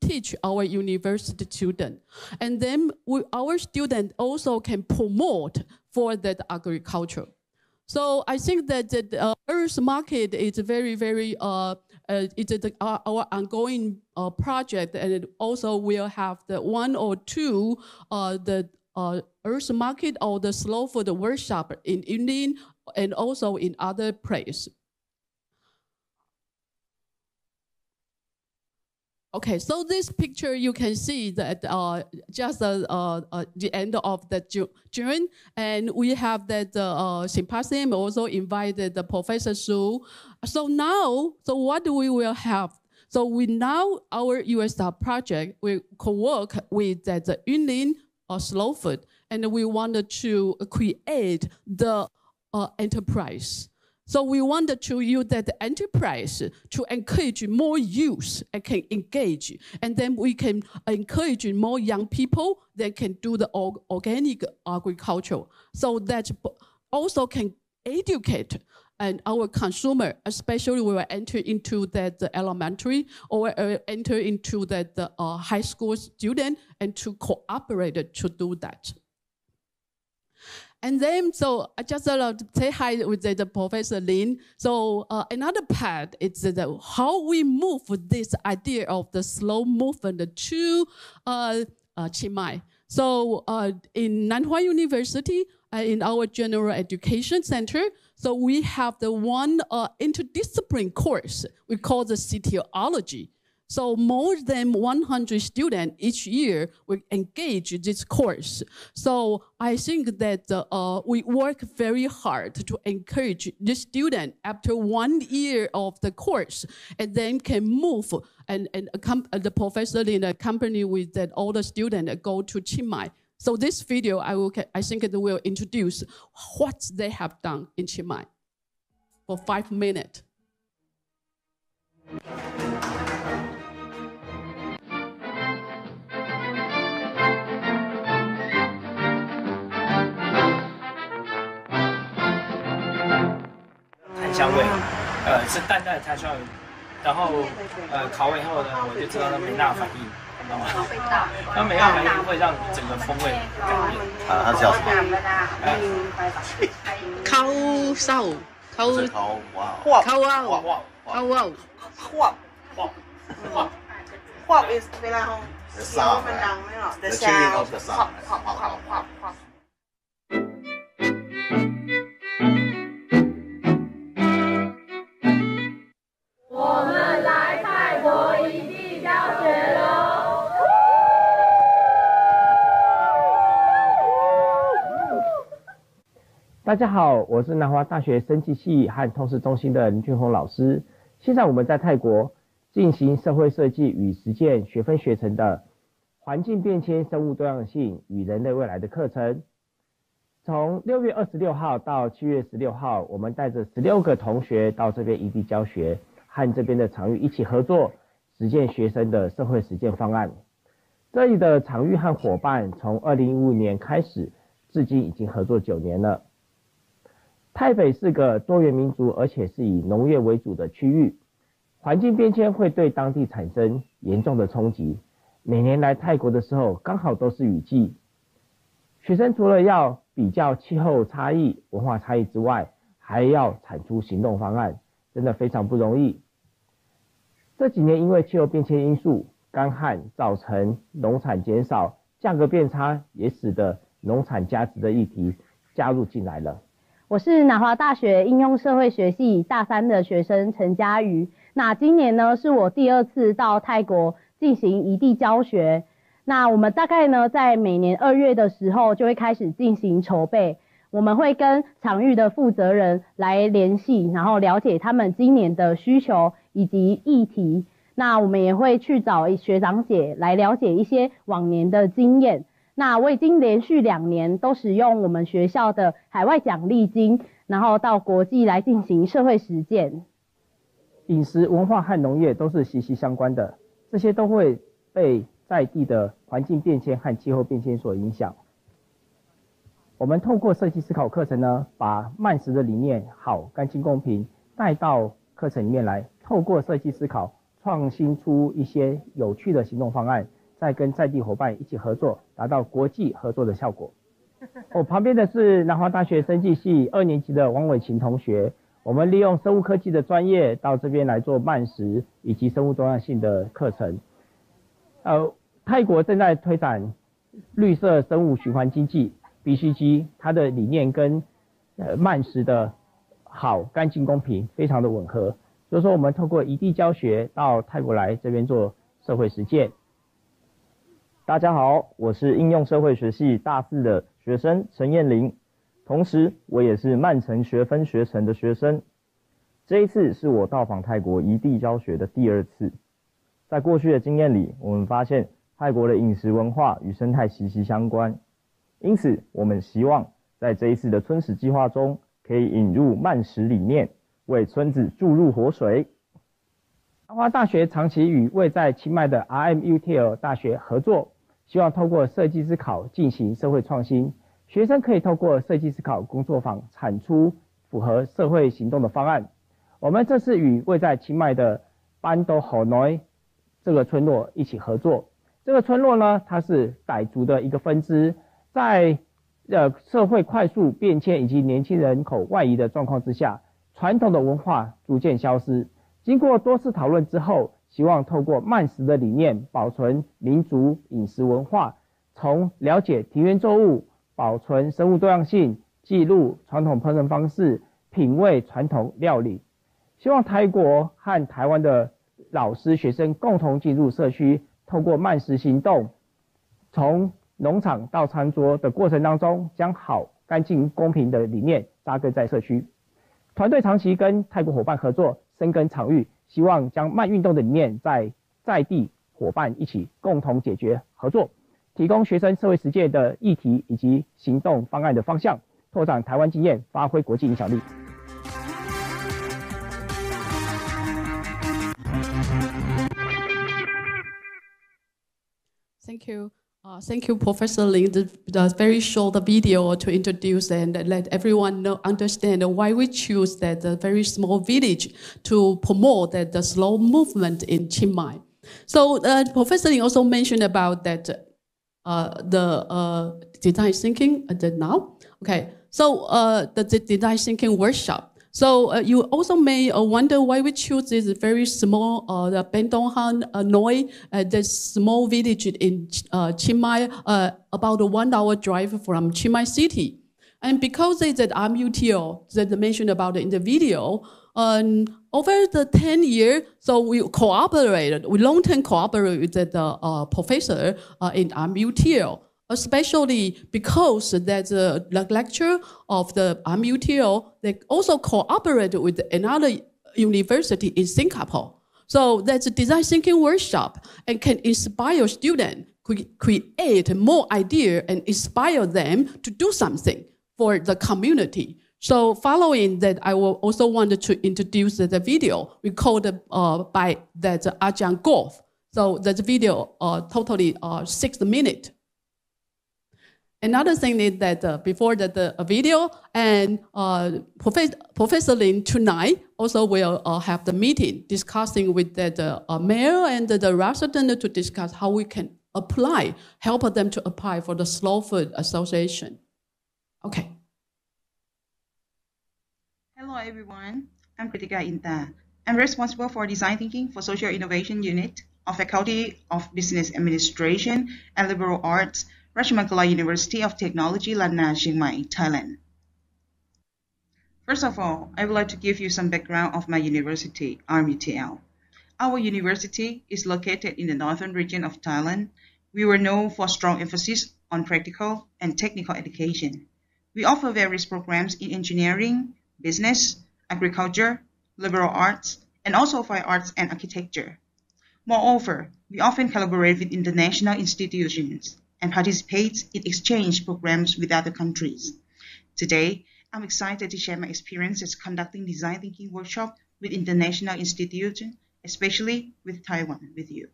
teach our university student. And then our student also can promote for that agriculture. So I think that the Earth market is very, very, it's our ongoing project, and it also will have the 1 or 2 the Earth market or the slow food workshop in Indian and also in other places. Okay, so this picture you can see that just the end of the June, and we have that symposium also invited the Professor Su. So now, so what we will have? So we now our USR project will co-work with the Yunlin slow food, and we wanted to create the enterprise. So we wanted to use that enterprise to encourage more youth and can engage. And then we can encourage more young people that can do the organic agriculture. So that also can educate and our consumer, especially when we enter into that elementary or enter into that high school student, and to cooperate to do that. And then, so I just say hi with the Professor Lin. So another part is how we move this idea of the slow movement to Chiang Mai. So in Nanhua University, in our general education center, so we have the one interdisciplinary course we call the Citiology. So more than 100 students each year will engage this course. So I think that we work very hard to encourage the student after 1 year of the course, and then can move and the professor in a company with that all the students go to Chiang Mai. So this video, I think it will introduce what they have done in Chiang Mai for 5 minutes. 炭香味，是淡淡的炭香味，然后烤完以后呢，我就知道它梅纳反应，知道吗？它梅纳反应会让整个风味改变。它叫什么？烤烧，烤Hop is เวลาเขาเสียวมันดังไหมหรอ The sound of the sound. Hop. 我们来泰国异地教学喽！大家好，我是南华大学生技系和通识中心的林俊宏老师。现在我们在泰国进行社会设计与实践学分学程的环境变迁、生物多样性与人类未来的课程。从6月26号到7月16号，我们带着16个同学到这边异地教学，和这边的场域一起合作，实践学生的社会实践方案。这里的场域和伙伴从2015年开始，至今已经合作9年了。泰北是个多元民族，而且是以农业为主的区域。环境变迁会对当地产生严重的冲击。每年来泰国的时候，刚好都是雨季。学生除了要比较气候差异、文化差异之外，还要产出行动方案，真的非常不容易。这几年因为气候变迁因素，干旱造成农产减少，价格变差，也使得农产价值的议题加入进来了。我是南华大学应用社会学系大3的学生陈嘉瑜。那今年呢是我第2次到泰国进行异地教学。那我们大概呢在每年2月的时候就会开始进行筹备。我们会跟场域的负责人来联系，然后了解他们今年的需求以及议题。那我们也会去找学长姐来了解一些往年的经验。那我已经连续2年都使用我们学校的海外奖励金，然后到国际来进行社会实践。饮食文化和农业都是息息相关的，这些都会被在地的环境变迁和气候变迁所影响。我们透过设计思考课程呢，把慢食的理念好、干净、公平带到课程里面来，透过设计思考创新出一些有趣的行动方案，再跟在地伙伴一起合作，达到国际合作的效果。旁边的是南华大学生技系2年级的王伟琴同学，我们利用生物科技的专业到这边来做慢食以及生物多样性的课程。泰国正在推展绿色生物循环经济 BCG， 它的理念跟慢食的好、干净、公平非常的吻合。所以说，我们透过异地教学到泰国来这边做社会实践。大家好，我是应用社会学系大4的学生陈彦霖，同时我也是慢城学分学程的学生。这一次是我到访泰国异地教学的第2次。在过去的经验里，我们发现泰国的饮食文化与生态息息相关，因此我们希望在这一次的村史计划中，可以引入慢食理念，为村子注入活水。南华大学长期与位在清迈的 RMUTL 大学合作，希望透过设计思考进行社会创新。学生可以透过设计思考工作坊产出符合社会行动的方案。我们这次与位在清迈的班多吼内这个村落一起合作。这个村落呢，它是傣族的一个分支，在社会快速变迁以及年轻人口外移的状况之下，传统的文化逐渐消失。经过多次讨论之后，希望透过慢食的理念，保存民族饮食文化，从了解庭园作物、保存生物多样性、记录传统烹饪方式、品味传统料理。希望泰国和台湾的老师、学生共同进入社区，透过慢食行动，从农场到餐桌的过程当中，将好、干净、公平的理念扎根在社区。团队长期跟泰国伙伴合作，深耕场域，希望将慢运动的理念在地伙伴一起共同解决合作，提供学生社会实践的议题以及行动方案的方向，拓展台湾经验，发挥国际影响力。Thank you. Thank you, Professor Lin. The very short video to introduce and let everyone understand why we choose that very small village to promote the slow movement in Chiang Mai. So Professor Lin also mentioned about that the design thinking now. Okay, so the design thinking workshop. So you also may wonder why we choose this very small the Bentong Han Noi, this small village in Chiang Mai, about a 1 hour drive from Chiang Mai city. And because it's at RMUTL that I mentioned about in the video, over the 10 years, so we long-term cooperated with the professor in RMUTL. Especially because that the lecture of the RMUTL, they also cooperated with another university in Singapore. So that's a design thinking workshop and can inspire students, create more ideas and inspire them to do something for the community. So following that, I will also wanted to introduce the video recorded by that Ajahn Golf. So that video totally 6 minutes. Another thing is that before the video, and Professor Lin tonight also will have the meeting discussing with the mayor and the resident to discuss how we can help them to apply for the Slow Food Association. Okay. Hello everyone, I'm Kritika Inta. I'm responsible for Design Thinking for Social Innovation Unit of Faculty of Business Administration and Liberal Arts, Rajamangala University of Technology, Lanna, Chiang Mai, Thailand. First of all, I would like to give you some background of my university, RMUTL. Our university is located in the northern region of Thailand. We were known for strong emphasis on practical and technical education. We offer various programs in engineering, business, agriculture, liberal arts, and also fine arts and architecture. Moreover, we often collaborate with international institutions and participate in exchange programs with other countries. Today, I'm excited to share my experiences conducting design thinking workshops with international institutions, especially with Taiwan, with you.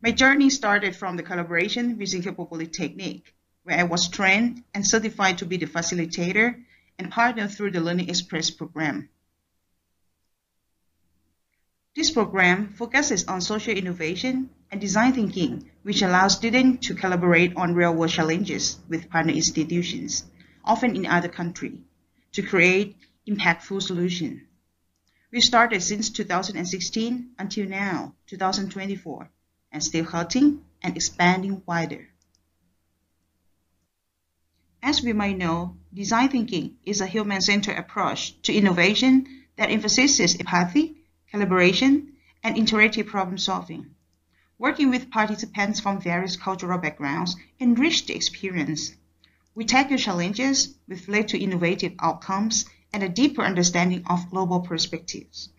My journey started from the collaboration with Singapore Polytechnic, where I was trained and certified to be the facilitator and partnered through the Learning Express program. This program focuses on social innovation and design thinking, which allows students to collaborate on real-world challenges with partner institutions, often in other countries, to create impactful solutions. We started since 2016 until now, 2024, and still cutting and expanding wider. As we might know, design thinking is a human-centered approach to innovation that emphasizes empathy, collaboration, and interactive problem-solving. Working with participants from various cultural backgrounds enrich the experience. We tackle challenges which lead to innovative outcomes and a deeper understanding of global perspectives.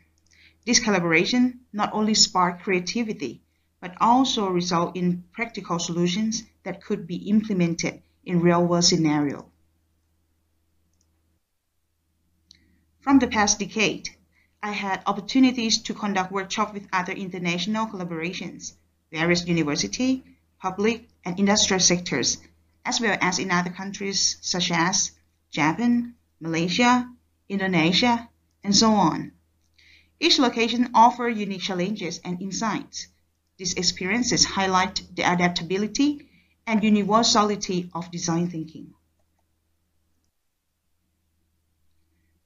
This collaboration not only sparks creativity, but also result in practical solutions that could be implemented in real-world scenarios. From the past decade, I had opportunities to conduct workshops with other international collaborations, various university, public, and industrial sectors, as well as in other countries such as Japan, Malaysia, Indonesia, and so on. Each location offers unique challenges and insights. These experiences highlight the adaptability and universality of design thinking.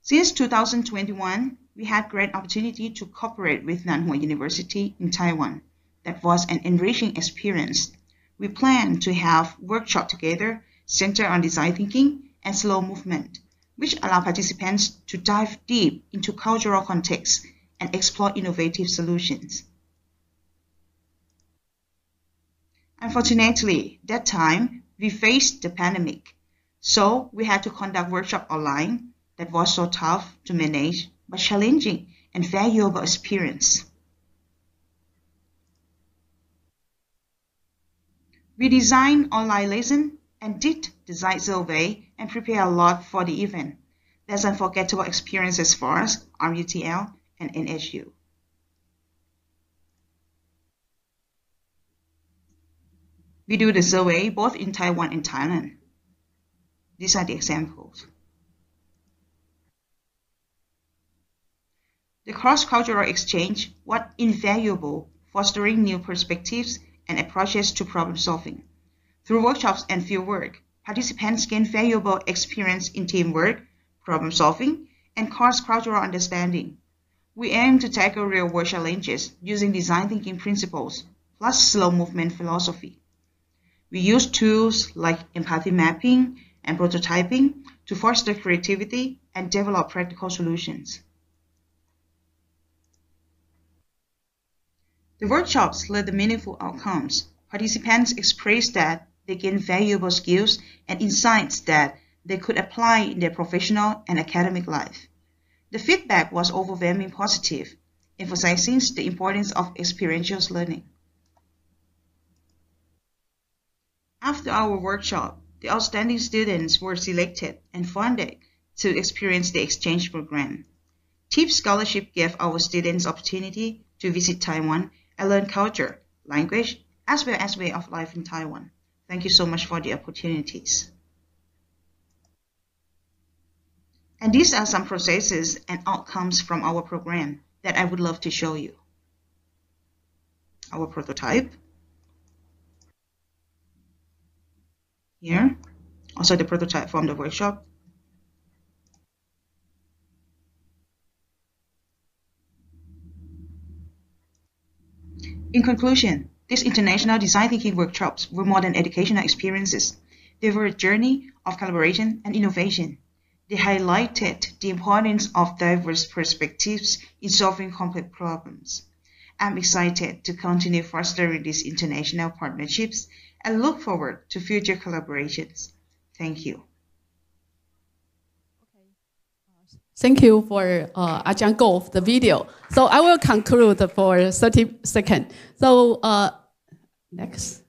Since 2021, we had great opportunity to cooperate with Nanhua University in Taiwan. That was an enriching experience. We plan to have workshops together centered on design thinking and slow movement, which allow participants to dive deep into cultural contexts and explore innovative solutions. Unfortunately, that time, we faced the pandemic, so we had to conduct workshops online. That was so tough to manage, but challenging and valuable experience. We designed online lessons and did design survey and prepare a lot for the event. That's unforgettable experiences for us, RUTL and NSU. We do the survey both in Taiwan and Thailand. These are the examples. The cross-cultural exchange was invaluable, fostering new perspectives and approaches to problem solving. Through workshops and fieldwork, participants gain valuable experience in teamwork, problem solving, and cross-cultural understanding. We aim to tackle real-world challenges using design thinking principles plus slow movement philosophy. We use tools like empathy mapping and prototyping to foster creativity and develop practical solutions. The workshops led to meaningful outcomes. Participants expressed that they gained valuable skills and insights that they could apply in their professional and academic life. The feedback was overwhelmingly positive, emphasizing the importance of experiential learning. After our workshop, the outstanding students were selected and funded to experience the exchange program. TIP Scholarship gave our students opportunity to visit Taiwan and learn culture, language, as well as way of life in Taiwan. Thank you so much for the opportunities. And these are some processes and outcomes from our program that I would love to show you. Our prototype. Here, also the prototype from the workshop. In conclusion, these international design thinking workshops were more than educational experiences. They were a journey of collaboration and innovation. They highlighted the importance of diverse perspectives in solving complex problems. I'm excited to continue fostering these international partnerships and look forward to future collaborations. Thank you. Thank you for Ajahn Go the video. So I will conclude for 30 seconds. So next.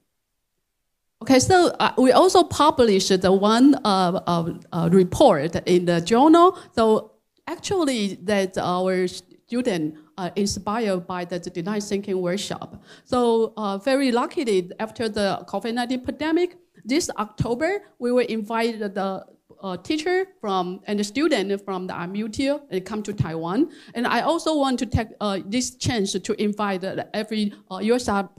Okay, so we also published the one report in the journal. So actually, that our student inspired by the design thinking workshop. So very luckily, after the COVID-19 pandemic, this October, we will invite the teacher and the student from the MUT and come to Taiwan. And I also want to take this chance to invite every USR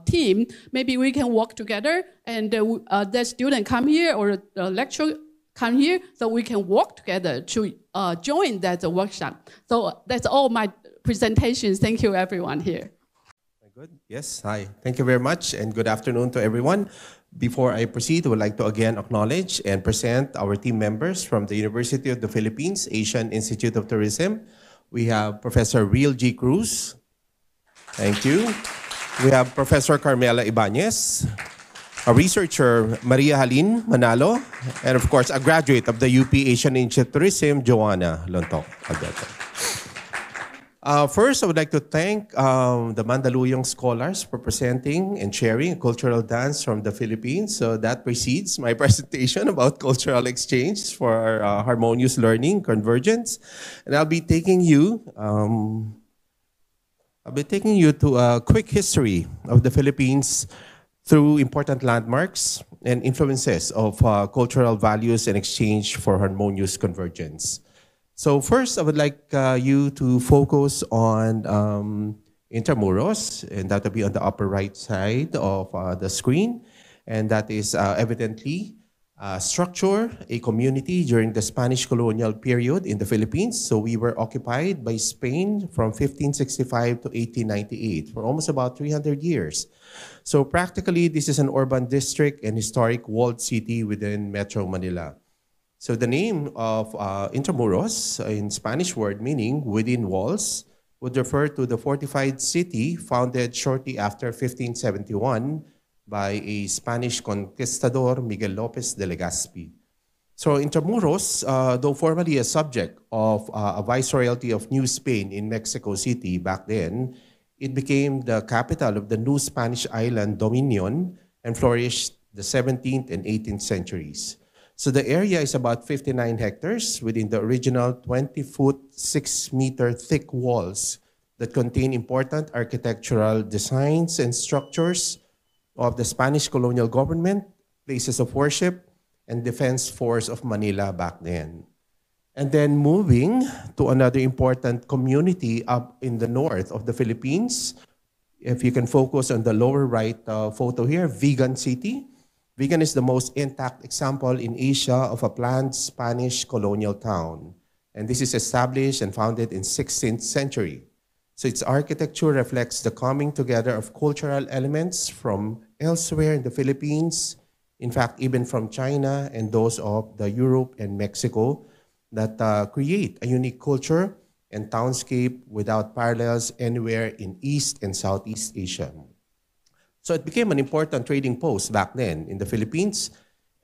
team. Maybe we can work together and the student come here or the lecturer come here so we can work together to join that workshop. So that's all my presentations. Thank you everyone here. Good. Yes, hi. Thank you very much and good afternoon to everyone. Before I proceed, I would like to again acknowledge and present our team members from the University of the Philippines, Asian Institute of Tourism. We have Professor Real G. Cruz. Thank you. We have Professor Carmela Ibanez, a researcher, Maria Halin Manalo, and of course, a graduate of the UP Asian Institute of Tourism, Joanna Lontok. First, I would like to thank the Mandaluyong scholars for presenting and sharing a cultural dance from the Philippines. So that precedes my presentation about cultural exchange for harmonious learning, convergence. And I'll be taking you to a quick history of the Philippines through important landmarks and influences of cultural values and exchange for harmonious convergence. So first, I would like you to focus on Intramuros, and that will be on the upper right side of the screen. And that is evidently structure a community during the Spanish colonial period in the Philippines. So we were occupied by Spain from 1565 to 1898 for almost about 300 years. So practically, this is an urban district and historic walled city within Metro Manila. So the name of Intramuros, in Spanish word meaning within walls, would refer to the fortified city founded shortly after 1571 by a Spanish conquistador, Miguel Lopez de Legazpi. So Intramuros, though formerly a subject of a viceroyalty of New Spain in Mexico City back then, it became the capital of the new Spanish island Dominion and flourished the 17th and 18th centuries. So the area is about 59 hectares within the original 20-foot, 6-meter thick walls that contain important architectural designs and structures of the Spanish colonial government, places of worship, and defense force of Manila back then. And then moving to another important community up in the north of the Philippines, if you can focus on the lower right photo here, Vigan City. Vigan is the most intact example in Asia of a planned Spanish colonial town. And this is established and founded in 16th century. So its architecture reflects the coming together of cultural elements from elsewhere in the Philippines, in fact, even from China and those of the Europe and Mexico that create a unique culture and townscape without parallels anywhere in East and Southeast Asia. So it became an important trading post back then in the Philippines,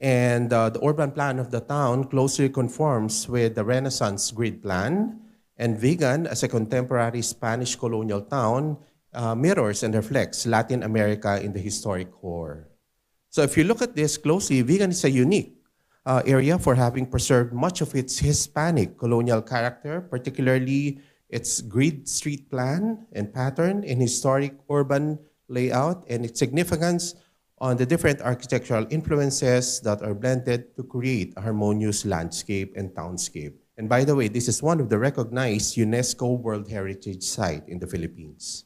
and the urban plan of the town closely conforms with the Renaissance grid plan, and Vigan, as a contemporary Spanish colonial town, mirrors and reflects Latin America in the historic core. So if you look at this closely, Vigan is a unique area for having preserved much of its Hispanic colonial character, particularly its grid street plan and pattern in historic urban layout and its significance on the different architectural influences that are blended to create a harmonious landscape and townscape. And by the way, this is one of the recognized UNESCO World Heritage Site in the Philippines.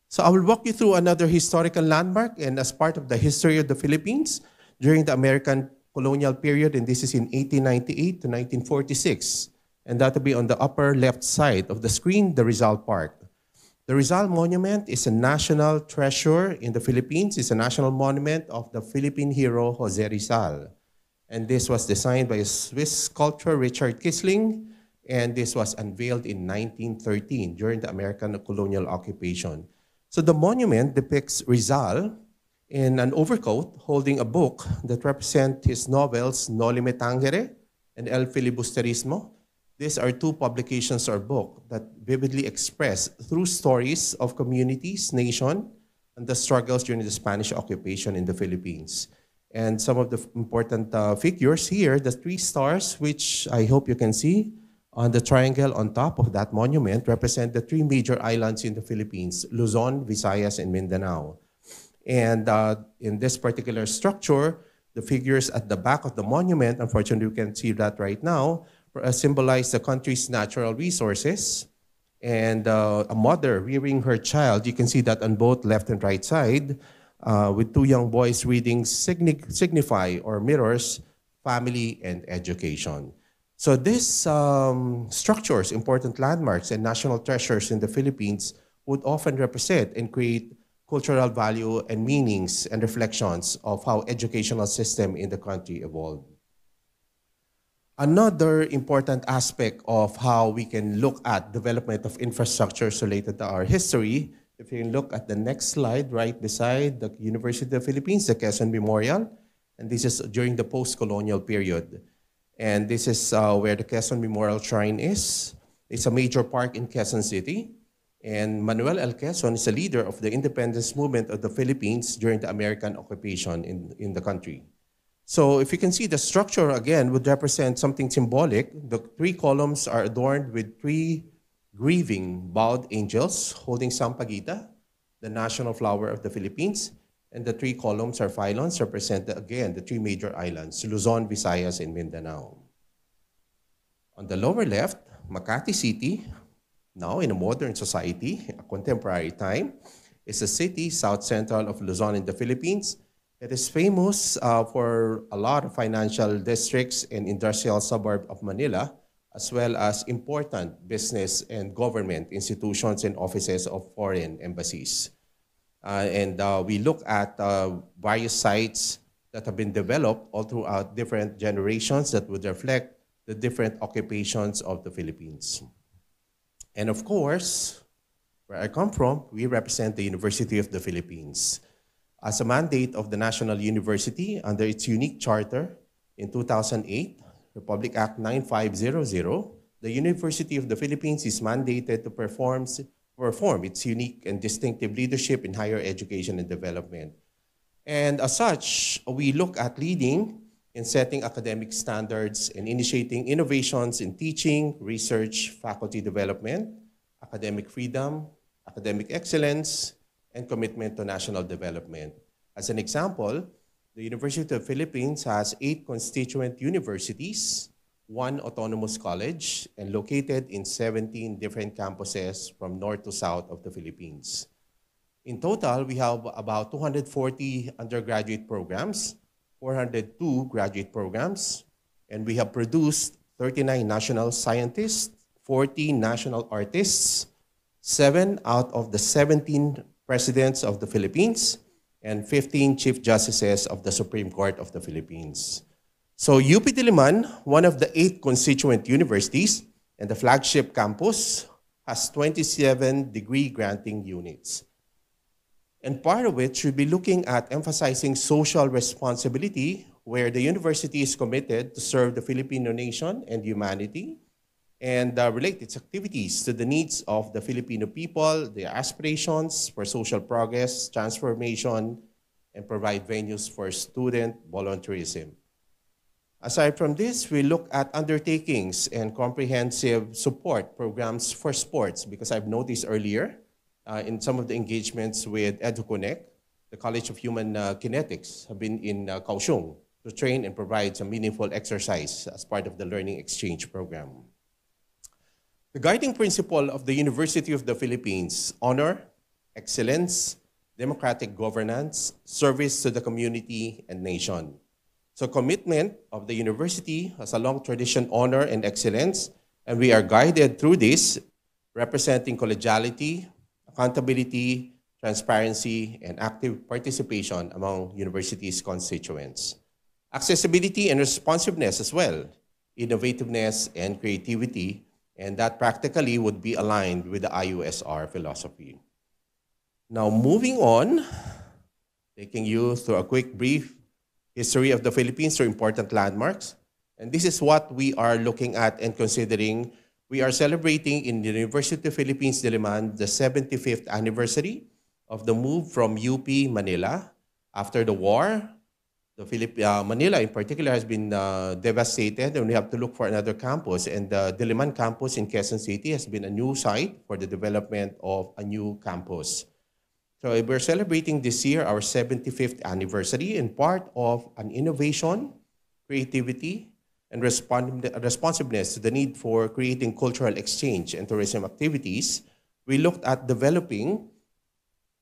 So I will walk you through another historical landmark, and as part of the history of the Philippines during the American colonial period, and this is in 1898 to 1946. And that will be on the upper left side of the screen, the Rizal Park. The Rizal Monument is a national treasure in the Philippines. It's a national monument of the Philippine hero, Jose Rizal. And this was designed by a Swiss sculptor, Richard Kisling, and this was unveiled in 1913 during the American colonial occupation. So the monument depicts Rizal in an overcoat holding a book that represents his novels Noli Me Tangere and El Filibusterismo. These are two publications or books that vividly express through stories of communities, nation, and the struggles during the Spanish occupation in the Philippines. And some of the important figures here, the 3 stars, which I hope you can see on the triangle on top of that monument, represent the 3 major islands in the Philippines, Luzon, Visayas, and Mindanao. And in this particular structure, the figures at the back of the monument, unfortunately we can't see that right now, symbolize the country's natural resources. And a mother rearing her child, you can see that on both left and right side, with 2 young boys reading signify or mirrors family and education. So these structures, important landmarks, and national treasures in the Philippines would often represent and create cultural value and meanings and reflections of how educational system in the country evolved. Another important aspect of how we can look at development of infrastructures related to our history, if you can look at the next slide right beside the University of the Philippines, the Quezon Memorial, and this is during the post-colonial period. And this is where the Quezon Memorial Shrine is. It's a major park in Quezon City. And Manuel L. Quezon is a leader of the independence movement of the Philippines during the American occupation in the country. So if you can see, the structure again would represent something symbolic. The 3 columns are adorned with 3 grieving bowed angels holding Sampaguita, the national flower of the Philippines. And the 3 columns or pylons represent, again, the 3 major islands, Luzon, Visayas, and Mindanao. On the lower left, Makati City, now in a modern society, a contemporary time, is a city south central of Luzon in the Philippines. It is famous for a lot of financial districts and industrial suburb of Manila, as well as important business and government institutions and offices of foreign embassies. We look at various sites that have been developed all throughout different generations that would reflect the different occupations of the Philippines. And of course, where I come from, we represent the University of the Philippines. As a mandate of the National University under its unique charter in 2008, Republic Act 9500, the University of the Philippines is mandated to perform its unique and distinctive leadership in higher education and development. And as such, we look at leading in setting academic standards and initiating innovations in teaching, research, faculty development, academic freedom, academic excellence, and commitment to national development. As an example, the University of the Philippines has 8 constituent universities, 1 autonomous college, and located in 17 different campuses from north to south of the Philippines. In total, we have about 240 undergraduate programs, 402 graduate programs, and we have produced 39 national scientists, 40 national artists, 7 out of the 17 presidents of the Philippines, and 15 chief justices of the Supreme Court of the Philippines. So UP Diliman, one of the 8 constituent universities and the flagship campus, has 27 degree granting units. And part of it should be looking at emphasizing social responsibility, where the university is committed to serve the Filipino nation and humanity, and relate its activities to the needs of the Filipino people, their aspirations for social progress, transformation, and provide venues for student volunteerism. Aside from this, we look at undertakings and comprehensive support programs for sports, because I've noticed earlier in some of the engagements with EduConnect, the College of Human Kinetics have been in Kaohsiung to train and provide some meaningful exercise as part of the learning exchange program. The guiding principle of the University of the Philippines: honor, excellence, democratic governance, service to the community and nation. So commitment of the university has a long tradition, honor and excellence, and we are guided through this, representing collegiality, accountability, transparency, and active participation among university's constituents. Accessibility and responsiveness as well, innovativeness and creativity, and that practically would be aligned with the IUSR philosophy. Now moving on, taking you through a quick brief history of the Philippines through important landmarks. And this is what we are looking at and considering. We are celebrating in the University of the Philippines, Diliman, the 75th anniversary of the move from UP Manila. After the war, Manila in particular has been devastated, and we have to look for another campus. And the Diliman campus in Quezon City has been a new site for the development of a new campus. So we're celebrating this year our 75th anniversary, and part of an innovation, creativity, and responsiveness to the need for creating cultural exchange and tourism activities, we looked at developing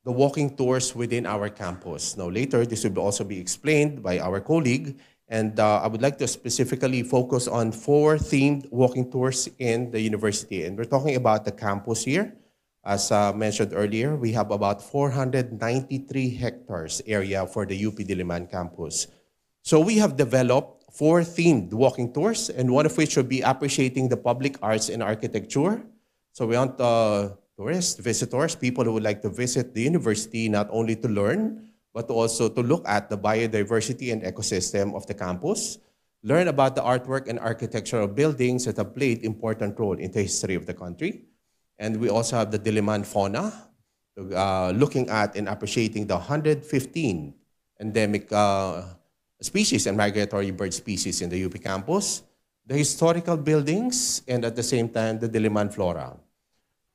the walking tours within our campus. Now later, this will also be explained by our colleague, and I would like to specifically focus on 4 themed walking tours in the university. And we're talking about the campus here. As mentioned earlier, we have about 493 hectares area for the UP Diliman campus. So we have developed 4 themed walking tours, and one of which will be appreciating the public arts and architecture. So we want tourists, visitors, people who would like to visit the university not only to learn, but also to look at the biodiversity and ecosystem of the campus, learn about the artwork and architectural buildings that have played important role in the history of the country. And we also have the Diliman fauna, looking at and appreciating the 115 endemic species and migratory bird species in the UP campus, the historical buildings, and at the same time, the Diliman flora.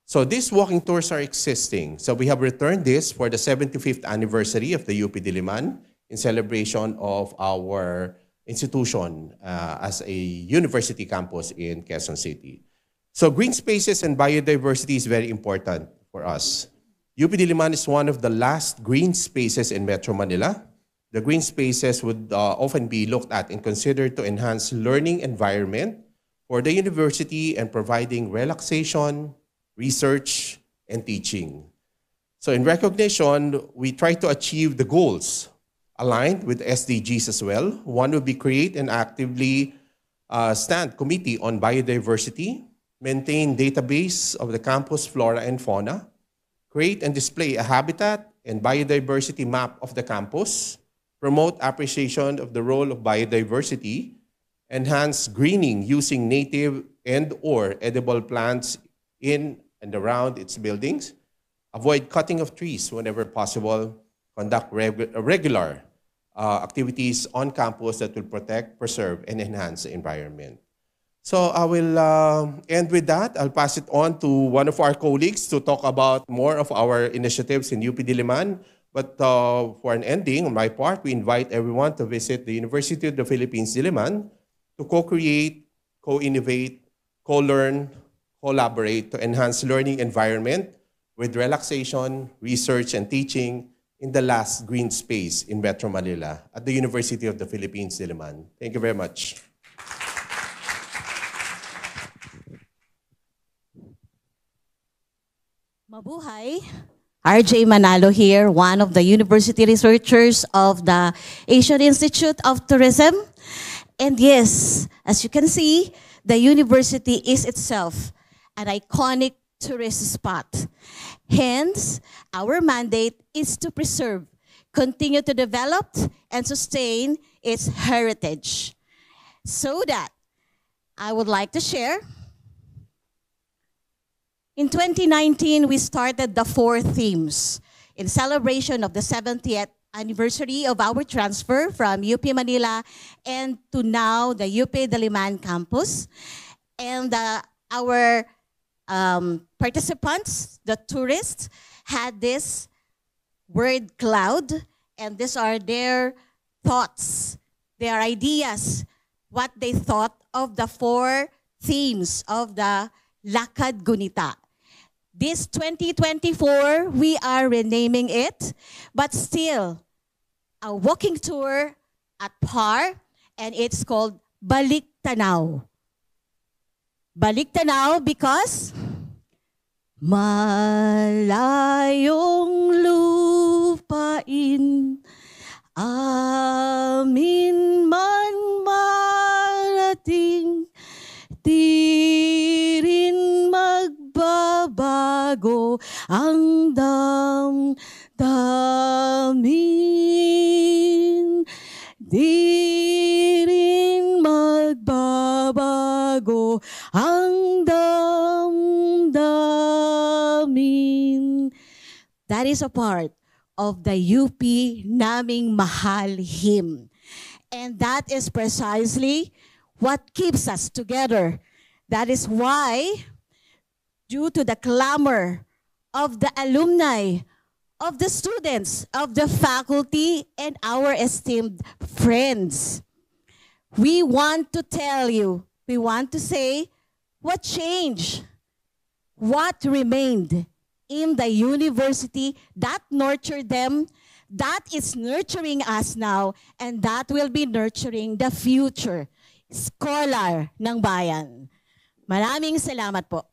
So these walking tours are existing. So we have returned this for the 75th anniversary of the UP Diliman in celebration of our institution as a university campus in Quezon City. So green spaces and biodiversity is very important for us. UP Diliman is one of the last green spaces in Metro Manila. The green spaces would often be looked at and considered to enhance learning environment for the university and providing relaxation, research, and teaching. So in recognition, we try to achieve the goals aligned with SDGs as well. One would be create an actively stand committee on biodiversity, maintain database of the campus flora and fauna, create and display a habitat and biodiversity map of the campus, promote appreciation of the role of biodiversity, enhance greening using native and/or edible plants in and around its buildings, avoid cutting of trees whenever possible, conduct regular activities on campus that will protect, preserve, and enhance the environment. So I will end with that. I'll pass it on to one of our colleagues to talk about more of our initiatives in UP Diliman. But for an ending, on my part, we invite everyone to visit the University of the Philippines Diliman to co-create, co-innovate, co-learn, collaborate to enhance learning environment with relaxation, research, and teaching in the last green space in Metro Manila at the University of the Philippines Diliman. Thank you very much. Mabuhay. RJ Manalo here, one of the university researchers of the Asian Institute of Tourism. And yes, as you can see, the university is itself an iconic tourist spot. Hence, our mandate is to preserve, continue to develop, and sustain its heritage. So that I would like to share. In 2019, we started the 4 themes in celebration of the 70th anniversary of our transfer from UP Manila and to now the UP Diliman campus. And our participants, the tourists, had this word cloud, and these are their thoughts, their ideas, what they thought of the 4 themes of the Lakad Gunita. This 2024, we are renaming it, but still a walking tour at par, and it's called Balik Tanaw. Balik Tanaw because malayong lupain amin man marating, di rin magbabago ang damdamin Di rin magbabago ang damdamin. That is a part of the UP Naming Mahal hymn. And that is precisely what keeps us together. That is why, due to the clamor of the alumni, of the students, of the faculty, and our esteemed friends, we want to tell you, we want to say what changed, what remained in the university that nurtured them, that is nurturing us now, and that will be nurturing the future scholar ng bayan. Maraming salamat po.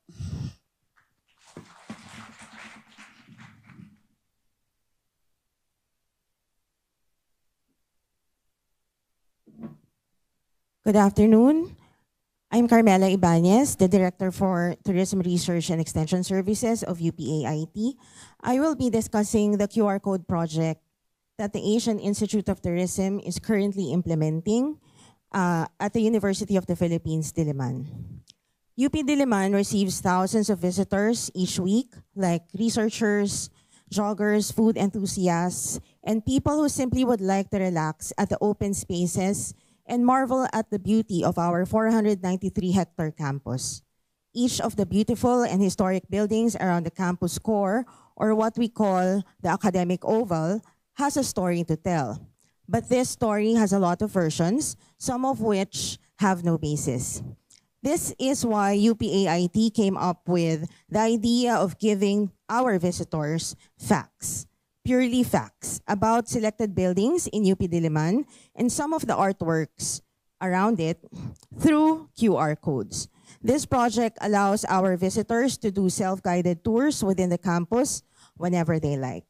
Good afternoon. I'm Carmela Ibanez, the Director for Tourism Research and Extension Services of UPAIT. I will be discussing the QR code project that the Asian Institute of Tourism is currently implementing at the University of the Philippines, Diliman. UP Diliman receives thousands of visitors each week, like researchers, joggers, food enthusiasts, and people who simply would like to relax at the open spaces and marvel at the beauty of our 493-hectare campus. Each of the beautiful and historic buildings around the campus core, or what we call the academic oval, has a story to tell. But this story has a lot of versions, some of which have no basis. This is why UPAIT came up with the idea of giving our visitors facts. Purely facts about selected buildings in UP Diliman and some of the artworks around it through QR codes. This project allows our visitors to do self-guided tours within the campus whenever they like.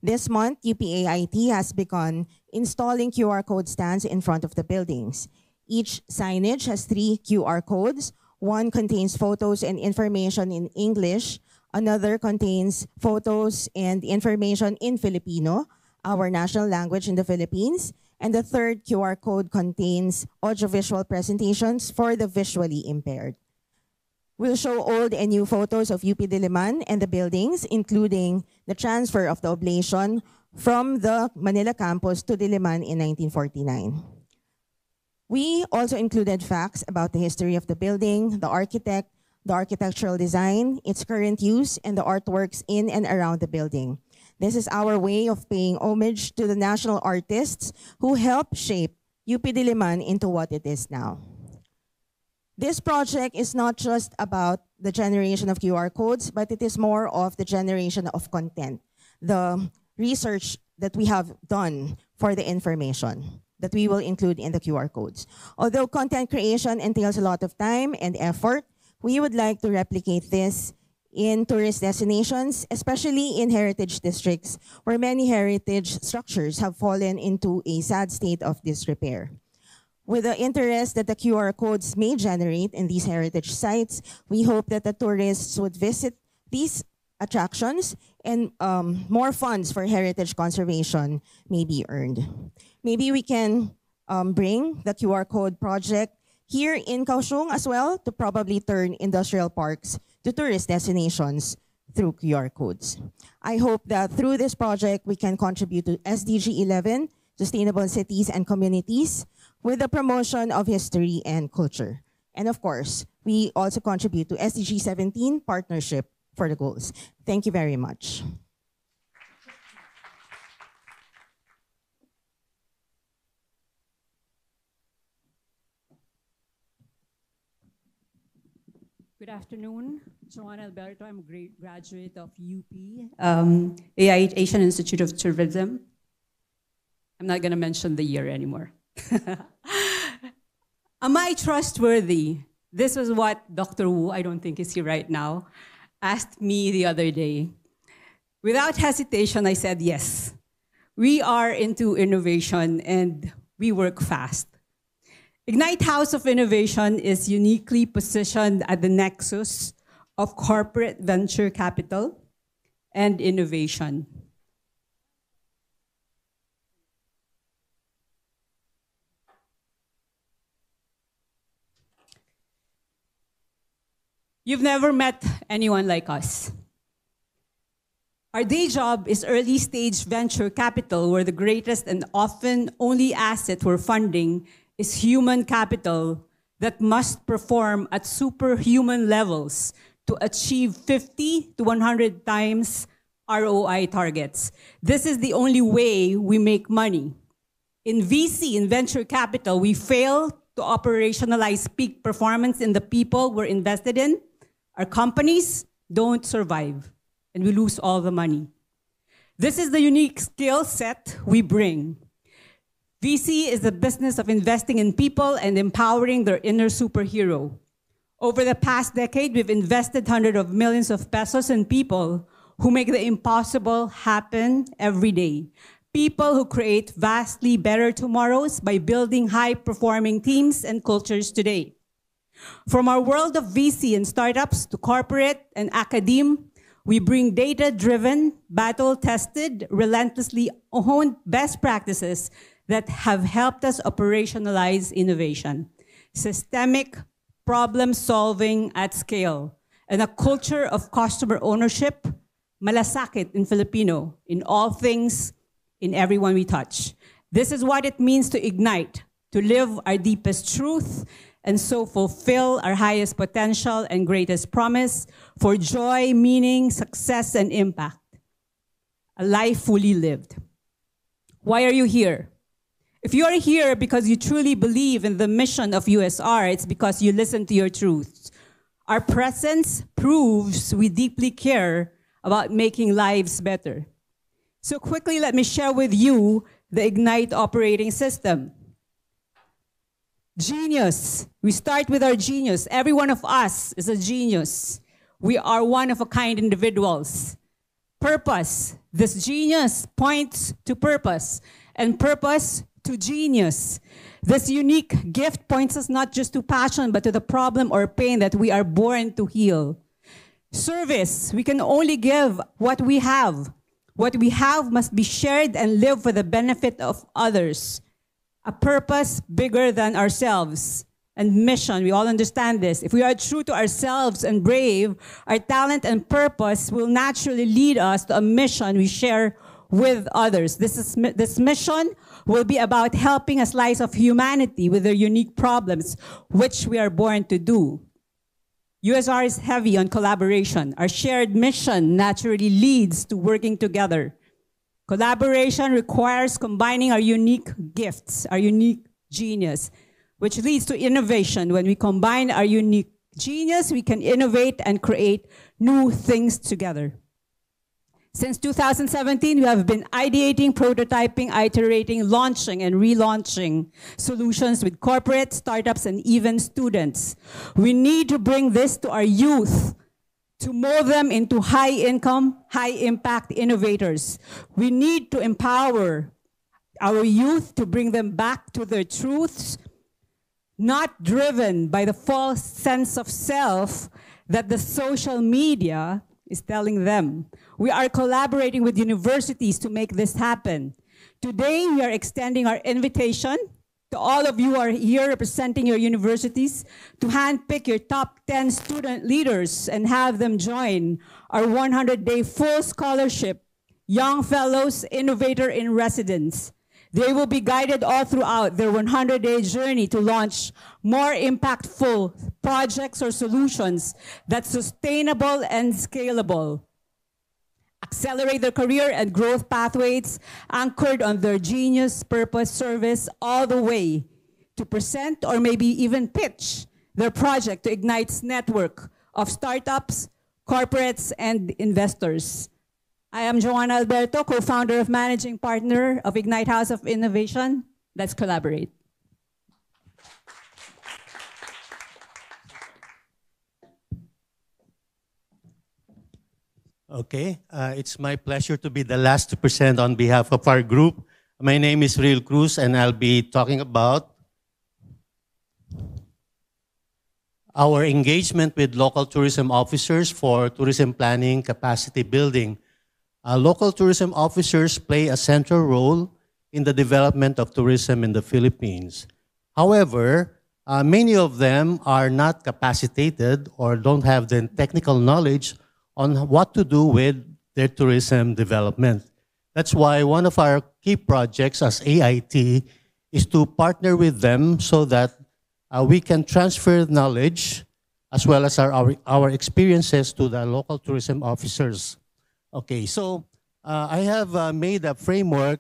This month, UPAIT has begun installing QR code stands in front of the buildings. Each signage has 3 QR codes. One contains photos and information in English. Another contains photos and information in Filipino, our national language in the Philippines. And the third QR code contains audiovisual presentations for the visually impaired. We'll show old and new photos of UP Diliman and the buildings, including the transfer of the oblation from the Manila campus to Diliman in 1949. We also included facts about the history of the building, the architect, the architectural design, its current use, and the artworks in and around the building. This is our way of paying homage to the national artists who helped shape UP Diliman into what it is now. This project is not just about the generation of QR codes, but it is more of the generation of content, the research that we have done for the information that we will include in the QR codes. Although content creation entails a lot of time and effort, we would like to replicate this in tourist destinations, especially in heritage districts where many heritage structures have fallen into a sad state of disrepair. With the interest that the QR codes may generate in these heritage sites, we hope that the tourists would visit these attractions and more funds for heritage conservation may be earned. Maybe we can bring the QR code project here in Kaohsiung as well to probably turn industrial parks to tourist destinations through QR codes. I hope that through this project, we can contribute to SDG 11, Sustainable Cities and Communities, with the promotion of history and culture. And of course, we also contribute to SDG 17, Partnership for the Goals. Thank you very much. Good afternoon, Joan Alberto. I'm a graduate of UP, Asian Institute of Tourism. I'm not going to mention the year anymore. Am I trustworthy? This is what Dr. Wu, I don't think is here right now, asked me the other day. Without hesitation, I said yes. We are into innovation and we work fast. Ignite House of Innovation is uniquely positioned at the nexus of corporate venture capital and innovation. You've never met anyone like us. Our day job is early stage venture capital, where the greatest and often only asset we're funding is human capital that must perform at superhuman levels to achieve 50 to 100 times ROI targets. This is the only way we make money. In VC, in venture capital, we fail to operationalize peak performance in the people we're invested in. Our companies don't survive, and we lose all the money. This is the unique skill set we bring. VC is the business of investing in people and empowering their inner superhero. Over the past decade, we've invested hundreds of millions of pesos in people who make the impossible happen every day. People who create vastly better tomorrows by building high-performing teams and cultures today. From our world of VC and startups to corporate and academe, we bring data-driven, battle-tested, relentlessly honed best practices that have helped us operationalize innovation, systemic problem-solving at scale, and a culture of customer ownership, malasakit in Filipino, in all things, in everyone we touch. This is what it means to ignite, to live our deepest truth, and so fulfill our highest potential and greatest promise for joy, meaning, success, and impact. A life fully lived. Why are you here? If you are here because you truly believe in the mission of USR, it's because you listen to your truths. Our presence proves we deeply care about making lives better. So quickly, let me share with you the Ignite operating system. Genius. We start with our genius. Every one of us is a genius. We are one-of-a-kind individuals. Purpose. This genius points to purpose, and purpose to genius. This unique gift points us not just to passion, but to the problem or pain that we are born to heal. Service. We can only give what we have. What we have must be shared and live for the benefit of others. A purpose bigger than ourselves. And mission, we all understand this. If we are true to ourselves and brave, our talent and purpose will naturally lead us to a mission we share with others. This mission will be about helping a slice of humanity with their unique problems, which we are born to do. USR is heavy on collaboration. Our shared mission naturally leads to working together. Collaboration requires combining our unique gifts, our unique genius, which leads to innovation. When we combine our unique genius, we can innovate and create new things together. Since 2017, we have been ideating, prototyping, iterating, launching, and relaunching solutions with corporate, startups, and even students. We need to bring this to our youth to mold them into high-income, high-impact innovators. We need to empower our youth to bring them back to their truths, not driven by the false sense of self that the social media is telling them. We are collaborating with universities to make this happen. Today, we are extending our invitation to all of you who are here representing your universities to handpick your top 10 student leaders and have them join our 100-day full scholarship Young Fellows Innovator in Residence. They will be guided all throughout their 100-day journey to launch more impactful projects or solutions that's sustainable and scalable. Accelerate their career and growth pathways anchored on their genius, purpose, service, all the way to present or maybe even pitch their project to Ignite's network of startups, corporates, and investors. I am Joanna Alberto, co-founder of Managing Partner of Ignite House of Innovation. Let's collaborate. Okay, it's my pleasure to be the last to present on behalf of our group. My name is Real Cruz, and I'll be talking about our engagement with local tourism officers for tourism planning capacity building. Local tourism officers play a central role in the development of tourism in the Philippines. However, many of them are not capacitated or don't have the technical knowledge on what to do with their tourism development. That's why one of our key projects as AIT is to partner with them so that we can transfer knowledge as well as our experiences to the local tourism officers. Okay, so I have made a framework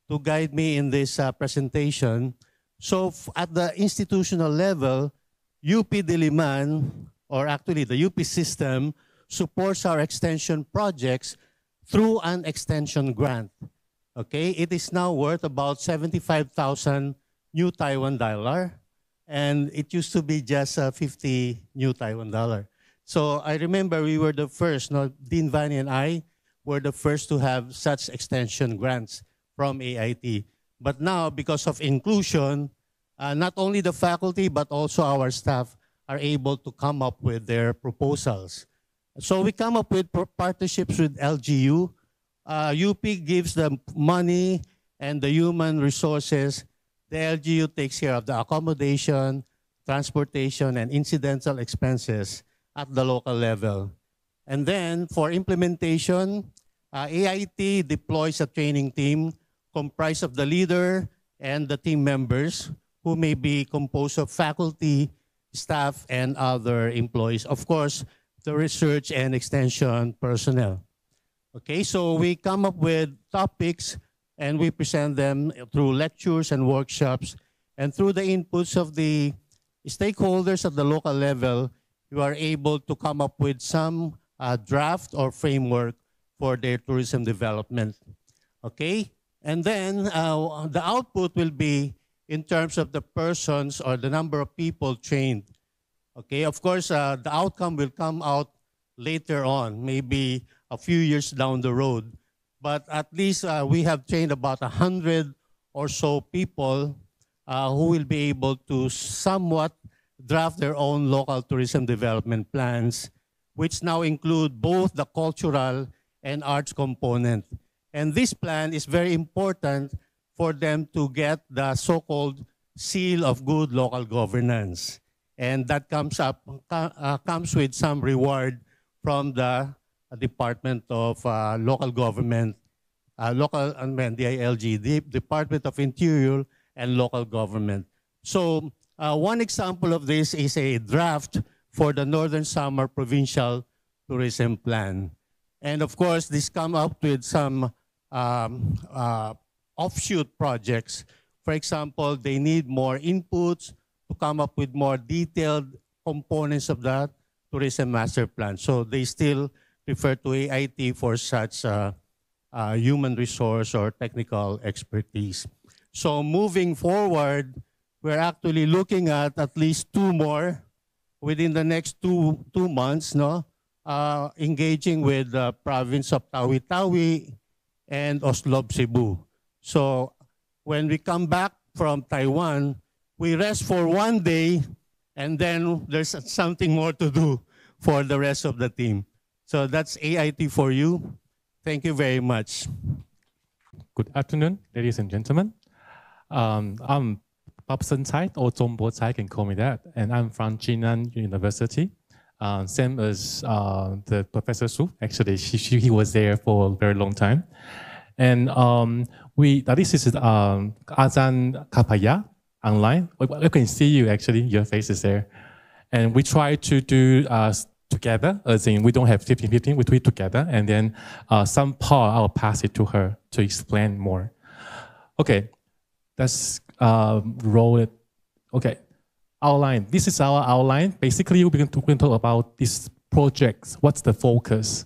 to guide me in this presentation. So at the institutional level, UP Diliman, or actually the UP system, supports our extension projects through an extension grant. Okay, it is now worth about 75,000 new Taiwan dollar, and it used to be just 50 new Taiwan dollar. So I remember we were the first, Dean Vanny and I were the first to have such extension grants from AIT. But now, because of inclusion, not only the faculty, but also our staff are able to come up with their proposals. So we come up with partnerships with LGU. UP gives the money and the human resources. The LGU takes care of the accommodation, transportation, and incidental expenses at the local level. And then for implementation, AIT deploys a training team comprised of the leader and the team members who may be composed of faculty, staff, and other employees. Of course, the research and extension personnel. Okay, so we come up with topics and we present them through lectures and workshops, and through the inputs of the stakeholders at the local level, you are able to come up with some draft or framework for their tourism development. Okay, and then the output will be in terms of the persons or the number of people trained. Okay, of course, the outcome will come out later on, maybe a few years down the road. But at least we have trained about 100 or so people who will be able to somewhat draft their own local tourism development plans, which now include both the cultural and arts component. And this plan is very important for them to get the so-called seal of good local governance. And that comes with some reward from the Department of Local Government, DILG, the Department of Interior and Local Government. So one example of this is a draft for the Northern Samar Provincial Tourism Plan. And of course, this come up with some offshoot projects. For example, they need more inputs to come up with more detailed components of that tourism master plan. So they still refer to AIT for such human resource or technical expertise. So moving forward, we're actually looking at least 2 more within the next two months, engaging with the province of Tawi-Tawi and Oslob, Cebu. So when we come back from Taiwan, we rest for 1 day, and then there's something more to do for the rest of the team. So that's AIT for you. Thank you very much. Good afternoon, ladies and gentlemen. I'm Babson Tsai, or Zhongbo Tsai, can call me that, and I'm from Jinan University. Same as the Professor Su. Actually, he was there for a very long time. And this is Azan Kapaya online. I can see you actually, your face is there. And we try to do together, as in we don't have 15-15, we do it together, and then some part I'll pass it to her to explain more. Okay, let's roll it. Okay, outline. This is our outline. Basically, we're going to talk about this project. What's the focus?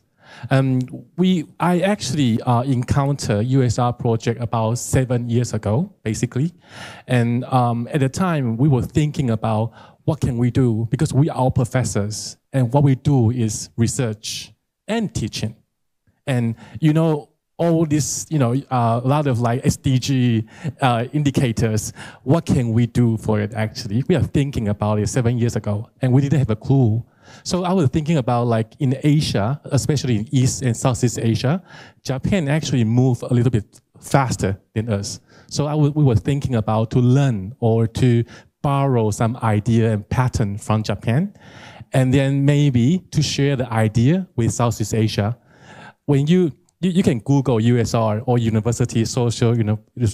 I actually encountered USR project about 7 years ago, basically. And at the time, we were thinking about what can we do, because we are professors, and what we do is research and teaching. And all this, a lot of like SDG indicators, what can we do for it actually? We are thinking about it 7 years ago, and we didn't have a clue. So I was thinking about, like, in Asia, especially in East and Southeast Asia, Japan actually moved a little bit faster than us. So we were thinking about to learn or to borrow some idea and pattern from Japan, and then maybe to share the idea with Southeast Asia. When you can Google USR or University Social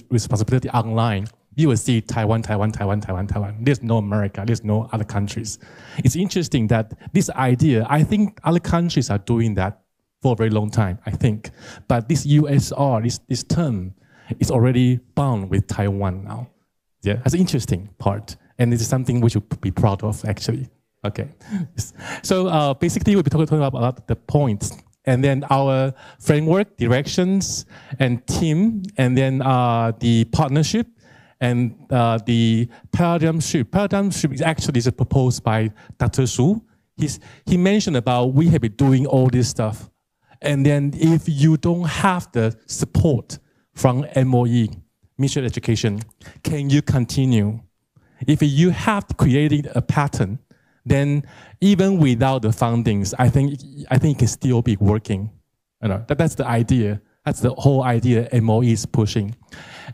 Responsibility online, you will see Taiwan, Taiwan, Taiwan, Taiwan, Taiwan. There's no America, there's no other countries. It's interesting that this idea, I think other countries are doing that for a very long time, I think. But this USR, this term, is already bound with Taiwan now. Yeah, that's an interesting part. And this is something we should be proud of, actually. Okay. So basically, we'll be talking about the points, and then our framework, directions, and team, and then the partnership, and the paradigm shift. Paradigm shift is actually proposed by Dr. Su. He mentioned about we have been doing all this stuff. And then if you don't have the support from MOE, Ministry of Education, can you continue? If you have created a pattern, then even without the fundings, I think it can still be working. You know, that's the idea. That's the whole idea MOE is pushing.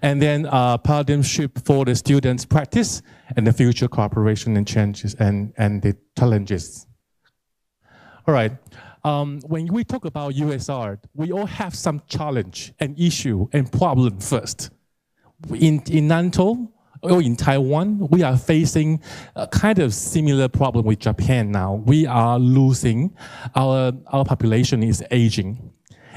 And then paradigm shift for the students' practice and the future cooperation and changes and the challenges. All right. When we talk about USR, we all have some challenge and issue and problem first. In Nantou or in Taiwan, we are facing a kind of similar problem with Japan now. We are losing, our population is aging.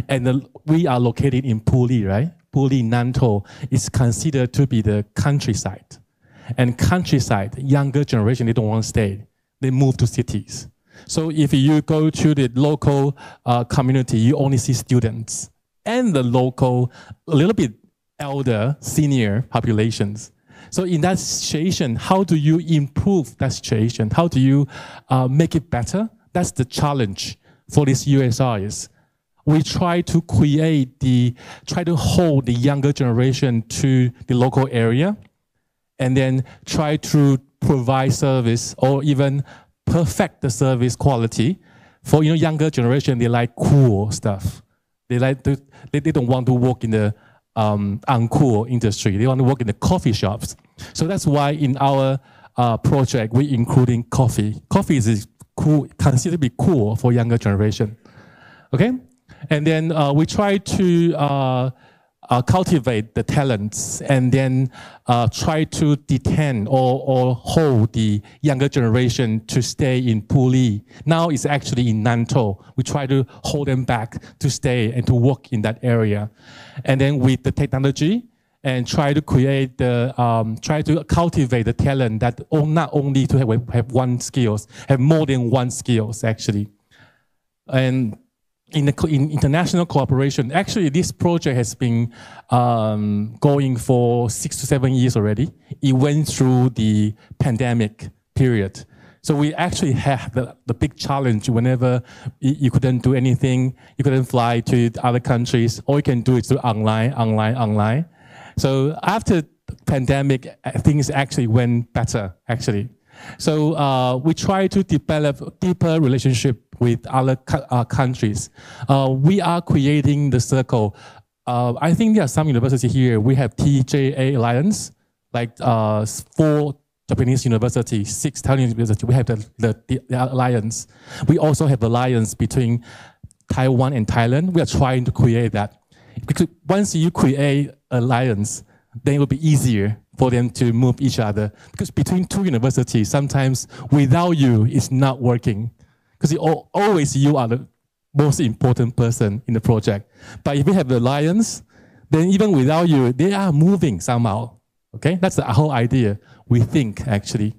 And we are located in Puli, right? Puli, Nantou is considered to be the countryside. And countryside, younger generation, they don't want to stay. They move to cities. So if you go to the local community, you only see students and the local, a little bit elder, senior populations. So in that situation, how do you improve that situation? How do you make it better? That's the challenge for this USR. We try to try to hold the younger generation to the local area, and then try to provide service or even perfect the service quality. For younger generation, they like cool stuff. They don't want to work in the uncool industry. They want to work in the coffee shops. So that's why in our project we're including coffee. Coffee is cool, considered to be cool for younger generation. Okay. And then we try to cultivate the talents and then try to detain or hold the younger generation to stay in Puli. Now it's actually in Nantou. We try to hold them back to stay and to work in that area. And then with the technology and try to create try to cultivate the talent that not only to have one skills, have more than one skills actually. And in international cooperation, actually this project has been going for 6 to 7 years already. It went through the pandemic period. So we actually have the big challenge whenever you couldn't do anything, you couldn't fly to other countries, all you can do is do online. So after the pandemic, things actually went better, actually. So we try to develop deeper relationship with other countries. We are creating the circle. I think there are some universities here. We have TJA Alliance, like 4 Japanese universities, 6 Taiwanese universities. We have the alliance. We also have alliance between Taiwan and Thailand. We are trying to create that. Because once you create alliance, then it will be easier for them to move each other. Because between 2 universities, sometimes without you, it's not working. Because always you are the most important person in the project. But if you have the alliance, then even without you, they are moving somehow. Okay, that's the whole idea, we think, actually.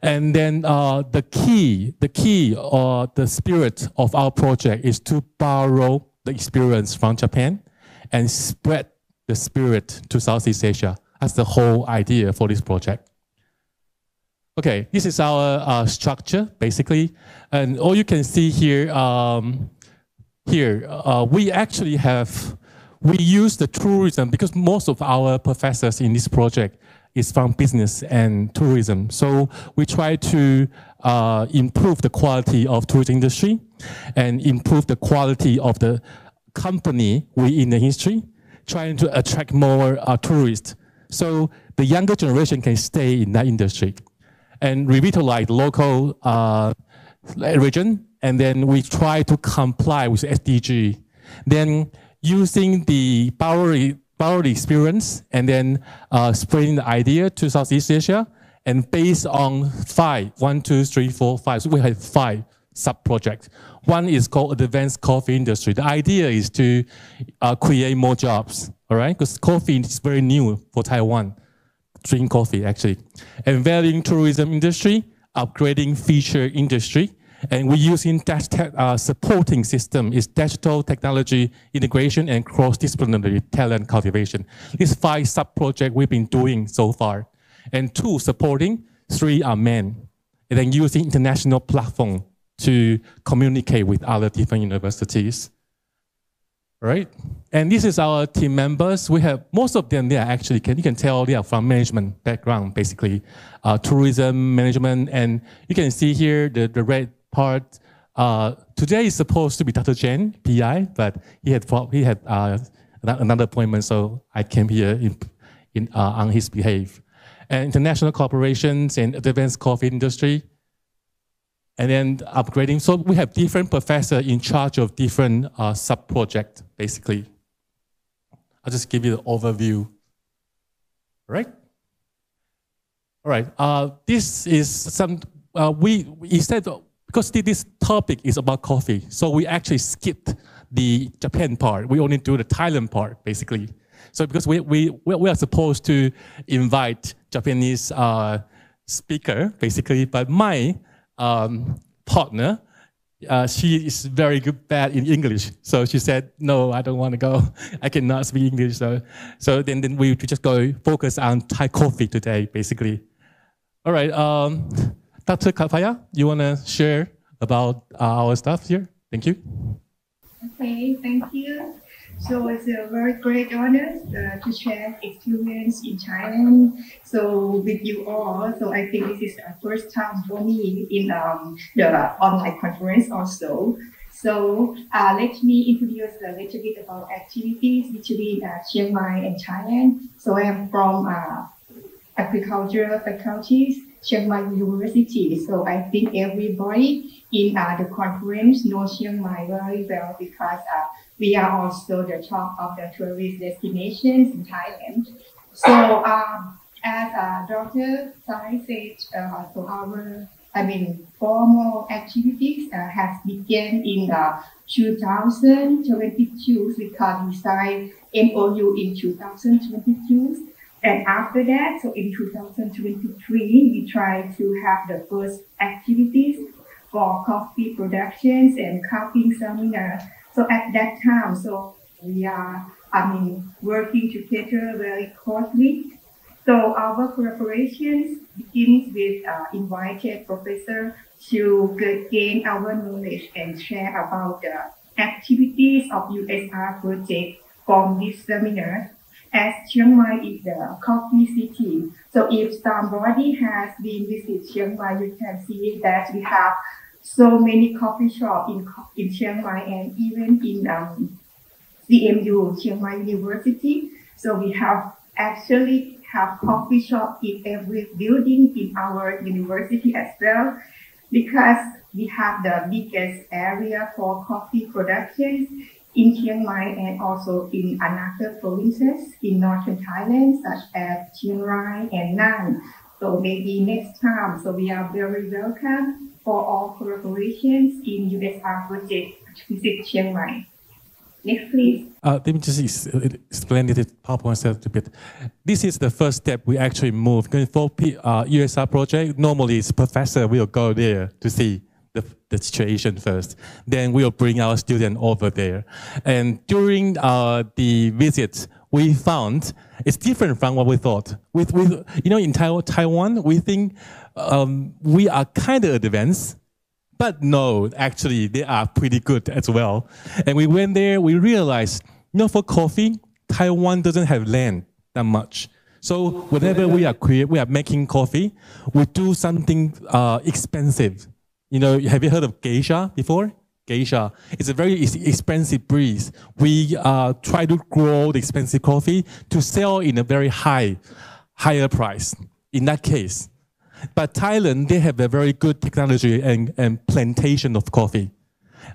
And then the key or the spirit of our project is to borrow the experience from Japan and spread the spirit to Southeast Asia. That's the whole idea for this project. Okay, this is our structure, basically. And all you can see here, we actually we use the tourism because most of our professors in this project is from business and tourism. So we try to improve the quality of tourism industry and improve the quality of the company we in the history, trying to attract more tourists so the younger generation can stay in that industry. And we revitalize local region, and then we try to comply with SDG. Then using the power experience, and then spreading the idea to Southeast Asia, and based on 5, 1, 2, 3, 4, 5. So we have 5 sub-projects. One is called Advanced Coffee Industry. The idea is to create more jobs, all right? Because coffee is very new for Taiwan, drink coffee actually. And valuing tourism industry, upgrading feature industry, and we're using supporting system is digital technology integration and cross-disciplinary talent cultivation. These 5 sub-projects we've been doing so far. And 2 supporting, 3 are men. And then using international platform to communicate with other different universities. Right? And this is our team members. We have most of them there actually, you can tell they are from management background, basically, tourism management. And you can see here the red part. Today is supposed to be Dr. Chen, PI, but he had another appointment, so I came here on his behalf. And international corporations and advanced coffee industry. And then upgrading. So we have different professors in charge of different sub-projects, basically. I'll just give you the overview. All right? All right. This is some, instead, because this topic is about coffee, so we actually skipped the Japan part. We only do the Thailand part, basically. So because we are supposed to invite Japanese speaker, basically, but my partner, she is very bad in English. So she said, no, I don't want to go. I cannot speak English. So then we just go focus on Thai coffee today, basically. All right, Dr. Kapaya, you want to share about our stuff here? Thank you. Okay, thank you. So it's a very great honor to share experience in Thailand. So with you all, so I think this is the first time for me in the online conference also. So let me introduce a little bit about activities between Chiang Mai and Thailand. So I am from agricultural faculties, Chiang Mai University. So I think everybody in the conference knows Chiang Mai very well because we are also the top of the tourist destinations in Thailand. So as Dr. Sai said, so our formal activities has begun in 2022 because we signed MOU in 2022. And after that, so in 2023, we tried to have the first activities for coffee productions and cupping seminars. So at that time, so we are, working together very closely. So our collaborations begins with invited professor to gain our knowledge and share about the activities of USR project from this seminar. As Chiang Mai is the coffee city, so if somebody has been visit Chiang Mai, you can see that we have so many coffee shops in Chiang Mai and even in CMU, Chiang Mai University. So we actually have coffee shop in every building in our university as well, because we have the biggest area for coffee productions in Chiang Mai and also in another provinces in northern Thailand, such as Chiang Rai and Nan. So maybe next time, so we are very welcome for all collaborations in USR project to visit Chiang Mai. Next, please. Let me just explain it PowerPoint a little bit. This is the first step we actually move. Going for USR project, normally it's professor will go there to see the situation first. Then we'll bring our student over there. And during the visit, we found it's different from what we thought. In Taiwan, we think we are kind of advanced, but no, actually they are pretty good as well. And we went there, we realized, for coffee, Taiwan doesn't have land that much. So whenever we are making coffee, we do something expensive. Have you heard of geisha before? geisha. It's a very expensive breed. We try to grow the expensive coffee to sell in a very higher price in that case. But Thailand, they have a very good technology and plantation of coffee.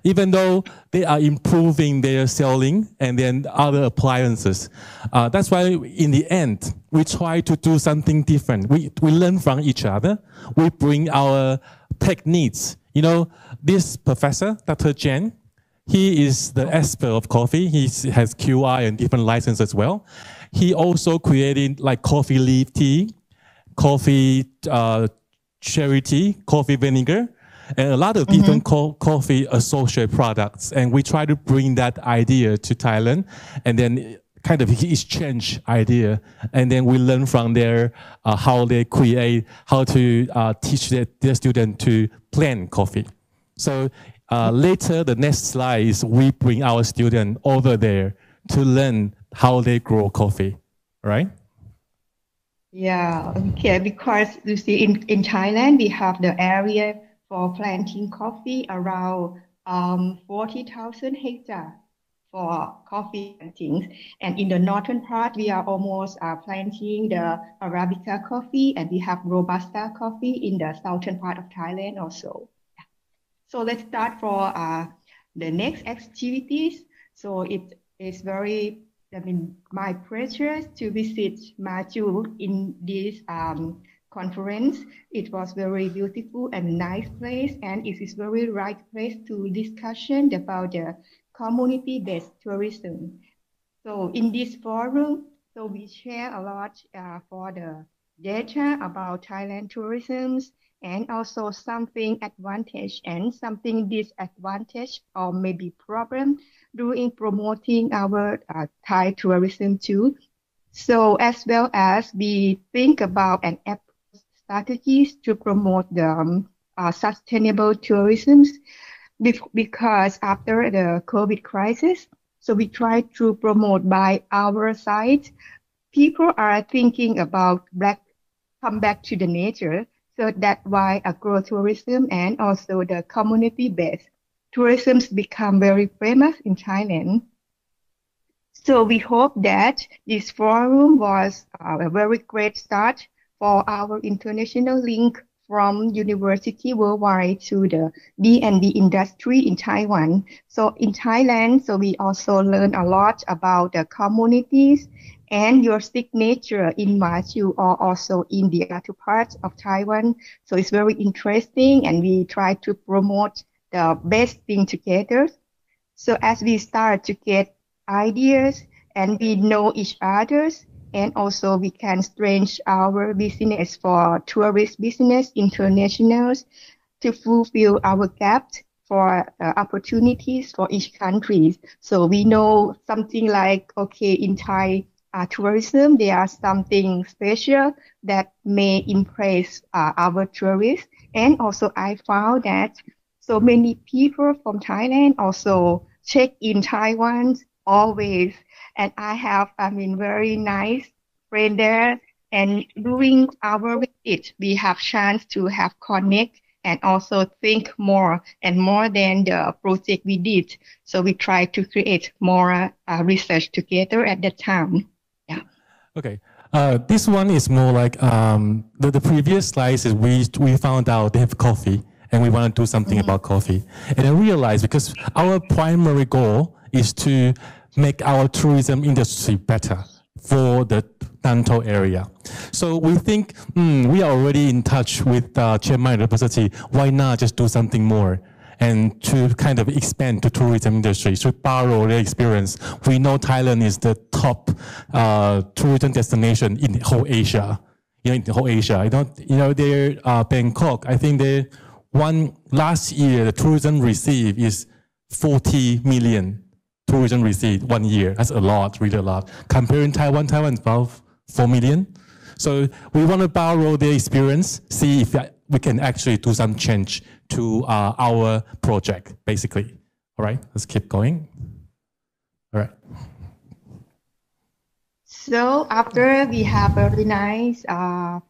Even though they are improving their selling and then other appliances. That's why in the end, we try to do something different. We learn from each other. We bring our techniques. You know, this professor, Dr. Chen, he is the expert of coffee. He has QI and different licenses as well. He also created like coffee leaf tea, coffee cherry tea, coffee vinegar, and a lot of different coffee associated products. And we try to bring that idea to Thailand and then kind of exchange idea. And then we learn from there how they create, how to teach their students to plant coffee. So later, the next slide is we bring our students over there to learn how they grow coffee, right? Yeah, okay, because you see in Thailand, we have the area for planting coffee around 40,000 hectares for coffee plantings. And in the northern part, we are almost planting the Arabica coffee, and we have Robusta coffee in the southern part of Thailand also. Yeah. So let's start for the next activities. So it is very, my pleasure to visit Maju in this conference. It was very beautiful and nice place, and it is very right place to discussion about the community-based tourism. So in this forum, so we share a lot for the data about Thailand tourism, and also something advantage and something disadvantage or maybe problem during promoting our Thai tourism too. So as well as we think about an strategies to promote the sustainable tourism, because after the COVID crisis, so we try to promote by our side. People are thinking about come back to the nature. So that's why agro-tourism and also the community-based tourism become very famous in Thailand. So we hope that this forum was a very great start for our international link from university worldwide to the D&D industry in Taiwan. So in Thailand, so we also learn a lot about the communities and your signature in Maju or also in the other parts of Taiwan. So it's very interesting, and we try to promote the best thing together. So as we start to get ideas and we know each other's, and also we can strengthen our business for tourist business, internationals, to fulfill our gaps for opportunities for each country. So we know something like, okay, in Thai tourism, there are something special that may impress our tourists. And also I found that so many people from Thailand also check in Taiwan always. And I have, very nice friend there. And during our visit, we have chance to have connect and also think more and more than the project we did. So we try to create more research together at that time. Yeah. Okay. This one is more like the previous slides is we found out they have coffee and we want to do something about coffee. And I realized because our primary goal is to make our tourism industry better for the Danto area. So we think we are already in touch with Chiang Mai University. Why not just do something more and to kind of expand the tourism industry, to borrow their experience. We know Thailand is the top tourism destination in the whole Asia. In the whole Asia, their Bangkok. I think last year the tourism received is 40 million. Tourism received 1 year. That's a lot, really a lot. Comparing Taiwan is about 4 million. So we want to borrow their experience, see if we can actually do some change to our project, basically. All right, let's keep going. All right. So after we have a really nice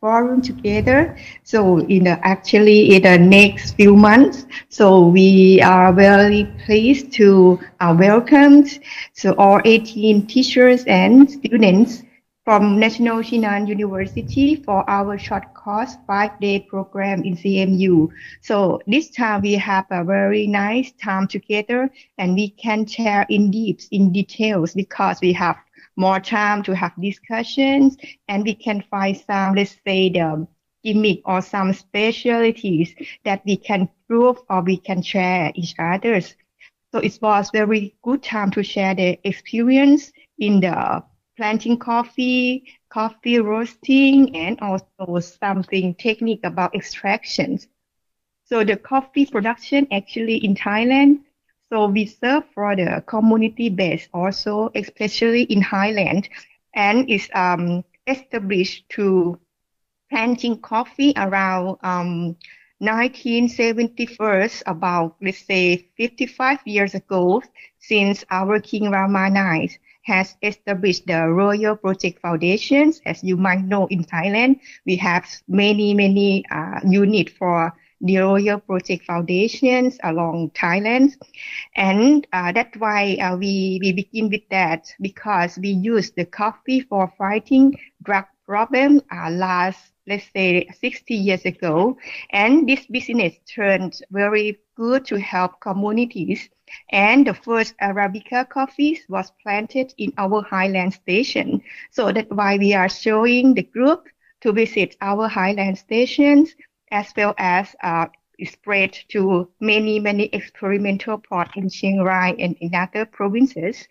forum together, so actually in the next few months, so we are very pleased to welcome so all 18 teachers and students from National Shinan University for our short course 5-day program in CMU. So this time we have a very nice time together, and we can share in details because we have more time to have discussions, and we can find some, let's say, the gimmick or some specialties that we can prove or we can share each other's. So it was very good time to share the experience in the planting coffee roasting, and also something technique about extractions. So the coffee production actually in Thailand, so we serve for the community base also, especially in Highland, and is established to planting coffee around 1971, about, let's say, 55 years ago, since our King Rama IX has established the Royal Project Foundations. As you might know, in Thailand, we have many units for the Royal Project Foundations along Thailand. And that's why we begin with that, because we use the coffee for fighting drug problem last, let's say, 60 years ago. And this business turned very good to help communities. And the first Arabica coffees was planted in our Highland station. So that's why we are showing the group to visit our Highland stations, as well as spread to many experimental plots in Chiang Rai and in other provinces.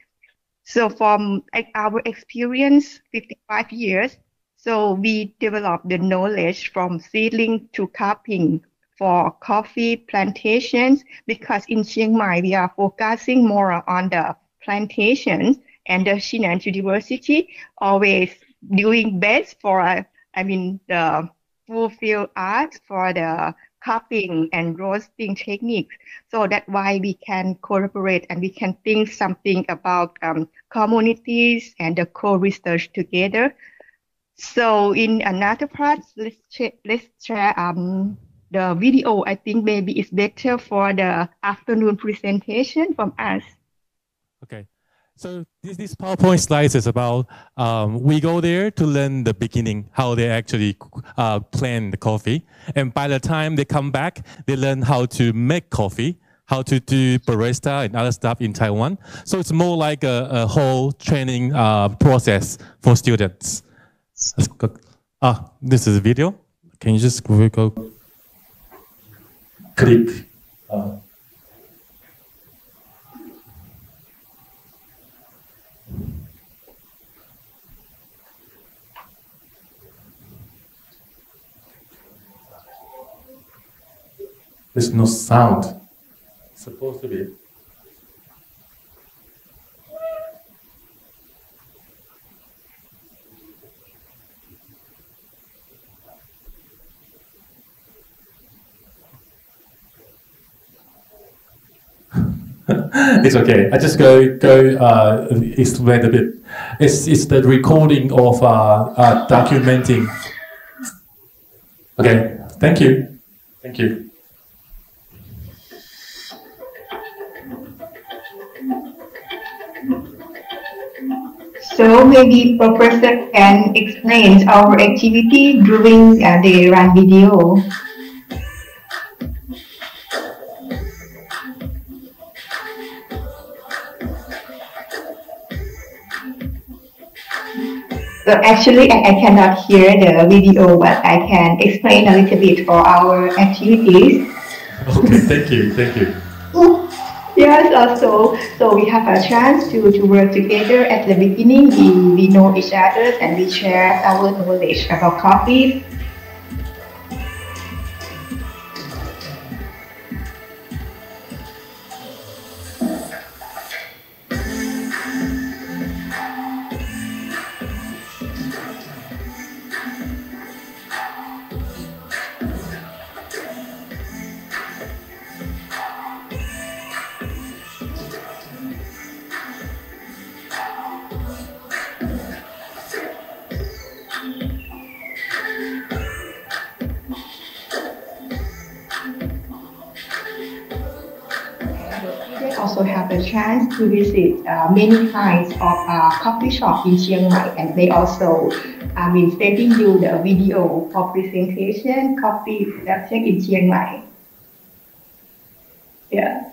So from our experience, 55 years, so we developed the knowledge from seedling to cupping for coffee plantations, because in Chiang Mai, we are focusing more on the plantations, and the Shinan University always doing best for, the fulfill art for the cupping and roasting techniques. So that's why we can collaborate and we can think something about communities and the co-research together. So in another part, let's share the video. I think maybe it's better for the afternoon presentation from us. Okay. So this PowerPoint slides is about, we go there to learn the beginning, how they actually plant the coffee. And by the time they come back, they learn how to make coffee, how to do barista and other stuff in Taiwan. So it's more like a whole training process for students. Let's go. This is a video. Can you just go click? There's no sound. It's supposed to be. It's okay. I just go explain a bit. It's the recording of documenting. Okay. Thank you. Thank you. So maybe Professor can explain our activity during the run video. So actually, I cannot hear the video, but I can explain a little bit for our activities. Okay, thank you, thank you. Yes, also, so we have a chance to work together. At the beginning, we know each other and we share our knowledge about coffee. the chance to visit many kinds of coffee shop in Chiang Mai, and they also sending you the video for presentation coffee production in Chiang Mai. Yeah.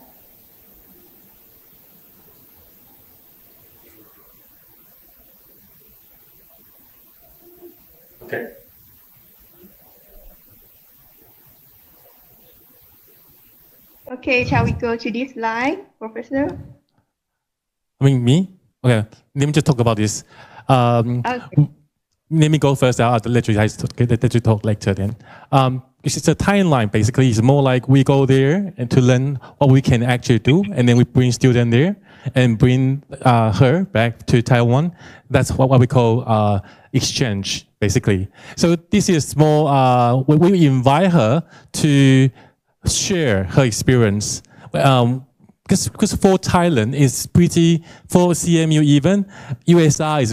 Okay. Okay, shall we go to this slide, Professor? I mean, me? Okay, let me just talk about this. Let me go first. I'll let you guys let you talk later then. It's a timeline, basically. It's more like we go there and to learn what we can actually do, and then we bring students there and bring her back to Taiwan. That's what we call exchange, basically. So this is more, we invite her to share her experience. Because for Thailand, it's pretty, for CMU even, USR is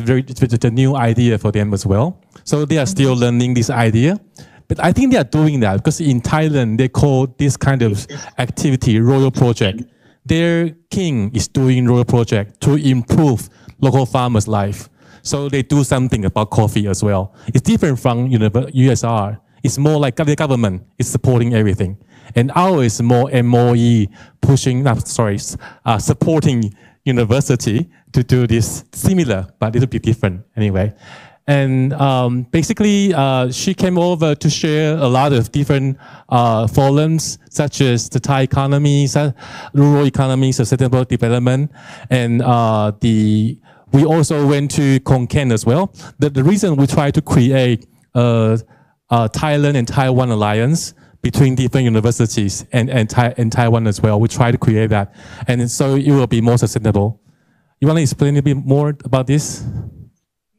a new idea for them as well. So they are still learning this idea. But I think they are doing that because in Thailand, they call this kind of activity Royal Project. Their king is doing Royal Project to improve local farmers' life. So they do something about coffee as well. It's different from USR. It's more like the government is supporting everything. And ours is more MOE pushing, supporting university to do this similar, but a little bit different anyway. And basically, she came over to share a lot of different forums, such as the Thai economy, rural economy, sustainable development, and we also went to Khon Kaen as well. The reason we try to create a Thailand and Taiwan alliance between different universities and Taiwan as well. We try to create that. And so it will be more sustainable. You want to explain a bit more about this?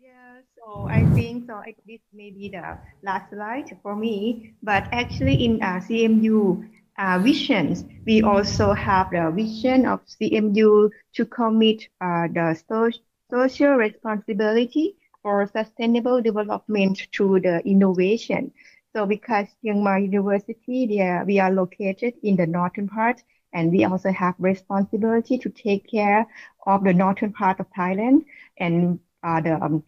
Yeah, so I think this may be the last slide for me. But actually in CMU visions, we also have the vision of CMU to commit the social responsibility for sustainable development through the innovation. So because Chiang Mai University, we are located in the northern part, and we also have responsibility to take care of the northern part of Thailand. And the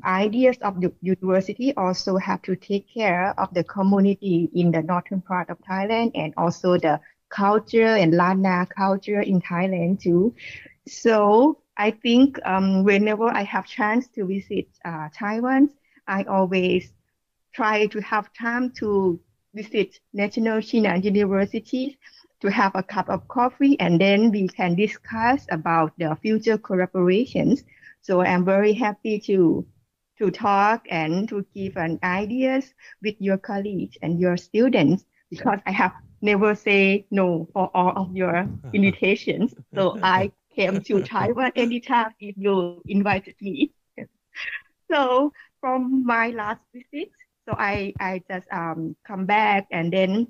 ideas of the university also have to take care of the community in the northern part of Thailand, and also the culture and Lana culture in Thailand too. So I think whenever I have chance to visit Taiwan, I always try to have time to visit National Chinan University to have a cup of coffee, and then we can discuss about the future collaborations. So I'm very happy to talk and to give an ideas with your colleagues and your students, because I have never say no for all of your invitations. So I came to Taiwan anytime if you invited me. So from my last visit, so I just come back, and then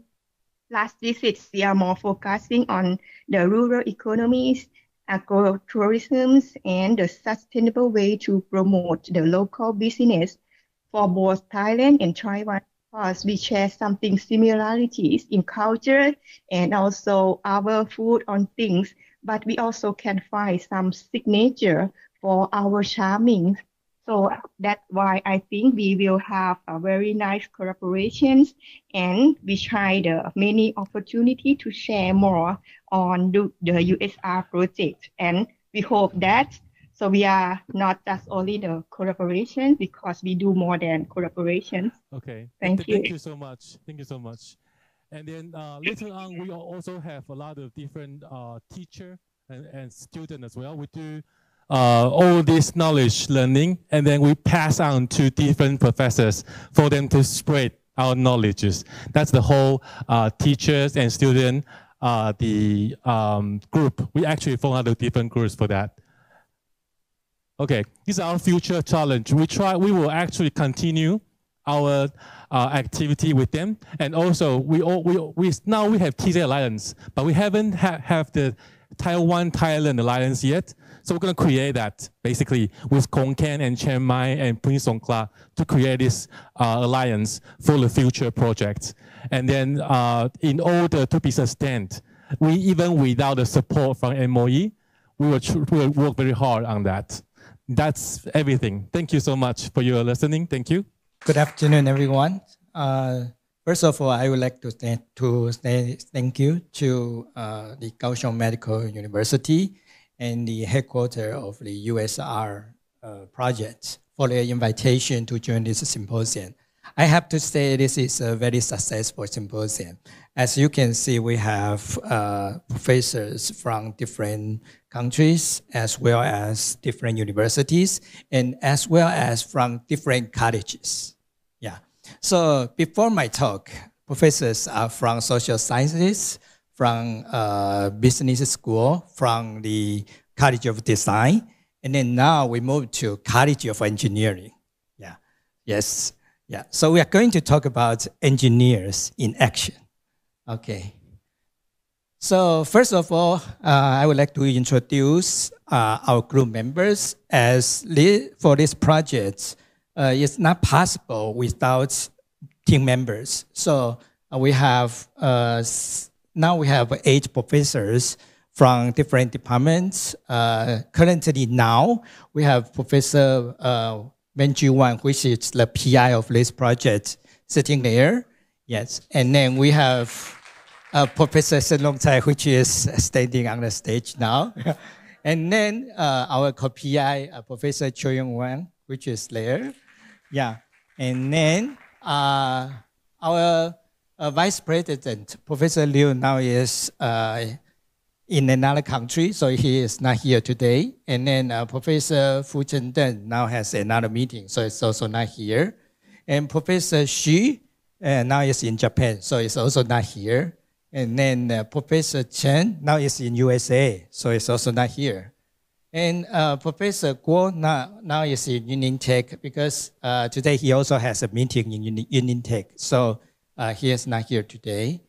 last visit we are more focusing on the rural economies, agro-tourism, and the sustainable way to promote the local business for both Thailand and Taiwan. Because we share something similarities in culture and also our food on things, but we also can find some signature for our charming. So that's why I think we will have a very nice collaborations, and we try the many opportunity to share more on the USR project. And we hope that, so we are not just only the collaboration, because we do more than collaborations. Okay. Thank you. Thank you so much. Thank you so much. And then later on, we also have a lot of different teacher and student as well. We do all this knowledge learning, and then we pass on to different professors for them to spread our knowledges. That's the whole teachers and student, the group. We actually form out of different groups for that. Okay, this is our future challenge. We will actually continue our activity with them, and also now we have TZ Alliance, but we haven't have the Taiwan-Thailand Alliance yet. So we're going to create that basically with Khon Kaen and Chiang Mai and Prince Songkhla to create this alliance for the future projects. And then in order to be sustained, even without the support from MOE, we will work very hard on that. That's everything. Thank you so much for your listening. Thank you. Good afternoon, everyone. First of all, I would like to say thank you to the Kaohsiung Medical University and the headquarters of the USR project for their invitation to join this symposium. I have to say this is a very successful symposium. As you can see, we have professors from different countries, as well as different universities, and as well as from different colleges. Yeah. So before my talk, professors are from social sciences, from business school, from the College of Design, and then now we move to College of Engineering. Yeah. Yes. Yeah. So we are going to talk about engineers in action. Okay. So first of all, I would like to introduce our group members. For this project, it's not possible without team members. So we have now we have 8 professors from different departments. Currently now, we have Professor Benji Wang, which is the PI of this project, sitting there. Yes, and then we have Professor Sen Long Tsai, which is standing on the stage now. And then our co-PI, Professor Cho Young Wang, which is there. Yeah, and then our Vice President, Professor Liu, now is in another country, so he is not here today. And then Professor Fu Chengden now has another meeting, so it's also not here. And Professor Xu now is in Japan, so it's also not here. And then Professor Chen now is in USA, so it's also not here. And Professor Guo now is in Union Tech, because today he also has a meeting in Union Tech, so he is not here today.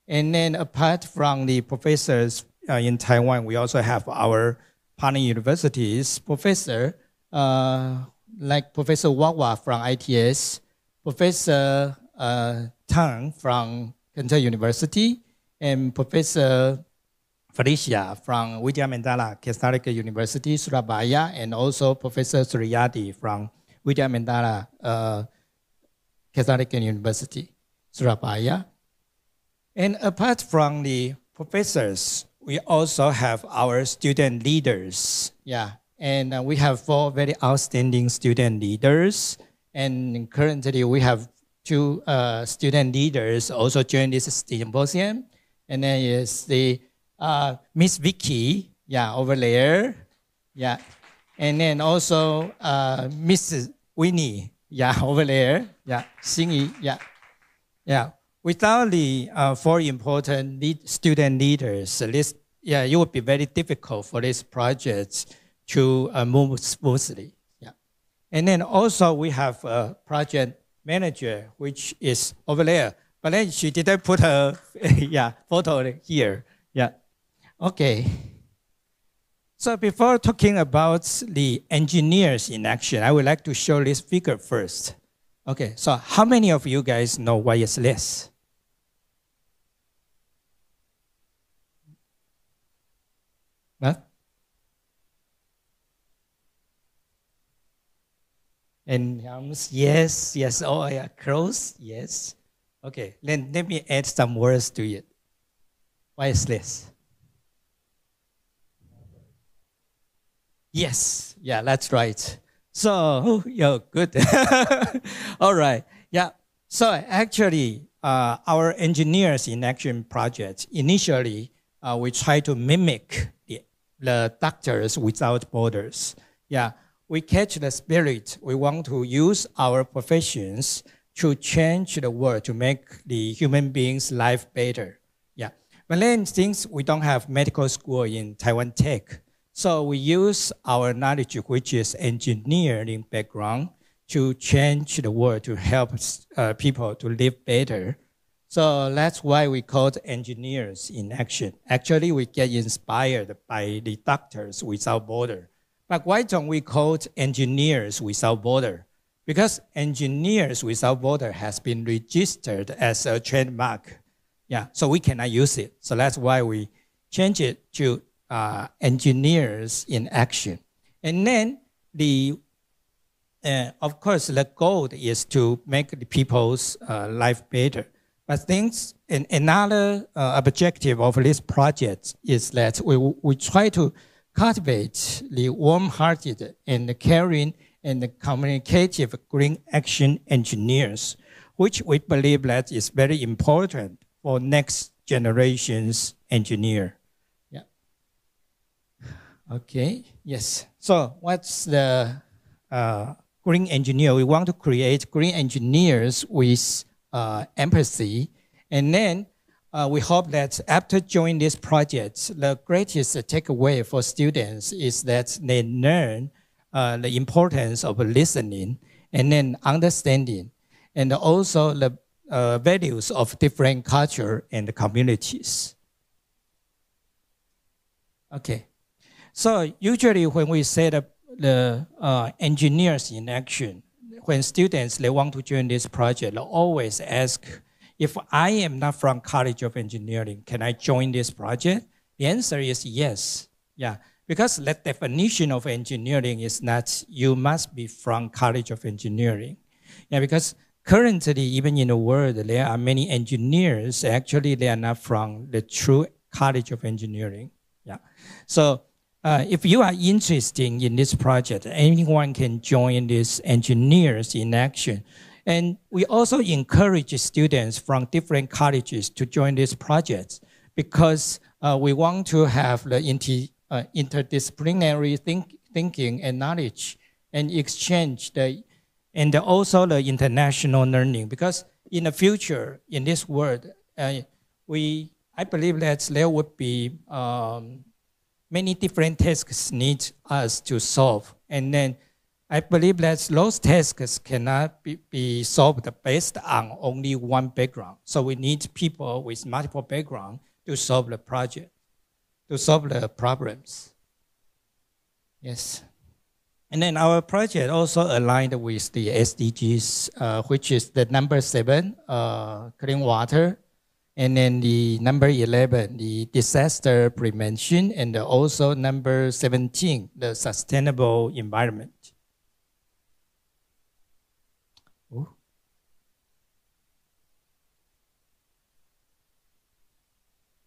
And then apart from the professors in Taiwan, we also have our partner universities professor, like Professor Wawa from ITS, Professor Tang from Kenta University, and Professor Felicia from Widya Mandala Catholic University, Surabaya, and also Professor Suryadi from Widya Mandala Catholic University, Surabaya. And apart from the professors, we also have our student leaders. Yeah, and we have 4 very outstanding student leaders. And currently we have 2 student leaders also join this symposium. And then is the Miss Vicky, yeah, over there. Yeah, and then also Mrs. Winnie, yeah, over there. Yeah, Xingyi, yeah, yeah. Without the 4 important student leaders, it would be very difficult for this project to move smoothly. Yeah. And then also we have a project manager, which is over there. But then she didn't put her photo here. Yeah. Okay. So before talking about the engineers in action, I would like to show this figure first. Okay, so how many of you guys know what is this? Huh? And yes, yes, oh yeah, close, yes. Okay, then let me add some words to it. What is this? Yes, yeah, that's right. So, yeah, good. All right, yeah. So actually, our Engineers in Action project, initially, we try to mimic the Doctors Without Borders. Yeah, we catch the spirit. We want to use our professions to change the world, to make the human beings' life better. Yeah, but then since we don't have medical school in Taiwan Tech, so we use our knowledge, which is engineering background, to change the world, to help people to live better. So that's why we call it Engineers in Action. Actually, we get inspired by the Doctors Without Border. But why don't we call it Engineers Without Border? Because Engineers Without Border has been registered as a trademark. Yeah, so we cannot use it. So that's why we change it to engineers in action. And then of course, the goal is to make the people's life better. But another objective of this project is that we try to cultivate the warm-hearted and caring and communicative green action engineers, which we believe that is very important for next generation's engineer. Yeah. Okay, yes. So what's the green engineer? We want to create green engineers with empathy. And then we hope that after joining this project, the greatest takeaway for students is that they learn the importance of listening and then understanding, and also the values of different culture and communities. Okay, so usually when we set up the engineers in action, when students, they want to join this project, they always ask, if I am not from College of Engineering, can I join this project? The answer is yes. Yeah, because the definition of engineering is not you must be from College of Engineering. Yeah, because currently, even in the world, there are many engineers, actually they are not from the true College of Engineering. Yeah, so if you are interested in this project, anyone can join these engineers in action. And we also encourage students from different colleges to join this project because we want to have the interdisciplinary thinking and knowledge and exchange and also the international learning. Because in the future, in this world, I believe that there would be many different tasks need us to solve. And then I believe that those tasks cannot be solved based on only one background. So we need people with multiple backgrounds to solve the project, to solve the problems. Yes. And then our project also aligned with the SDGs, which is the number 7, clean water, and then the number 11, the disaster prevention, and also number 17, the sustainable environment. Ooh.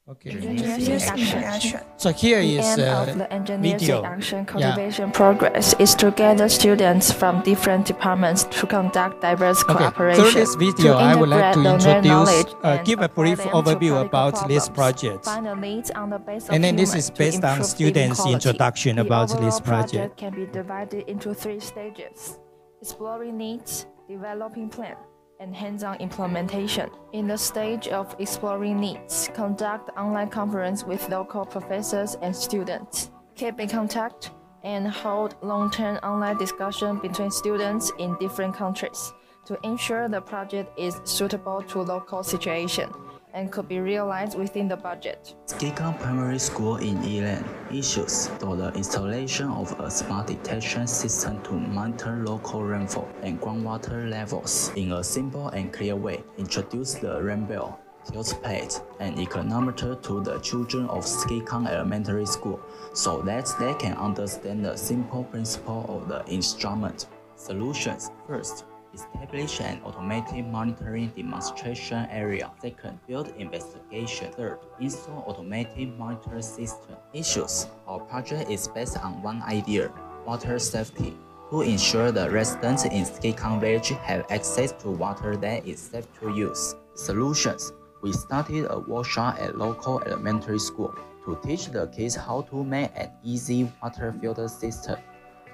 Okay. Engineers in Action. So here is the aim of the Engineers video. in Action cultivation progress is to gather students from different departments to conduct diverse cooperation. Through this video, I would like to introduce, give a brief overview about this project. And then this is based on students' introduction about this project. Can be divided into 3 stages: exploring needs, developing plan, and hands-on implementation. In the stage of exploring needs, conduct online conference with local professors and students. Keep in contact and hold long-term online discussion between students in different countries to ensure the project is suitable to local situation and could be realized within the budget. Skikang Primary School in Ilan issues for the installation of a smart detection system to monitor local rainfall and groundwater levels in a simple and clear way. Introduce the rainbow, tilt plate, and econometer to the children of Skikang Elementary School so that they can understand the simple principle of the instrument. Solutions. First, establish an automated monitoring demonstration area. Second, build investigation. Third, install automated monitor system. Issues. Our project is based on one idea: water safety. To ensure the residents in Skikang village have access to water that is safe to use. Solutions. We started a workshop at local elementary school to teach the kids how to make an easy water filter system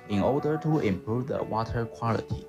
in order to improve the water quality.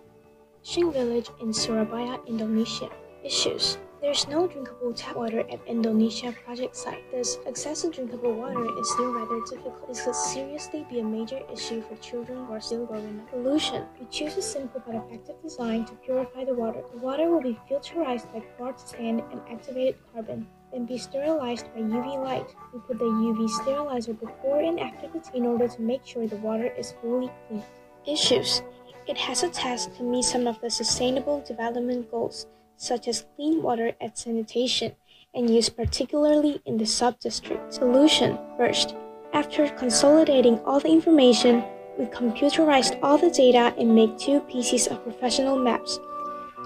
Shing Village in Surabaya, Indonesia. Issues. There is no drinkable tap water at Indonesia project site. Thus, access to drinkable water is still rather difficult. This could seriously be a major issue for children who are still growing up. Solution. We choose a simple but effective design to purify the water. The water will be filterized by quartz sand and activated carbon, then be sterilized by UV light. We put the UV sterilizer before and after in order to make sure the water is fully clean. Issues. It has a task to meet some of the Sustainable Development Goals, such as clean water and sanitation, and used particularly in the sub-district. Solution. First, after consolidating all the information, we computerized all the data and make 2 pieces of professional maps.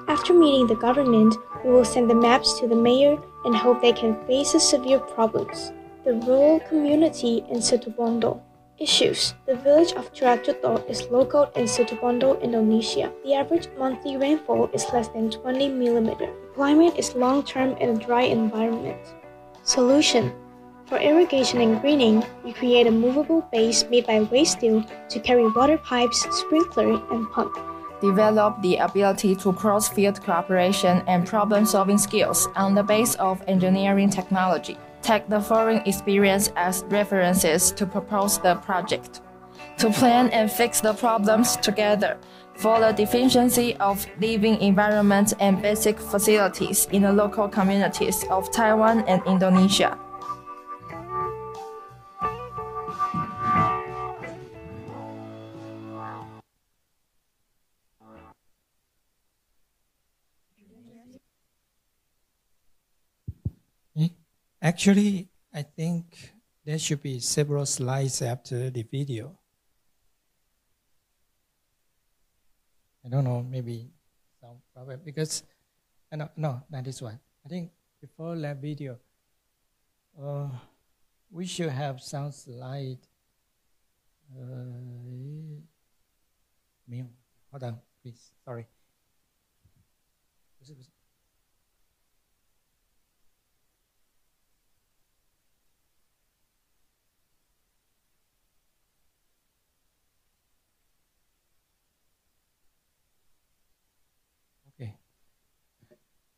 After meeting the government, we will send the maps to the mayor and hope they can face the severe problems. The rural community in Situbondo. Issues. The village of Curacuto is located in Situbondo, Indonesia. The average monthly rainfall is less than 20 mm. The climate is long-term in a dry environment. Solution. For irrigation and greening, we create a movable base made by waste steel to carry water pipes, sprinkler, and pump. Develop the ability to cross-field cooperation and problem-solving skills on the base of engineering technology. Take the foreign experience as references to propose the project. To plan and fix the problems together for the deficiency of living environment and basic facilities in the local communities of Taiwan and Indonesia. Actually, I think there should be several slides after the video. I don't know, maybe some problem because no, not this one. I think before that video, we should have some slide. Hold on, please. Sorry.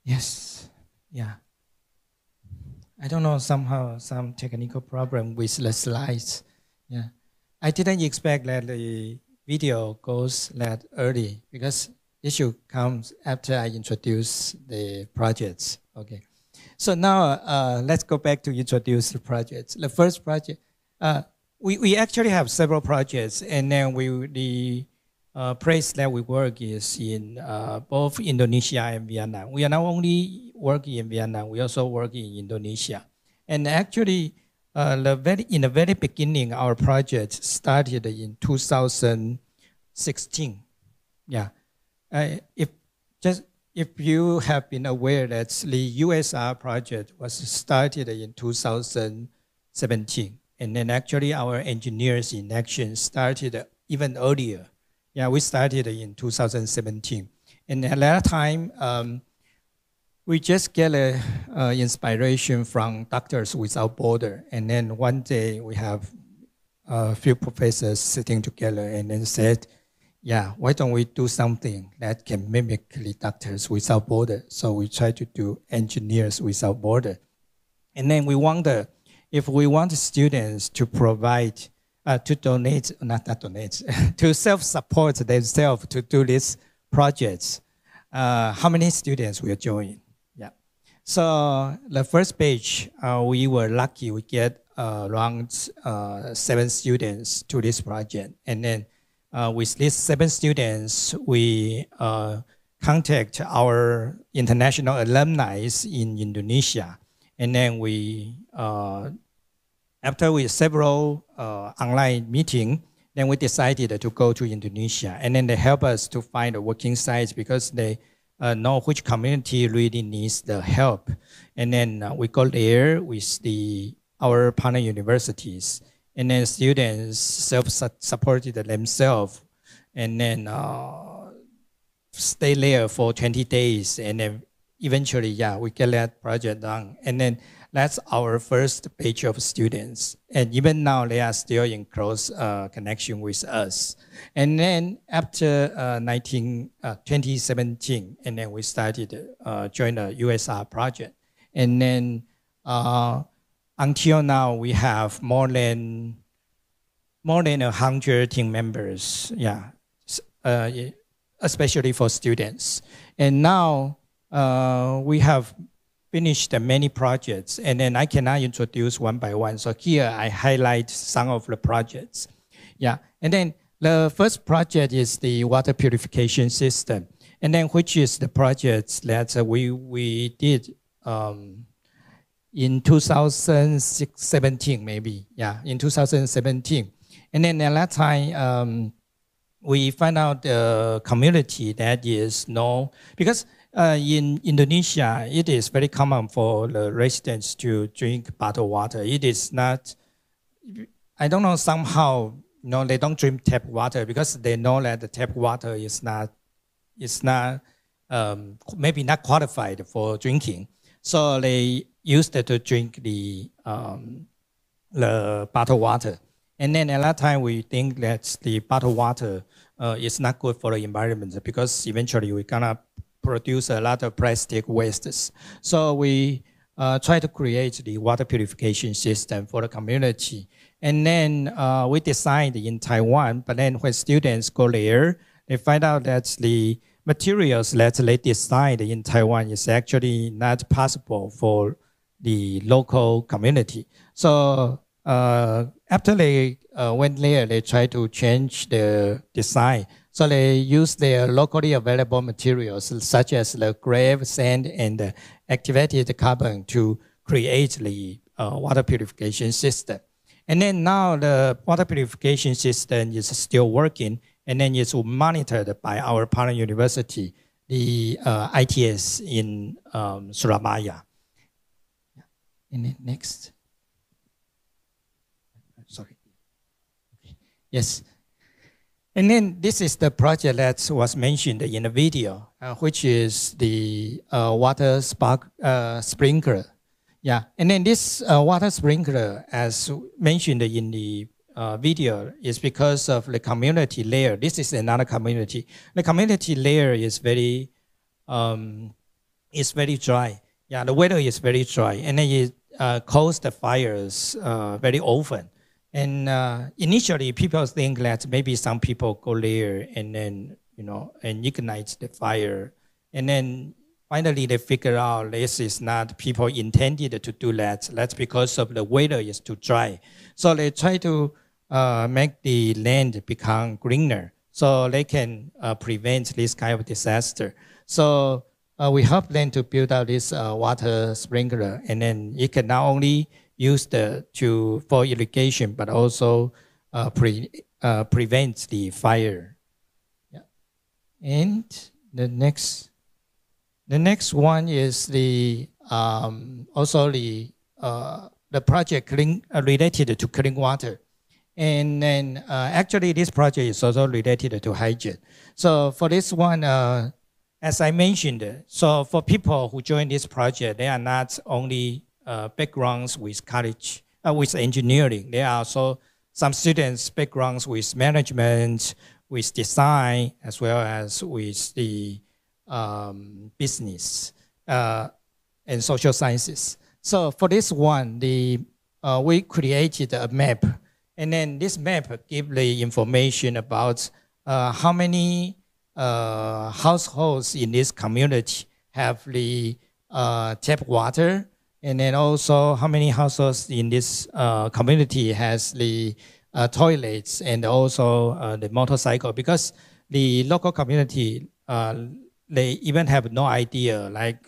Yes, yeah. I don't know, somehow some technical problem with the slides. Yeah, I didn't expect that the video goes that early because it should come after I introduce the projects. Okay, so now let's go back to introduce the projects. The first project, we actually have several projects, and then the place that we work is in both Indonesia and Vietnam. We are not only working in Vietnam, we also work in Indonesia. And actually, in the very beginning, our project started in 2016. Yeah, if you have been aware that the USR project was started in 2017, and then actually our engineers in action started even earlier. Yeah, we started in 2017. And at that time, we just get inspiration from Doctors Without Borders. And then one day we have a few professors sitting together and then said, yeah, why don't we do something that can mimic the Doctors Without Borders? So we try to do Engineers Without Borders. And then we wonder if we want students to provide to donate, to self-support themselves to do these projects. How many students will join? Yeah. So the first page, we were lucky we get around 7 students to this project. And then with these 7 students, we contact our international alumni in Indonesia. And then we after several online meetings, then we decided to go to Indonesia. And then they help us to find a working sites because they know which community really needs the help. And then we go there with our partner universities. And then students self-supported themselves. And then stay there for 20 days. And then eventually, yeah, we get that project done. And then that's our first batch of students. And even now, they are still in close connection with us. And then after 2017, and then we started join the USR project. And then until now, we have more than 100 team members, yeah, especially for students. And now we have finished many projects, and then I cannot introduce one by one. So here I highlight some of the projects. Yeah, and then the first project is the water purification system, and then which is the project that we did in 2017 maybe, yeah, in 2017. And then at that time, we find out the community that is because in Indonesia, it is very common for the residents to drink bottled water. It is not, I don't know, somehow, they don't drink tap water because they know that the tap water is not maybe not qualified for drinking. So they used to drink the bottled water. And then at that time, we think that the bottled water is not good for the environment because eventually we're gonna produce a lot of plastic wastes. So we try to create the water purification system for the community. And then we designed in Taiwan, but then when students go there, they find out that the materials that they designed in Taiwan is actually not possible for the local community. So after they went there, they tried to change the design. So they use their locally available materials, such as the grave, sand, and the activated carbon to create the water purification system. And then now the water purification system is still working, and then it's monitored by our partner university, the ITS in Surabaya. And then next. Sorry. Yes. And then this is the project that was mentioned in the video, which is the water sprinkler. Yeah, and then this water sprinkler, as mentioned in the video, is because of the community layer. This is another community. The community layer is very dry. Yeah, the weather is very dry, and then it causes the fires very often. And initially, people think that maybe some people go there and then, and ignite the fire. And then finally, they figure out this is not people intended to do that. That's because of the weather is too dry. So they try to make the land become greener so they can prevent this kind of disaster. So we help them to build out this water sprinkler, and then it can not only use for irrigation, but also prevent the fire. Yeah. And the next one is the also the project related to clean water. And then actually this project is also related to hygiene. So for this one, as I mentioned, so for people who join this project, they are not only backgrounds with college, with engineering. There are also some students' backgrounds with management, with design, as well as with the business and social sciences. So for this one, we created a map, and then this map gives the information about how many households in this community have the tap water, and then also how many households in this community has the toilets and also the motorcycle, because the local community, they even have no idea, like,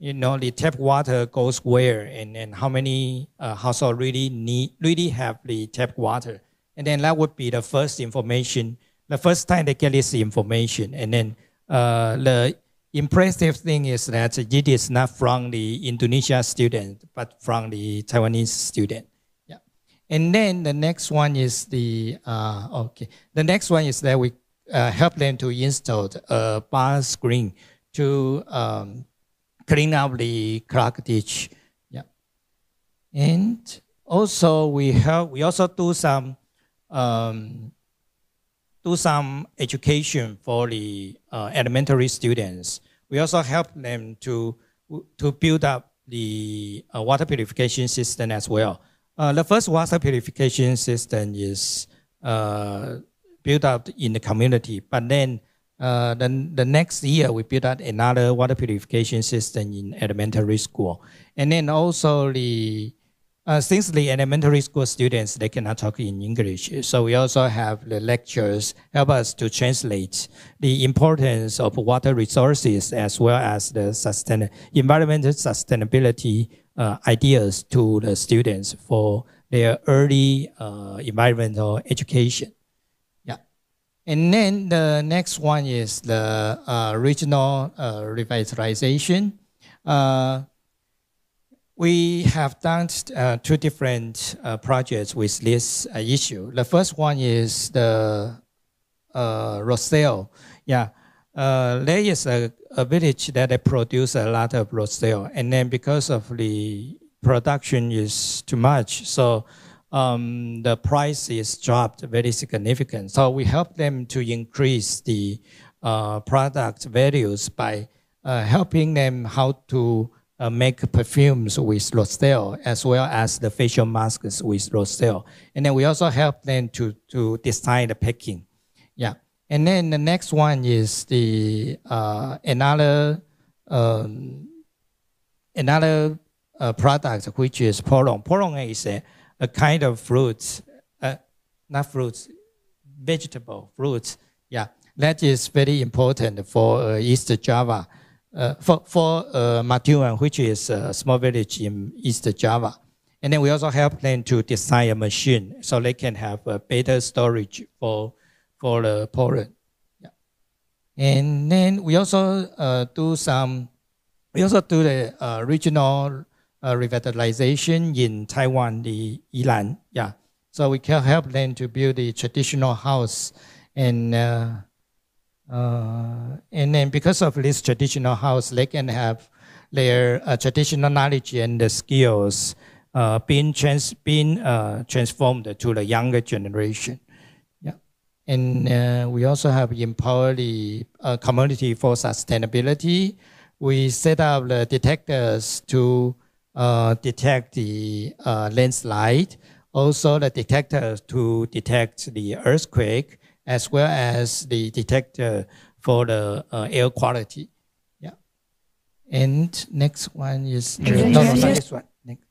the tap water goes where, and how many households really have the tap water. And then that would be the first information, the first time they get this information. And then the impressive thing is that it is not from the Indonesia student, but from the Taiwanese student. Yeah. And then the next one is the next one is that we help them to install a bar screen to clean up the clogged ditch. Yeah. And also we also do some education for the elementary students. We also help them to build up the water purification system as well. The first water purification system is built up in the community, but then the next year we built out another water purification system in elementary school. And then also since the elementary school students, they cannot talk in English, so we also have the lectures help us to translate the importance of water resources as well as the environmental sustainability ideas to the students for their early environmental education. Yeah. And then the next one is the regional revitalization. We have done two different projects with this issue. The first one is the Rosedale. Yeah, there is a village that they produce a lot of Rosedale, and then because of the production is too much, so the price is dropped very significant. So we help them to increase the product values by helping them how to make perfumes with Rosedale as well as the facial masks with Rosedale. And then we also help them to design the packing. Yeah. And then the next one is the another product, which is porong. Porong is a kind of fruit, not fruits, vegetable fruits. Yeah, that is very important for East Java. For Matuan, which is a small village in East Java. And then we also help them to design a machine so they can have a better storage for the pollen. Yeah. And then we also do the regional revitalization in Taiwan, the Yilan. Yeah. So we can help them to build the traditional house, and then because of this traditional house, they can have their traditional knowledge and the skills being transformed to the younger generation. Yeah. And we also have empowered the community for sustainability. We set up the detectors to detect the landslide, also the detectors to detect the earthquake, as well as the detector for the air quality. Yeah. And next one is, no, not this one. Next.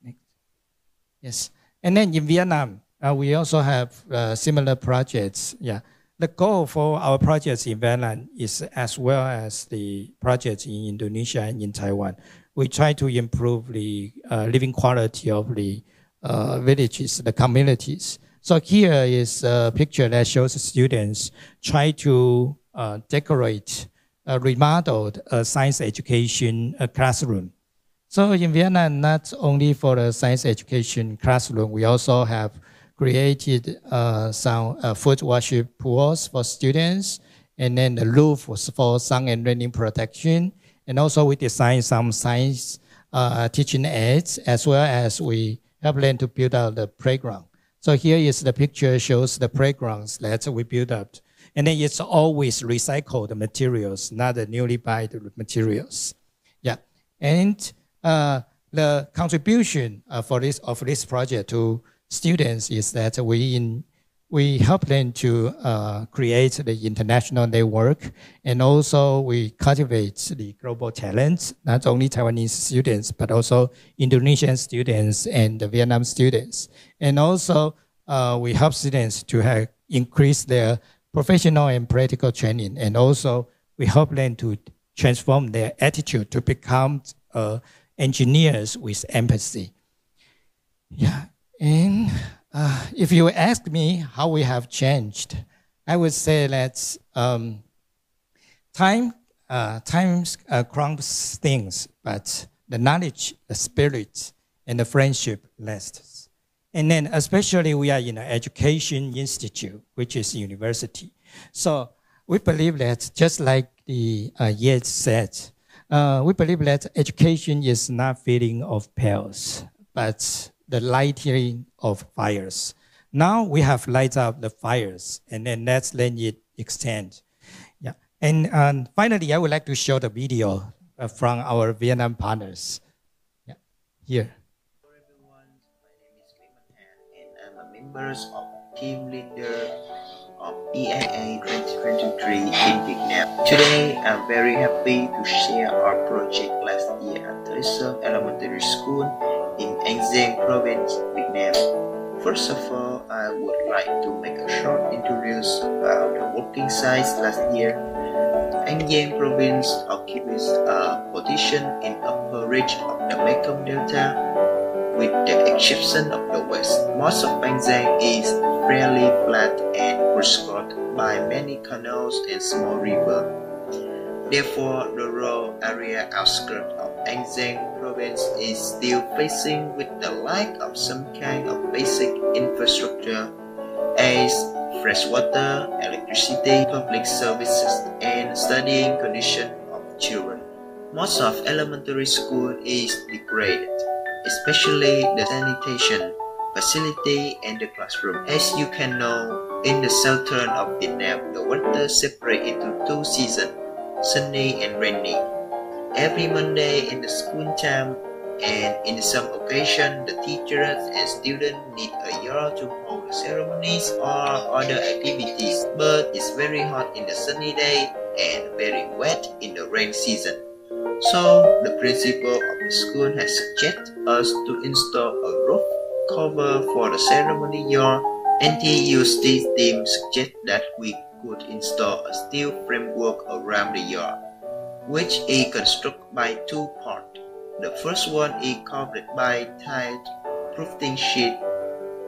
Yes. And then in Vietnam, we also have similar projects. Yeah. The goal for our projects in Vietnam is as well as the projects in Indonesia and in Taiwan. We try to improve the living quality of the villages, the communities. So here is a picture that shows students try to decorate a remodeled science education classroom. So in Vietnam, not only for the science education classroom, we also have created some food worship pools for students, and then the roof was for sun and raining protection. And also we designed some science teaching aids, as well as we help them to build out the playground. So here is the picture, shows the playgrounds that we built up. And then it's always recycled materials, not the newly buy materials. Yeah. And the contribution for this project to students is that we help them to create the international network, and also we cultivate the global talents, not only Taiwanese students, but also Indonesian students and the Vietnam students. And also we help students to increase their professional and practical training, and also we help them to transform their attitude to become engineers with empathy. Yeah, and if you ask me how we have changed, I would say that time crumbles things, but the knowledge, the spirit, and the friendship lasts. And then especially we are in an education institute, which is university. So we believe that, just like the Yates said, we believe that education is not filling of pails, but the lighting of fires. Now we have lighted up the fires, and then let's let it extend. Yeah. And finally, I would like to show the video from our Vietnam partners. Yeah. Here. Hello everyone, my name is Clement and I'm a member of team leader of EAA 2023 in Vietnam. Today, I'm very happy to share our project last year at Thuysum Elementary School in An Giang Province, Vietnam. First of all, I would like to make a short introduction about the working sites last year. An Giang Province occupies a position in upper reach of the Mekong Delta with the exception of the west. Most of Pangzang is fairly flat and crisscrossed by many canals and small rivers. Therefore, the rural area outskirts of Pangzang province is still facing with the lack of some kind of basic infrastructure as fresh water, electricity, public services, and studying conditions of children. Most of elementary school is degraded, especially the sanitation facility and the classroom. As you can know, in the southern of Vietnam, the winter separates into 2 seasons, sunny and rainy. Every Monday in the school time and in some occasion, the teachers and students need a year to hold ceremonies or other activities, but it's very hot in the sunny day and very wet in the rain season. So, the principal of the school has suggested us to install a roof cover for the ceremony yard. NTU's team suggested that we could install a steel framework around the yard, which is constructed by 2 parts. The first one is covered by tiled proofing sheet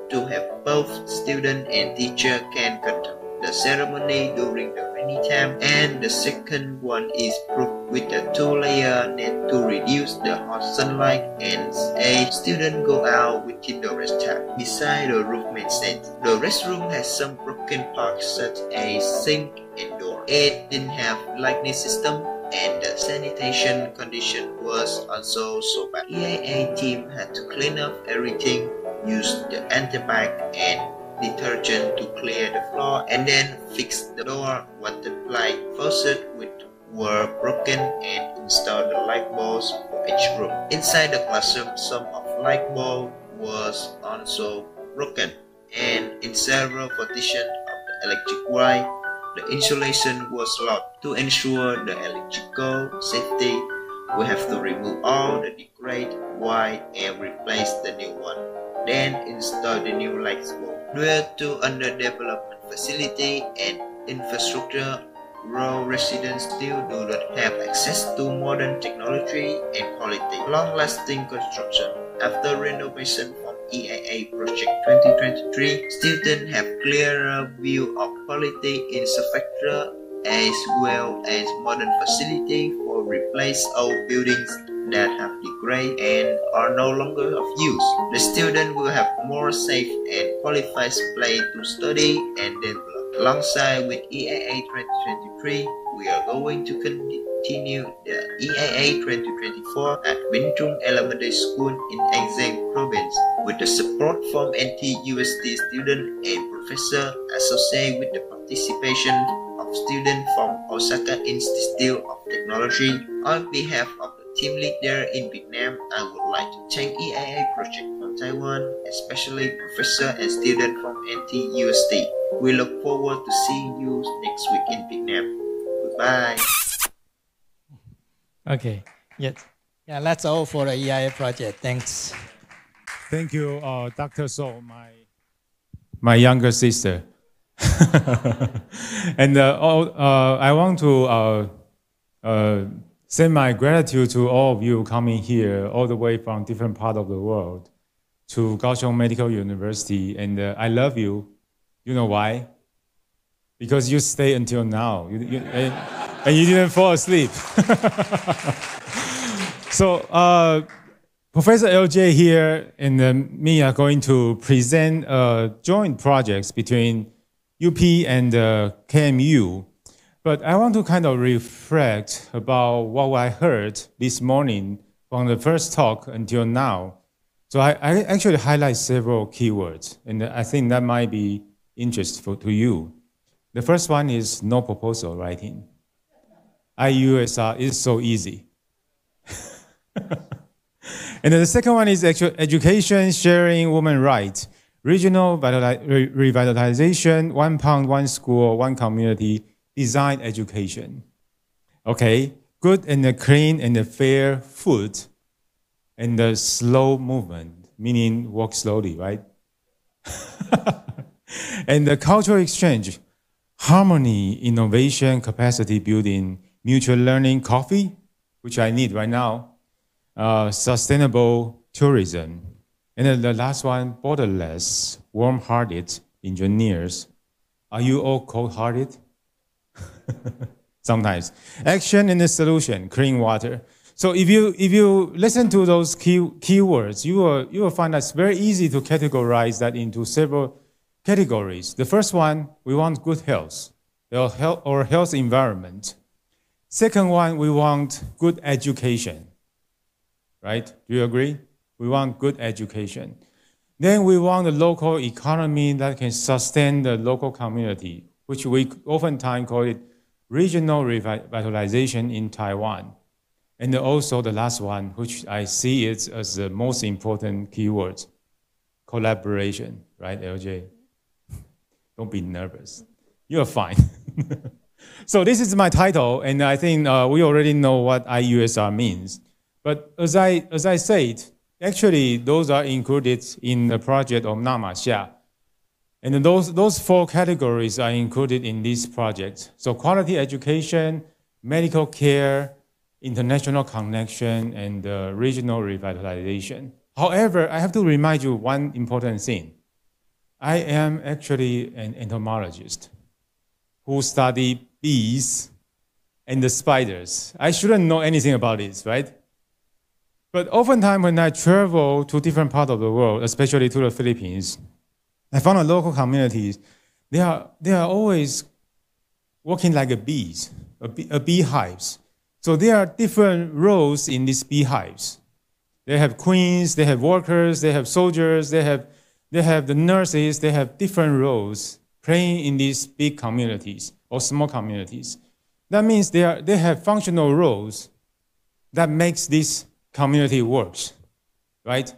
to have both student and teacher can conduct the ceremony during the rainy time, and the second one is proofed with a 2-layer net to reduce the hot sunlight and a student go out within the rest time. Beside the roof main stand, the restroom has some broken parts such as sink and door. It didn't have lighting system, and the sanitation condition was also so bad. EAA team had to clean up everything, use the antibac and detergent to clear the floor, and then fix the door. Water pipe faucet were broken and install the light bulbs for each room. Inside the classroom, some of light bulb was also broken, and in several partitions of the electric wire, the insulation was locked. To ensure the electrical safety, we have to remove all the degraded wire and replace the new one, then install the new light bulb. Due to underdevelopment facility and infrastructure, rural residents still do not have access to modern technology and quality, long-lasting construction. After renovation from EAA Project 2023, students have clearer view of quality infrastructure as well as modern facility for replace old buildings that have degraded and are no longer of use. The student will have more safe and qualified place to study and develop. Alongside with EAA 2023, we are going to continue the EAA 2024 at Binh Elementary School in An Province with the support from NTUST students and professors associated with the participation of students from Osaka Institute of Technology. On behalf of the team leader in Vietnam, I would like to thank EAA Project from Taiwan, especially professor and student from NTUST. We look forward to seeing you next week in Vietnam. Goodbye. Okay. Yes. Yeah, that's all for the EIA project. Thanks. Thank you, Dr. So, my younger sister. And I want to send my gratitude to all of you coming here all the way from different parts of the world to Kaohsiung Medical University. And I love you. You know why? Because you stay until now. And you didn't fall asleep. So Professor LJ here and me are going to present joint projects between UP and KMU. But I want to kind of reflect about what I heard this morning from the first talk until now. So I actually highlight several keywords, and I think that might be interesting to you. The first one is no proposal writing. IUSR is so easy. And then the second one is actual education, sharing, women rights, regional revitalization, 1 pound, 1 school, 1 community, design education. Okay, good and clean and fair food, and the slow movement, meaning walk slowly, right? And the cultural exchange, harmony, innovation, capacity building, mutual learning, coffee, which I need right now, sustainable tourism, And then the last one, borderless, warm-hearted engineers. Are you all cold-hearted? Sometimes. Action and the solution, clean water. So if you listen to those keywords, you will find that it's very easy to categorize that into several categories. The first one, we want good health, or health environment. Second one, we want good education, right? Do you agree? We want good education. Then we want a local economy that can sustain the local community, which we oftentimes call it regional revitalization in Taiwan. And also the last one, which I see it as the most important keyword, collaboration, right, LJ? Don't be nervous. You're fine. So this is my title, and I think we already know what IUSR means. But as I said, actually those are included in the project of Namasha. And those four categories are included in this project. So quality education, medical care, international connection, and regional revitalization. However, I have to remind you one important thing. I am actually an entomologist who study bees and the spiders. I shouldn't know anything about this, right? But oftentimes when I travel to different parts of the world, especially to the Philippines, I found that local communities, they are always working like a bees, beehives. So there are different roles in these beehives. They have queens, they have workers, they have soldiers, they have the nurses, they have different roles playing in these big communities or small communities. That means they have functional roles that makes this community works, right?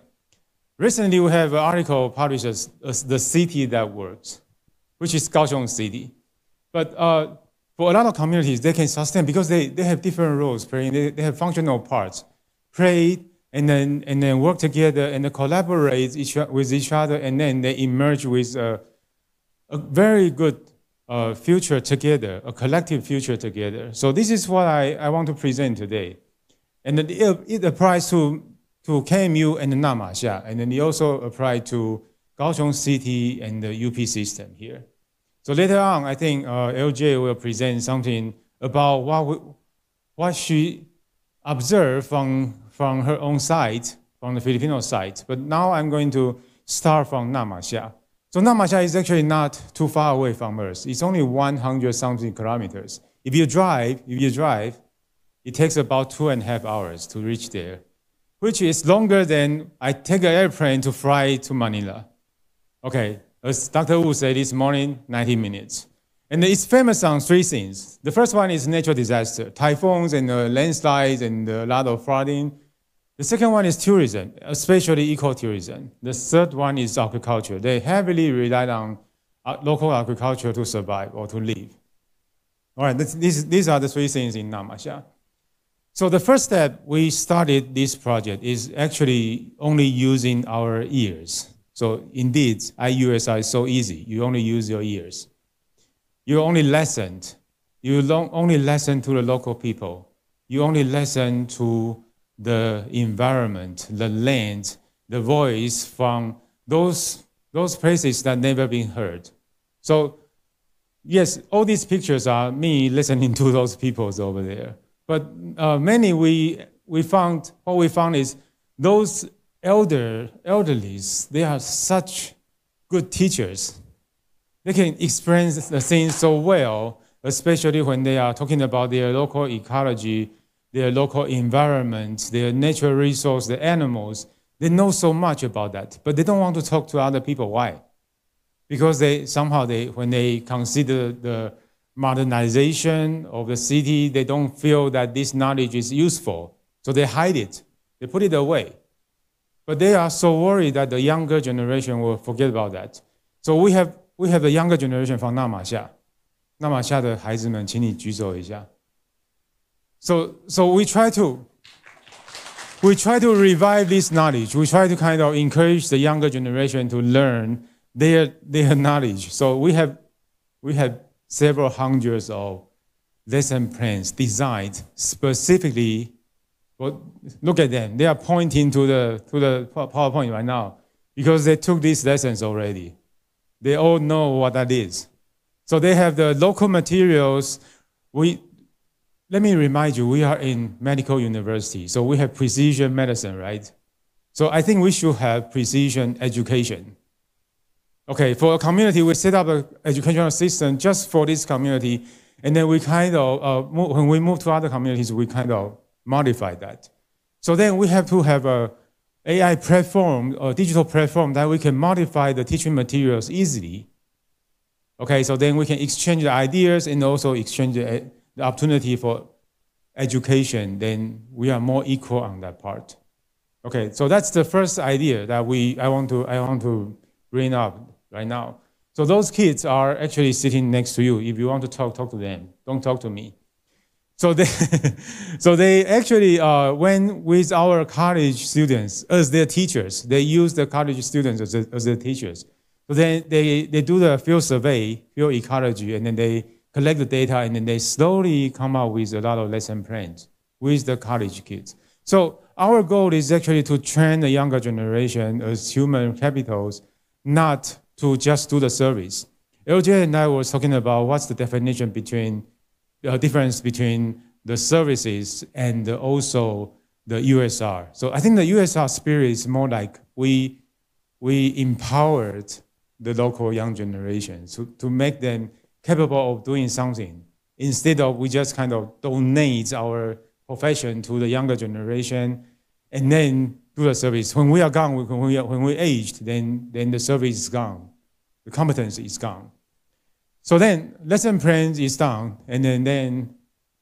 Recently, we have an article published as the city that works, which is Kaohsiung City. But for a lot of communities, they can sustain because they have different roles playing. They have functional parts, play and then work together and collaborate with each other, and then they emerge with a very good future together, a collective future together. So this is what I want to present today. And it applies to KMU and the Namasha, and then it also applies to Kaohsiung City and the UP system here. So later on, I think LJ will present something about what she observed from her own site, from the Filipino site. But now I'm going to start from Namasha. So Namasha is actually not too far away from us. It's only 100-something kilometers. If you drive, it takes about 2.5 hours to reach there, which is longer than I take an airplane to fly to Manila. Okay, as Dr. Wu said this morning, 90 minutes. And it's famous on three things. The first one is natural disaster, typhoons and landslides and a lot of flooding. The second one is tourism, especially ecotourism. The third one is agriculture. They heavily rely on local agriculture to survive or to live. All right, these are the three things in Namasha. So the first step we started this project is actually only using our ears. So indeed, IUSR is so easy. You only use your ears. You only listen. You only listen to the local people. You only listen to the environment, the land, the voice from those places that never been heard. So yes, all these pictures are me listening to those people over there. But what we found is those elderlies, they are such good teachers. They can explain the things so well, especially when they are talking about their local ecology, their local environment, their natural resource, the animals. They know so much about that, but they don't want to talk to other people. Why? Because when they consider the modernization of the city, they don't feel that this knowledge is useful. So they hide it. They put it away. But they are so worried that the younger generation will forget about that. So we have the younger generation from Namasha. Namasha 的孩子们，请你举手一下。So we try to revive this knowledge. We try to kind of encourage the younger generation to learn their knowledge. So we have several hundreds of lesson plans designed specifically. Well, look at them. They are pointing to the PowerPoint right now. because they took these lessons already. They all know what that is. So they have the local materials. Let me remind you, we are in medical university, so we have precision medicine, right? So I think we should have precision education. Okay, for a community, we set up an educational system just for this community, and then we kind of, when we move to other communities, we kind of modify that. So then we have to have a AI platform, or digital platform that we can modify the teaching materials easily. Okay, so then we can exchange the ideas and also exchange the opportunity for education. Then we are more equal on that part. Okay, so that's the first idea that I want to bring up right now. So those kids are actually sitting next to you. If you want to talk to them. Don't talk to me. So they actually went with our college students as their teachers. They use the college students as their teachers. So then they do the field survey, field ecology, and then they collect the data, and then they slowly come up with a lot of lesson plans with the college kids. So our goal is actually to train the younger generation as human capitals, not to just do the service. LJ and I were talking about what's the definition between difference between the services and also the USR. So I think the USR spirit is more like we empowered the local young generation to make them capable of doing something, instead of we just kind of donate our profession to the younger generation and then do the service. When we are gone, when we aged, then the service is gone. The competence is gone. So then lesson plans is done, and then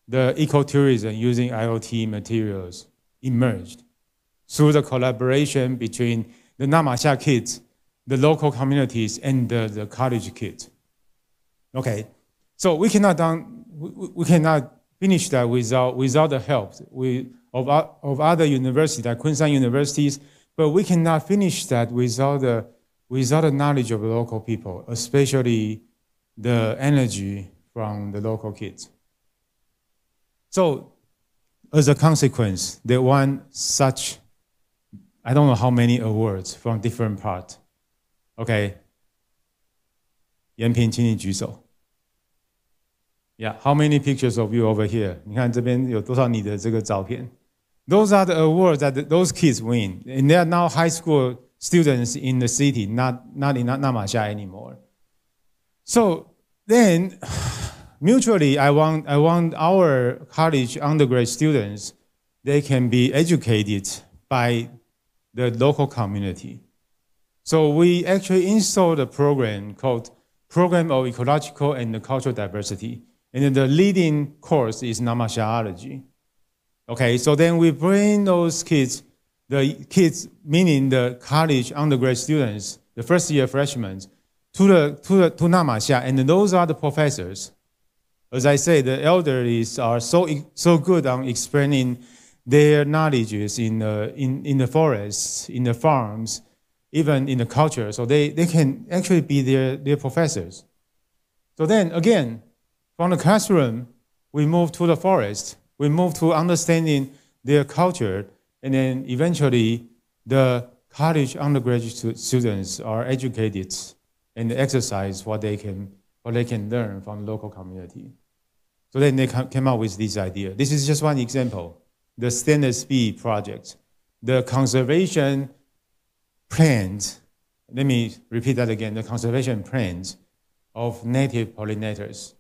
the ecotourism using IoT materials emerged through the collaboration between the Namasha kids, the local communities, and the college kids. Okay, so we cannot finish that without the help of other universities, like Kunshan universities, but we cannot finish that without the knowledge of the local people, especially the energy from the local kids. So as a consequence, they won such, I don't know how many awards from different parts. Okay. 延平，请你举手。Yeah, how many pictures of you over here? 你看这边有多少你的这个照片？ Those are the awards that those kids win, and they are now high school students in the city, not in Namasha anymore. So then, mutually, I want our college undergrad students, they can be educated by the local community. So we actually installed a program called Program of Ecological and Cultural Diversity. And the leading course is Namashaology. Okay, so then we bring those kids, the kids meaning the college undergrad students, the first year freshmen, to Namasha, and those are the professors. As I say, the elders are so good on explaining their knowledges in the forests, in the farms, even in the culture, so they can actually be their professors. So then again, from the classroom, we move to the forest, we move to understanding their culture, and then eventually the college undergraduate students are educated and exercise what they can learn from the local community. So then they came up with this idea. This is just one example, the Stainless B project, the conservation plans. Let me repeat that again, the conservation plans of native pollinators.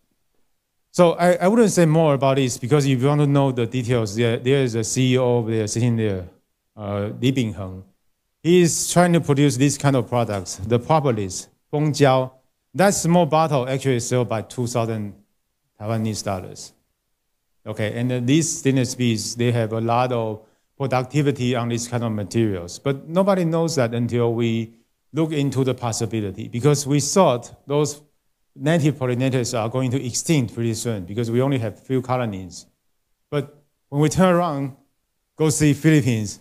So I wouldn't say more about this, because if you want to know the details, there is a CEO over there sitting there, Li Bingheng. He is trying to produce these kind of products, the propolis, Fengjiao. That small bottle actually is sold by 2,000 Taiwanese dollars. Okay, and these stainless bees, they have a lot of productivity on these kind of materials. But nobody knows that until we look into the possibility, because we thought those native pollinators are going to extinct pretty soon because we only have few colonies. But when we turn around, go see Philippines,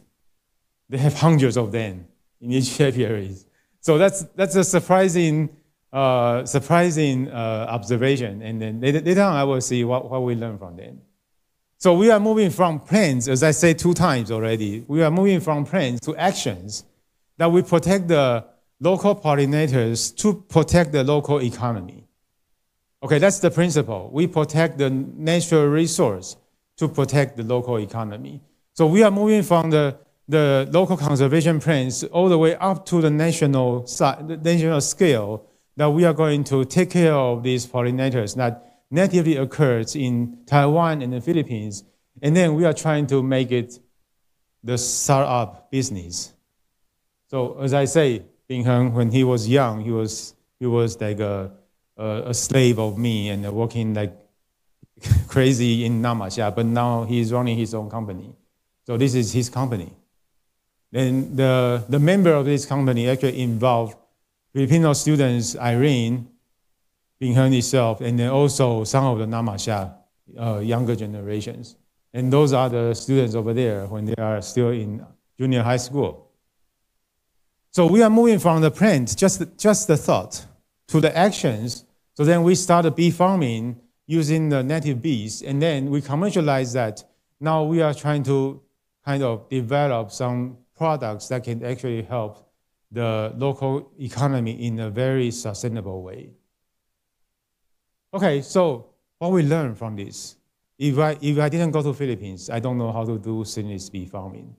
they have hundreds of them in each apiary. So that's a surprising observation. And then later on, I will see what we learn from them. So we are moving from plans, as I said 2 times already, we are moving from plans to actions. that we protect the local pollinators to protect the local economy. Okay, that's the principle. We protect the natural resource to protect the local economy. So we are moving from the local conservation plans all the way up to the national scale, that we are going to take care of these pollinators that natively occurs in Taiwan and the Philippines. And then we are trying to make it the startup business. So as I say, Bing Heng, when he was young, he was like a slave of me and working like crazy in Namasha, but now he's running his own company. So this is his company. Then the member of this company actually involved Filipino students, Irene, Bing Heng itself, and then also some of the Namasha younger generations. And those are the students over there when they are still in junior high school. So we are moving from the plan, just the thought, to the actions. So then we started bee farming using the native bees, and then we commercialize that. Now we are trying to kind of develop some products that can actually help the local economy in a very sustainable way. Okay, so what we learned from this? If I didn't go to Philippines, I don't know how to do seedless bee farming.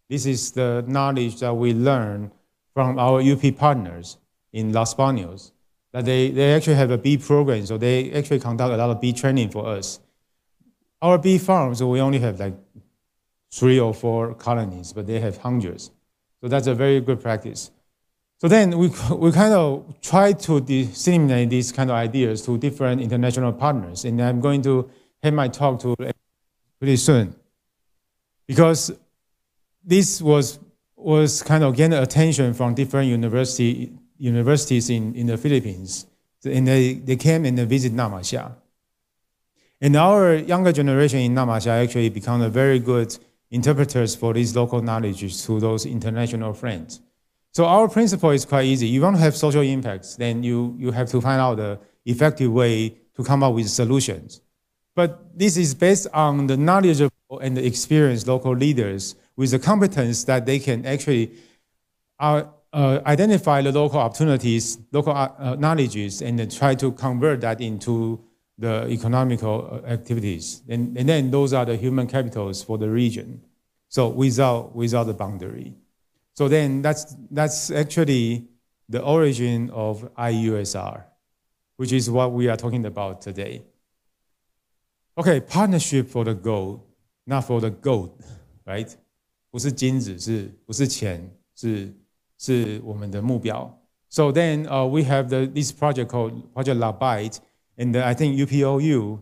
This is the knowledge that we learned from our UP partners in Los Baños, that they actually have a bee program, so they actually conduct a lot of bee training for us. Our bee farms, we only have like 3 or 4 colonies, but they have hundreds. So that's a very good practice. So then we kind of try to disseminate these kind of ideas to different international partners. And I'm going to have my talk to pretty soon. Because this was kind of gained attention from different universities in the Philippines. And they came and they visit Namasha. And our younger generation in Namasha actually become a very good interpreters for these local knowledge to those international friends. So our principle is quite easy. You want to have social impacts, then you have to find out the effective way to come up with solutions. But this is based on the knowledgeable and the experienced local leaders with the competence that they can actually identify the local opportunities, local knowledges, and then try to convert that into the economical activities. And then those are the human capitals for the region. So without the boundary. So then that's actually the origin of IUSR, which is what we are talking about today. Okay, partnership for the goal, not for the gold, right? 不是金子，不是钱，是我们的目标。So then we have this project called Project Labite, and I think UPOU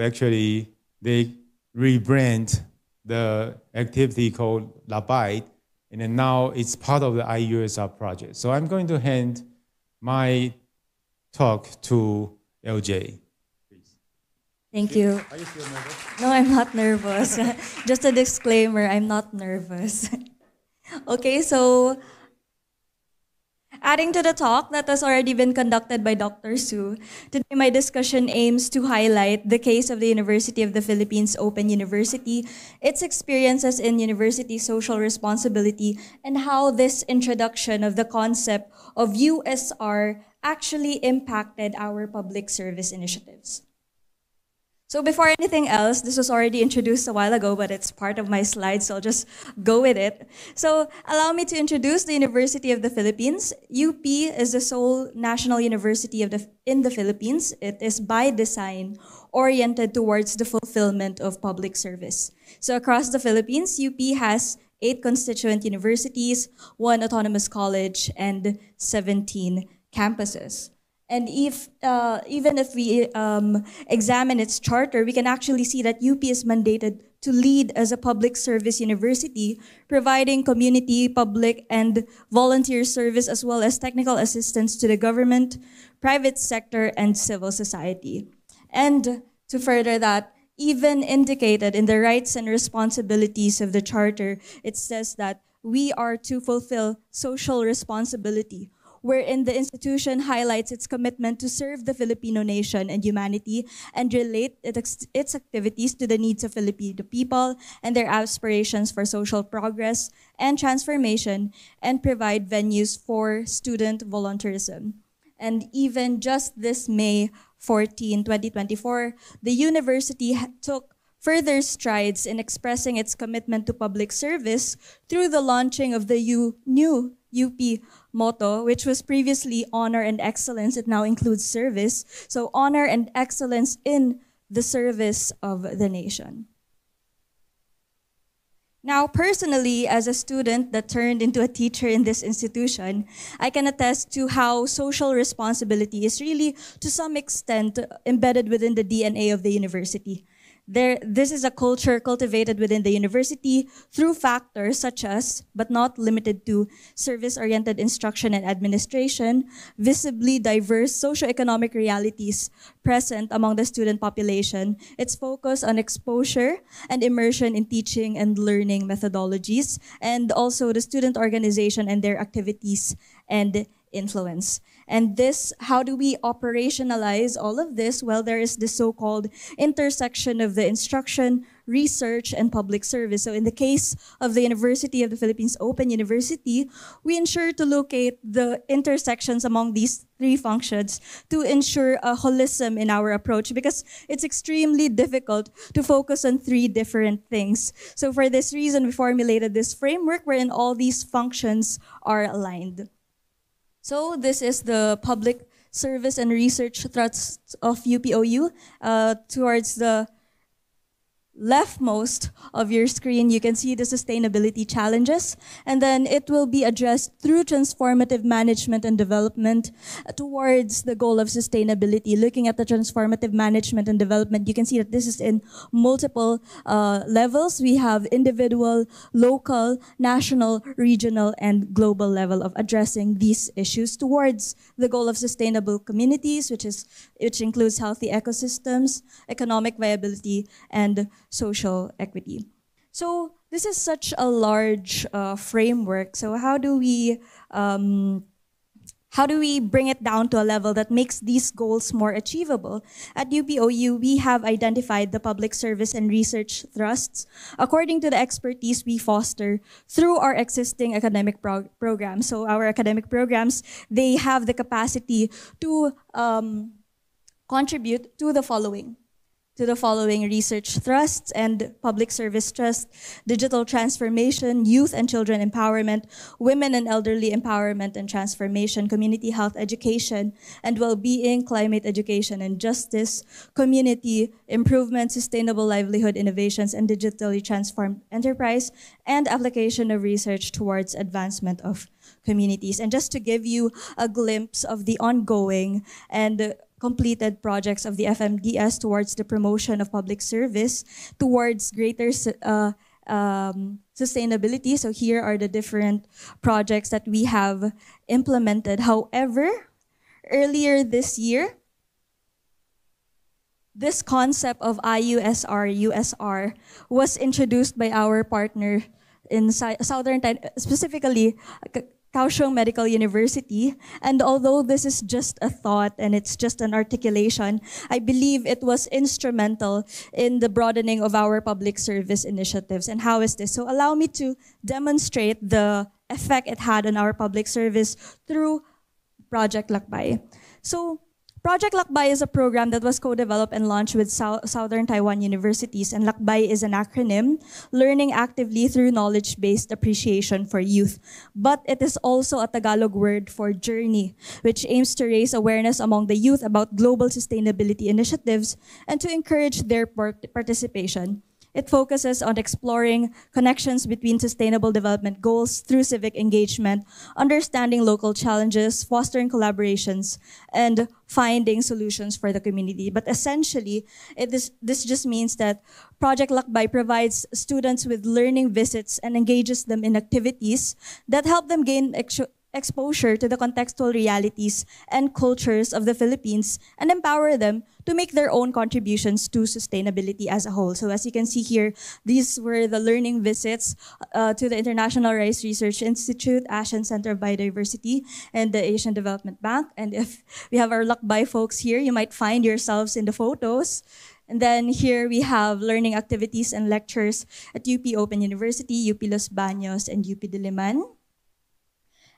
actually, they rebrand the activity called Labite, and then now it's part of the IUSR project. So I'm going to hand my talk to LJ. Thank you. Are you still nervous? No, I'm not nervous. Just a disclaimer, I'm not nervous. Okay, so adding to the talk that has already been conducted by Dr. Su, today my discussion aims to highlight the case of the University of the Philippines Open University, its experiences in university social responsibility, and how this introduction of the concept of USR actually impacted our public service initiatives. So before anything else, this was already introduced a while ago, but it's part of my slides, so I'll just go with it. So allow me to introduce the University of the Philippines. UP is the sole national university in the Philippines. It is by design oriented towards the fulfillment of public service. So across the Philippines, UP has 8 constituent universities, 1 autonomous college, and 17 campuses. And even if we examine its charter, we can actually see that UP is mandated to lead as a public service university, providing community, public, and volunteer service, as well as technical assistance to the government, private sector, and civil society. And to further that, even indicated in the rights and responsibilities of the charter, it says that we are to fulfill social responsibility, wherein the institution highlights its commitment to serve the Filipino nation and humanity and relate its activities to the needs of Filipino people and their aspirations for social progress and transformation, and provide venues for student volunteerism. And even just this May 14, 2024, the university took further strides in expressing its commitment to public service through the launching of the new UP motto, which was previously Honor and Excellence. It now includes service. So honor and excellence in the service of the nation. Now, personally, as a student that turned into a teacher in this institution, I can attest to how social responsibility is really, to some extent, embedded within the DNA of the university. This is a culture cultivated within the university through factors such as, but not limited to, service-oriented instruction and administration, visibly diverse socioeconomic realities present among the student population, its focus on exposure and immersion in teaching and learning methodologies, and also the student organization and their activities and influence. And this, how do we operationalize all of this? Well, there is this so-called intersection of the instruction, research, and public service. So in the case of the University of the Philippines Open University, we ensure to locate the intersections among these three functions to ensure a holism in our approach, because it's extremely difficult to focus on three different things. So for this reason, we formulated this framework wherein all these functions are aligned. So this is the public service and research thrusts of UPOU. Towards the leftmost of your screen, you can see the sustainability challenges, and then it will be addressed through transformative management and development towards the goal of sustainability. Looking at the transformative management and development, you can see that this is in multiple levels. We have individual, local, national, regional, and global level of addressing these issues towards the goal of sustainable communities, which includes healthy ecosystems, economic viability, and social equity. So this is such a large framework. So how do we bring it down to a level that makes these goals more achievable? At UPOU, we have identified the public service and research thrusts according to the expertise we foster through our existing academic programs. So our academic programs, they have the capacity to contribute to the following research thrusts and public service trust: digital transformation, youth and children empowerment, women and elderly empowerment and transformation, community health education and well-being, climate education and justice, community improvement, sustainable livelihood innovations, and digitally transformed enterprise, and application of research towards advancement of communities. And just to give you a glimpse of the ongoing and completed projects of the FMDS towards the promotion of public service, towards greater sustainability. So here are the different projects that we have implemented. However, earlier this year, this concept of IUSR, USR, was introduced by our partner in Southern, specifically Kaohsiung Medical University. And although this is just a thought and it's just an articulation, I believe it was instrumental in the broadening of our public service initiatives. And how is this? So allow me to demonstrate the effect it had on our public service through Project Lakbay. So Project Lakbay is a program that was co-developed and launched with Southern Taiwan universities, and Lakbay is an acronym, learning actively through knowledge-based appreciation for youth. But it is also a Tagalog word for journey, which aims to raise awareness among the youth about global sustainability initiatives and to encourage their participation. It focuses on exploring connections between sustainable development goals through civic engagement, understanding local challenges, fostering collaborations, and finding solutions for the community. But essentially, this just means that Project Lakbay provides students with learning visits and engages them in activities that help them gain exposure to the contextual realities and cultures of the Philippines and empower them to make their own contributions to sustainability as a whole. So as you can see here, these were the learning visits to the International Rice Research Institute, Asian Center of Biodiversity, and the Asian Development Bank. And if we have our Lakbay folks here, you might find yourselves in the photos. And then here we have learning activities and lectures at UP Open University, UP Los Baños, and UP Diliman.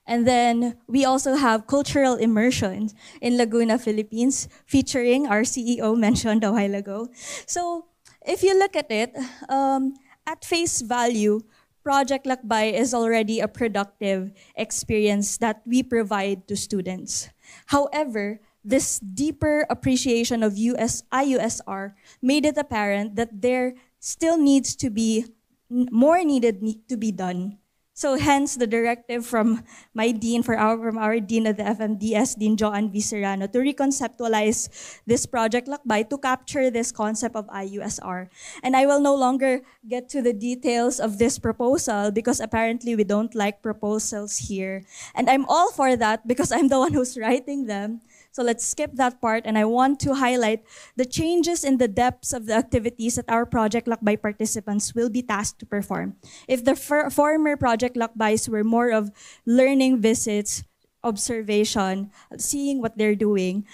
And then we also have cultural immersion in Laguna, Philippines, featuring our CEO mentioned a while ago. So if you look at it, at face value, Project Lakbay is already a productive experience that we provide to students. However, this deeper appreciation of IUSR made it apparent that there still needs to be more needed to be done. So hence the directive from my dean, from our dean of the FMDS, Dean Joan V. Serrano, to reconceptualize this Project Lakbay to capture this concept of IUSR. And I will no longer get to the details of this proposal because apparently we don't like proposals here. And I'm all for that because I'm the one who's writing them. So let's skip that part, and I want to highlight the changes in the depths of the activities that our Project Lakbay participants will be tasked to perform. If the former Project Lakbays were more of learning visits, observation, seeing what they're doing,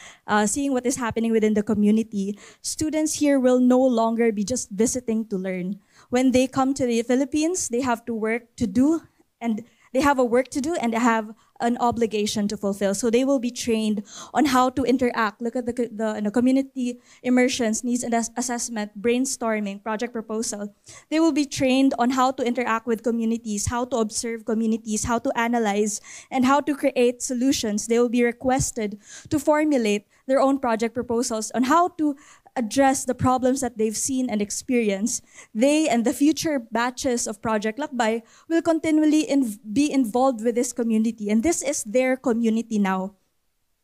seeing what is happening within the community, students here will no longer be just visiting to learn. When they come to the Philippines, they have to work to do, and they have a work to do and have an obligation to fulfill. So they will be trained on how to interact. Look at the community immersions, needs and assessment, brainstorming, project proposal. They will be trained on how to interact with communities, how to observe communities, how to analyze, and how to create solutions. They will be requested to formulate their own project proposals on how to address the problems that they've seen and experienced. They and the future batches of Project Lakbay will continually be involved with this community, and this is their community now.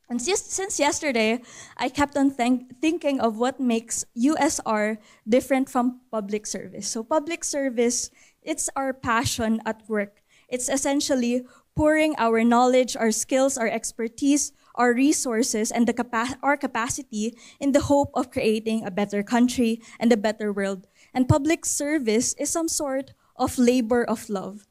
And since yesterday, I kept on thinking of what makes USR different from public service. So public service, it's our passion at work. It's essentially pouring our knowledge, our skills, our expertise, our resources, and our capacity in the hope of creating a better country and a better world. And public service is some sort of labor of love.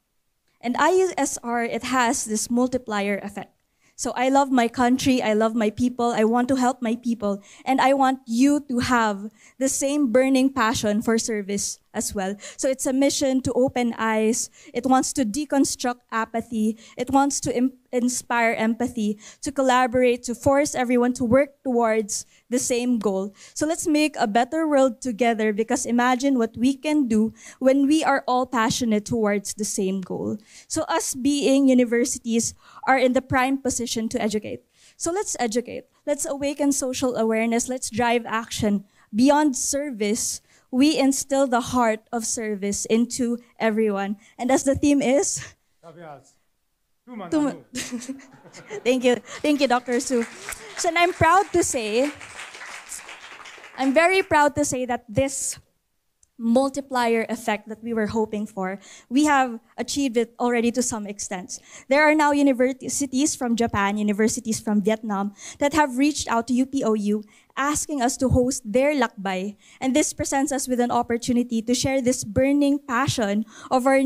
And IUSR, it has this multiplier effect. So I love my country, I love my people, I want to help my people, and I want you to have the same burning passion for service as well. So it's a mission to open eyes, it wants to deconstruct apathy, it wants to inspire empathy, to collaborate, to force everyone to work towards the same goal. So let's make a better world together, because imagine what we can do when we are all passionate towards the same goal. So us being universities are in the prime position to educate. So let's educate. Let's awaken social awareness. Let's drive action. Beyond service, we instill the heart of service into everyone. And as the theme is... Thank you, Dr. Su. So I'm very proud to say that this multiplier effect that we were hoping for, we have achieved it already to some extent. There are now universities from Japan, universities from Vietnam that have reached out to UPOU asking us to host their Lakbay. And this presents us with an opportunity to share this burning passion of our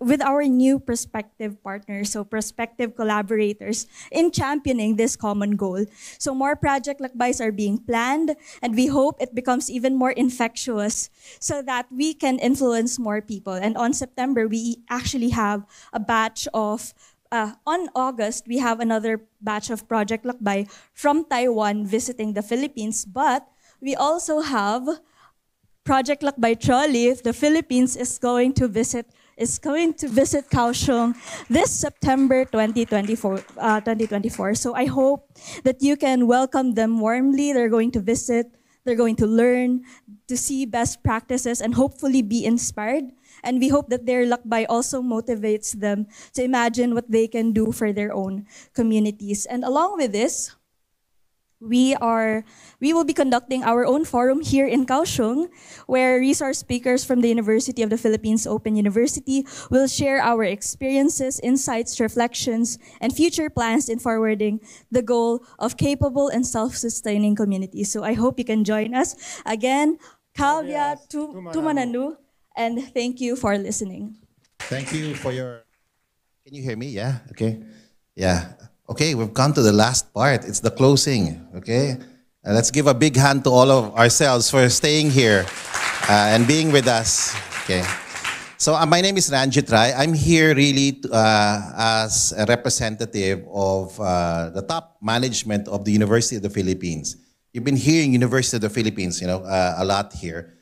with our new prospective partners, so prospective collaborators, in championing this common goal. So more Project Lakbays are being planned, and we hope it becomes even more infectious so that we can influence more people. And on September, we actually have a batch of, on August, we have another batch of Project Lakbay from Taiwan visiting the Philippines, but we also have Project Lakbay Trolley. The Philippines is going to visit Kaohsiung this September 2024. So I hope that you can welcome them warmly. They're going to visit, they're going to learn, to see best practices, and hopefully be inspired. And we hope that their Lakbay also motivates them to imagine what they can do for their own communities. And along with this, we will be conducting our own forum here in Kaohsiung, where resource speakers from the University of the Philippines Open University will share our experiences, insights, reflections, and future plans in forwarding the goal of capable and self-sustaining communities. So I hope you can join us. Again, Kalvya Tumananu, and thank you for listening. Thank you for your... Can you hear me? Yeah? Okay. Yeah. Okay, we've come to the last part. It's the closing, okay? Let's give a big hand to all of ourselves for staying here and being with us, okay? So my name is Ranjit Rai. I'm here really as a representative of the top management of the University of the Philippines. You've been hearing University of the Philippines, a lot here.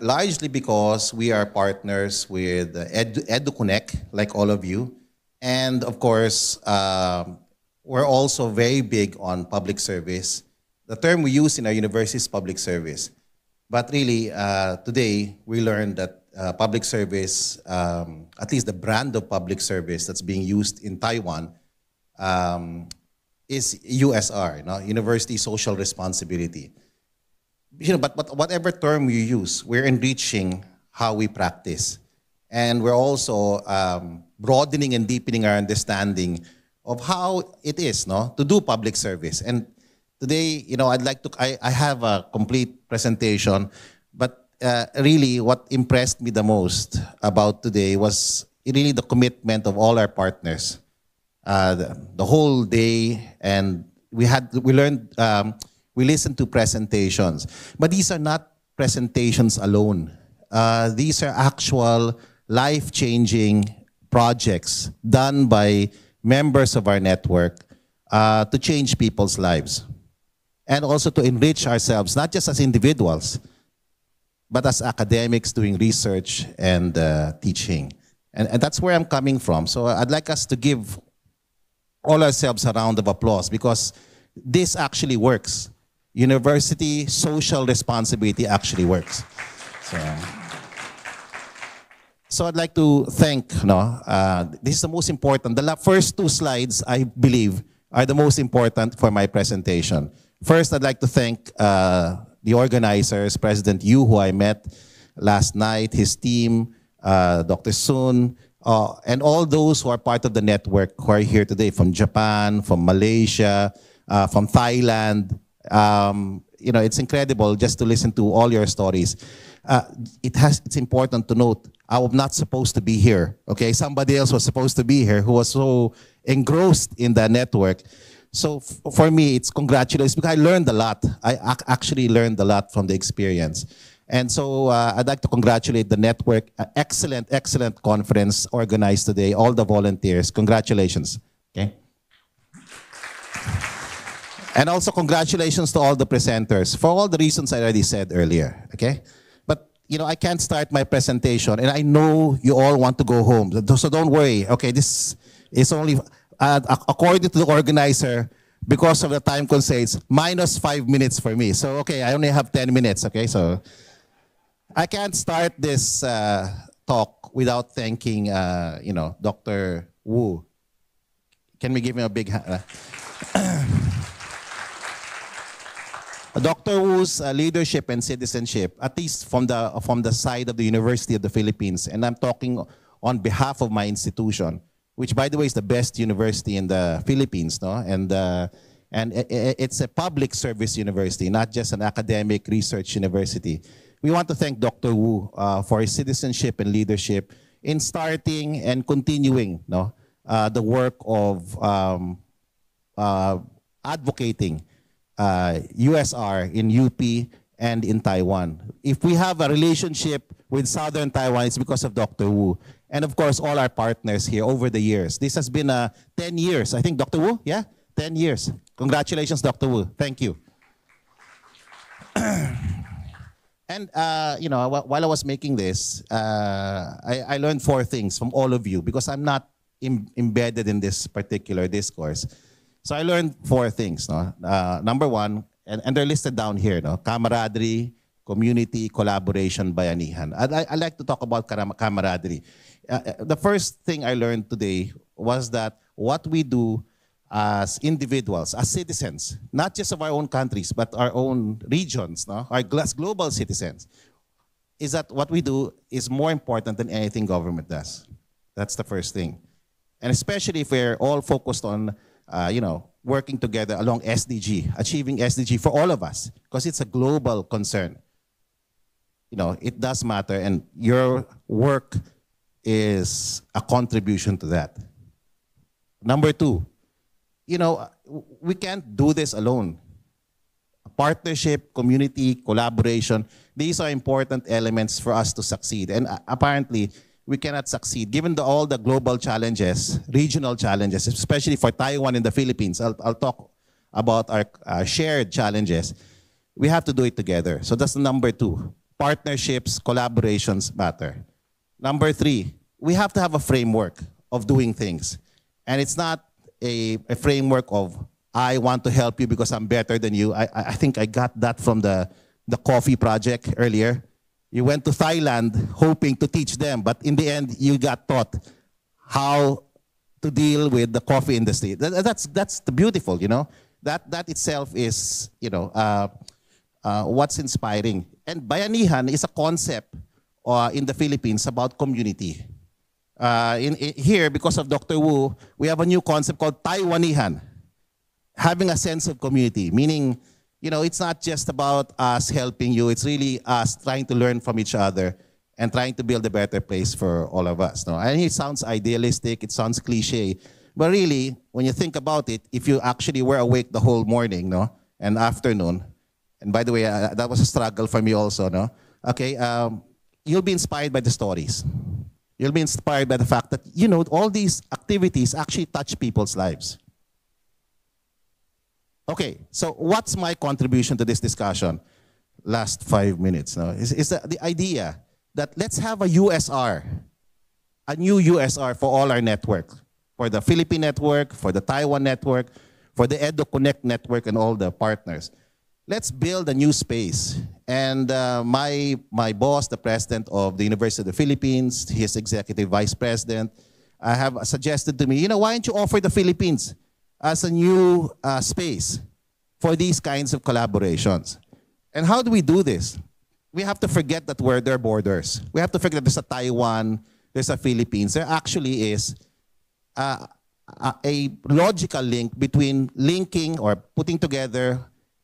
Largely because we are partners with EduConnect, like all of you. And of course, we're also very big on public service. The term we use in our university is public service. But really, today, we learned that public service, at least the brand of public service that's being used in Taiwan, is USR, University Social Responsibility. But whatever term you use, we're enriching how we practice. And we're also broadening and deepening our understanding of how it is to do public service. And today, I have a complete presentation, but really what impressed me the most about today was really the commitment of all our partners. The whole day, and we listened to presentations. But these are not presentations alone. These are actual life-changing projects done by members of our network to change people's lives. And also to enrich ourselves, not just as individuals, but as academics doing research and teaching. And that's where I'm coming from. So I'd like us to give all ourselves a round of applause because this actually works. University social responsibility actually works. So I'd like to thank, this is the most important. The first two slides, I believe, are the most important for my presentation. First, I'd like to thank the organizers, President Yu, who I met last night, his team, Dr. Sun, and all those who are part of the network who are here today from Japan, from Malaysia, from Thailand. It's incredible just to listen to all your stories. It's important to note, I was not supposed to be here, okay? Somebody else was supposed to be here who was so engrossed in the network. So for me, it's congratulations because I learned a lot. I actually learned a lot from the experience. And so I'd like to congratulate the network. Excellent, excellent conference organized today. All the volunteers, congratulations, okay? And also congratulations to all the presenters for all the reasons I already said earlier, okay? But, I can't start my presentation and I know you all want to go home. So don't worry, okay? This is only, according to the organizer, because of the time constraints, minus 5 minutes for me. So, okay, I only have 10 minutes, okay? So I can't start this talk without thanking, Dr. Wu. Can we give him a big hand? Dr. Wu's leadership and citizenship, at least from the side of the University of the Philippines, and I'm talking on behalf of my institution, which, by the way, is the best university in the Philippines, and it's a public service university, not just an academic research university. We want to thank Dr. Wu for his citizenship and leadership in starting and continuing the work of advocating USR in UP and in Taiwan. If we have a relationship with Southern Taiwan, it's because of Dr. Wu. And of course, all our partners here over the years. This has been 10 years. I think, Dr. Wu, yeah? 10 years. Congratulations, Dr. Wu. Thank you. And, while I was making this, I learned 4 things from all of you because I'm not embedded in this particular discourse. So I learned 4 things. Number 1, and they're listed down here, camaraderie, community, collaboration, bayanihan. I'd like to talk about camaraderie. The first thing I learned today was that what we do as individuals, as citizens, not just of our own countries, but our own regions, no? Our global citizens, is that what we do is more important than anything government does. That's the first thing. And especially if we're all focused on, working together along SDG, achieving SDG for all of us, because it's a global concern. It does matter, and your work is a contribution to that. Number two, we can't do this alone. Partnership, community, collaboration, these are important elements for us to succeed. And apparently, we cannot succeed given all the global challenges, regional challenges, especially for Taiwan and the Philippines. I'll talk about our shared challenges. We have to do it together. So that's number two. Partnerships, collaborations matter. Number three, we have to have a framework of doing things. And it's not a framework of, I want to help you because I'm better than you. I think I got that from the coffee project earlier. You went to Thailand hoping to teach them, but in the end, you got taught how to deal with the coffee industry. That's the beautiful, That itself is, what's inspiring. And bayanihan is a concept in the Philippines about community. Here, because of Dr. Wu, we have a new concept called Taiwanihan, having a sense of community, meaning, it's not just about us helping you, it's really us trying to learn from each other and trying to build a better place for all of us. No? And it sounds idealistic, it sounds cliche, but really, when you think about it, if you actually were awake the whole morning, and afternoon, and by the way, that was a struggle for me also, Okay, you'll be inspired by the stories. You'll be inspired by the fact that, all these activities actually touch people's lives. Okay, so what's my contribution to this discussion? Last 5 minutes now. Is the idea that let's have a USR, a new USR for all our network, for the Philippine network, for the Taiwan network, for the EduConnect network and all the partners. Let's build a new space. And my boss, the president of the University of the Philippines, his executive vice president, have suggested to me, why don't you offer the Philippines as a new space for these kinds of collaborations? And how do we do this? We have to forget that there are borders. We have to forget that there's a Taiwan, there's a Philippines. There actually is a logical link between linking or putting together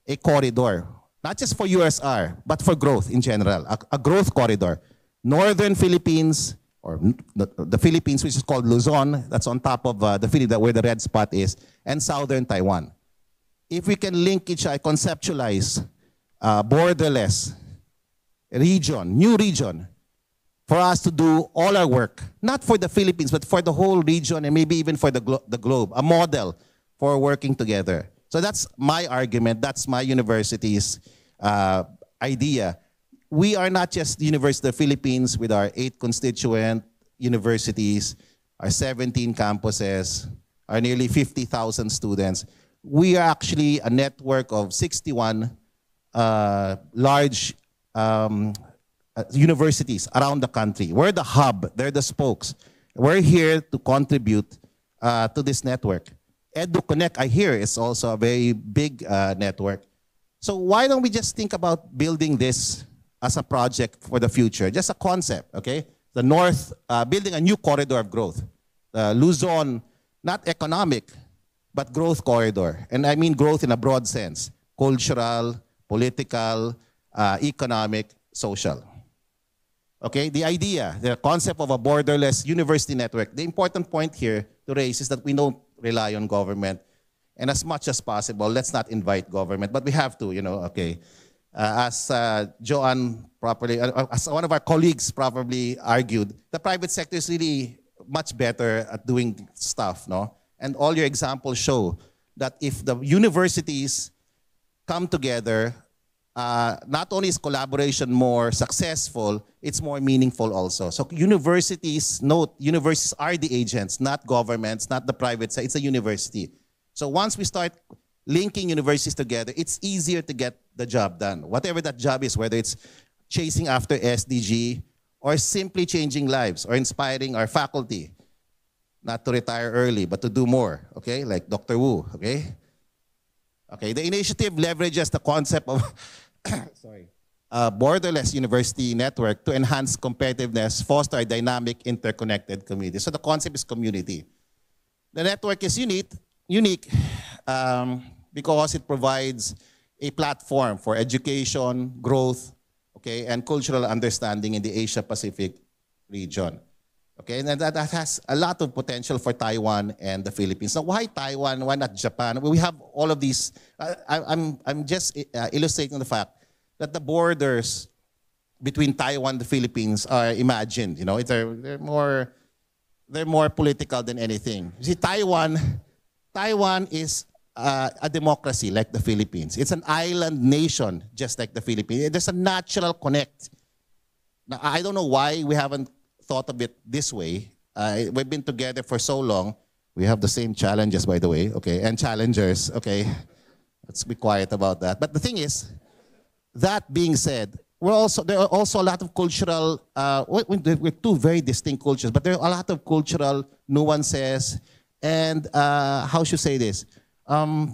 a corridor, not just for USR, but for growth in general, a growth corridor. Northern Philippines, or the Philippines, which is called Luzon, that's on top of the Philippines, where the red spot is, and southern Taiwan. If we can link each other, conceptualize borderless region, new region, for us to do all our work, not for the Philippines, but for the whole region and maybe even for the globe, a model for working together. So that's my argument, that's my university's idea. We are not just the University of the Philippines with our 8 constituent universities, our 17 campuses, our nearly 50,000 students. We are actually a network of 61 large universities around the country. We're the hub, they're the spokes. We're here to contribute to this network. EduConnect, I hear, is also a very big network. So why don't we just think about building this as a project for the future, just a concept, okay? The North, building a new corridor of growth. Luzon, not economic, but growth corridor. And I mean growth in a broad sense, cultural, political, economic, social. Okay, the idea, the concept of a borderless university network, the important point here to raise is that we don't rely on government. And as much as possible, let's not invite government, but we have to, okay. As Joanne as one of our colleagues probably argued, the private sector is really much better at doing stuff, no? And all your examples show that if the universities come together, not only is collaboration more successful, it's more meaningful also. So universities, note, universities are the agents, not governments, not the private side, it's a university. So once we start linking universities together, it's easier to get the job done. Whatever that job is, whether it's chasing after SDG or simply changing lives or inspiring our faculty. not to retire early, but to do more, okay? Like Dr. Wu, okay? Okay, the initiative leverages the concept of borderless university network to enhance competitiveness, foster a dynamic, interconnected community. So the concept is community. The network is unique because it provides a platform for education, growth, okay, and cultural understanding in the Asia-Pacific region. Okay, and that has a lot of potential for Taiwan and the Philippines. Now, why Taiwan? Why not Japan? We have all of these. I'm just illustrating the fact that the borders between Taiwan and the Philippines are imagined. You know, they're more political than anything. You see, Taiwan is a democracy like the Philippines. It's an island nation just like the Philippines. There's a natural connect. Now, I don't know why we haven't thought of it this way. We've been together for so long. We have the same challenges, by the way, okay, and challengers, okay. Let's be quiet about that. But the thing is, that being said, there are also a lot of cultural, we're two very distinct cultures, but there are a lot of cultural nuances and, how should I say this,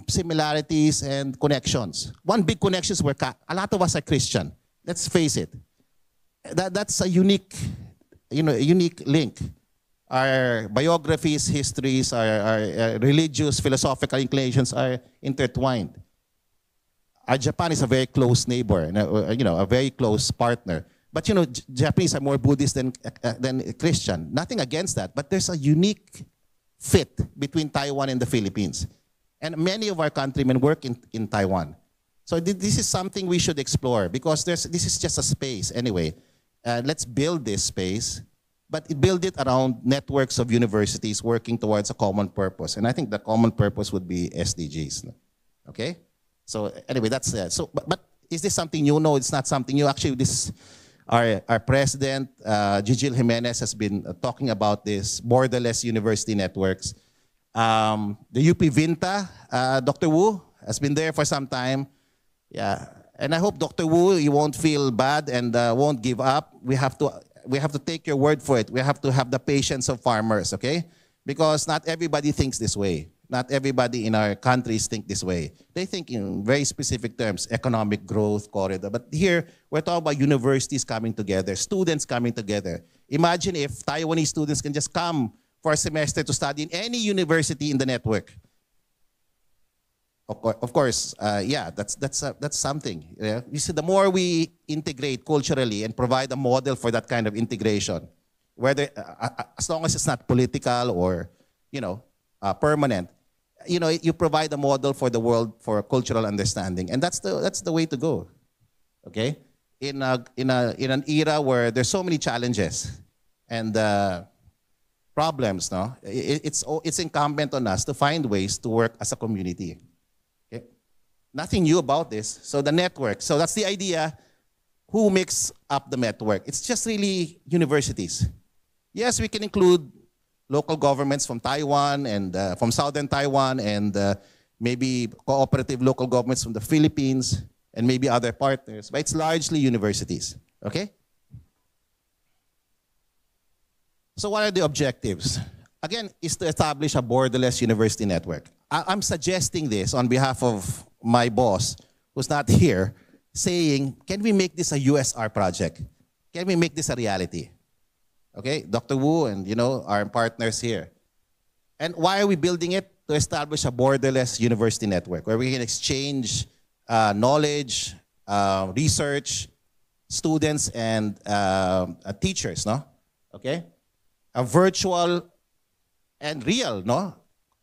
similarities and connections. One big connection is a lot of us are Christian. Let's face it. That's a unique link. Our biographies, histories, our religious, philosophical inclinations are intertwined. Our Japan is a very close neighbor, and a very close partner. But Japanese are more Buddhist than Christian. Nothing against that, but there's a unique fit between Taiwan and the Philippines. And many of our countrymen work in Taiwan. So this is something we should explore because this is just a space anyway. Let's build this space, but build it around networks of universities working towards a common purpose. And I think the common purpose would be SDGs. Okay? So anyway, that's it. So, but is this something new? No, it's not something new. Actually, our president, Gigil Jimenez, has been talking about this borderless university networks. The UP Vinta, Dr. Wu, has been there for some time. Yeah, and I hope, Dr. Wu, you won't feel bad and won't give up. We have to take your word for it. We have to have the patience of farmers, okay? Because not everybody thinks this way. Not everybody in our countries think this way. They think in very specific terms, economic growth, corridor. But here, we're talking about universities coming together, students coming together. Imagine if Taiwanese students can just come for a semester to study in any university in the network. Of course, yeah, that's something. Yeah? You see, the more we integrate culturally and provide a model for that kind of integration, whether as long as it's not political or permanent, you provide a model for the world for cultural understanding, and that's the way to go. Okay, in an era where there's so many challenges and problems, no, it's incumbent on us to find ways to work as a community. Okay, nothing new about this. So the network. So that's the idea. Who makes up the network? It's just really universities. Yes, we can include local governments from Taiwan and from southern Taiwan and maybe cooperative local governments from the Philippines and maybe other partners, but it's largely universities, okay? So what are the objectives? Again, is to establish a borderless university network. I'm suggesting this on behalf of my boss, who's not here, saying, can we make this a USR project? Can we make this a reality? Okay, Dr. Wu and our partners here. And why are we building it? To establish a borderless university network where we can exchange knowledge, research, students, and teachers, no? Okay? A virtual and real, no?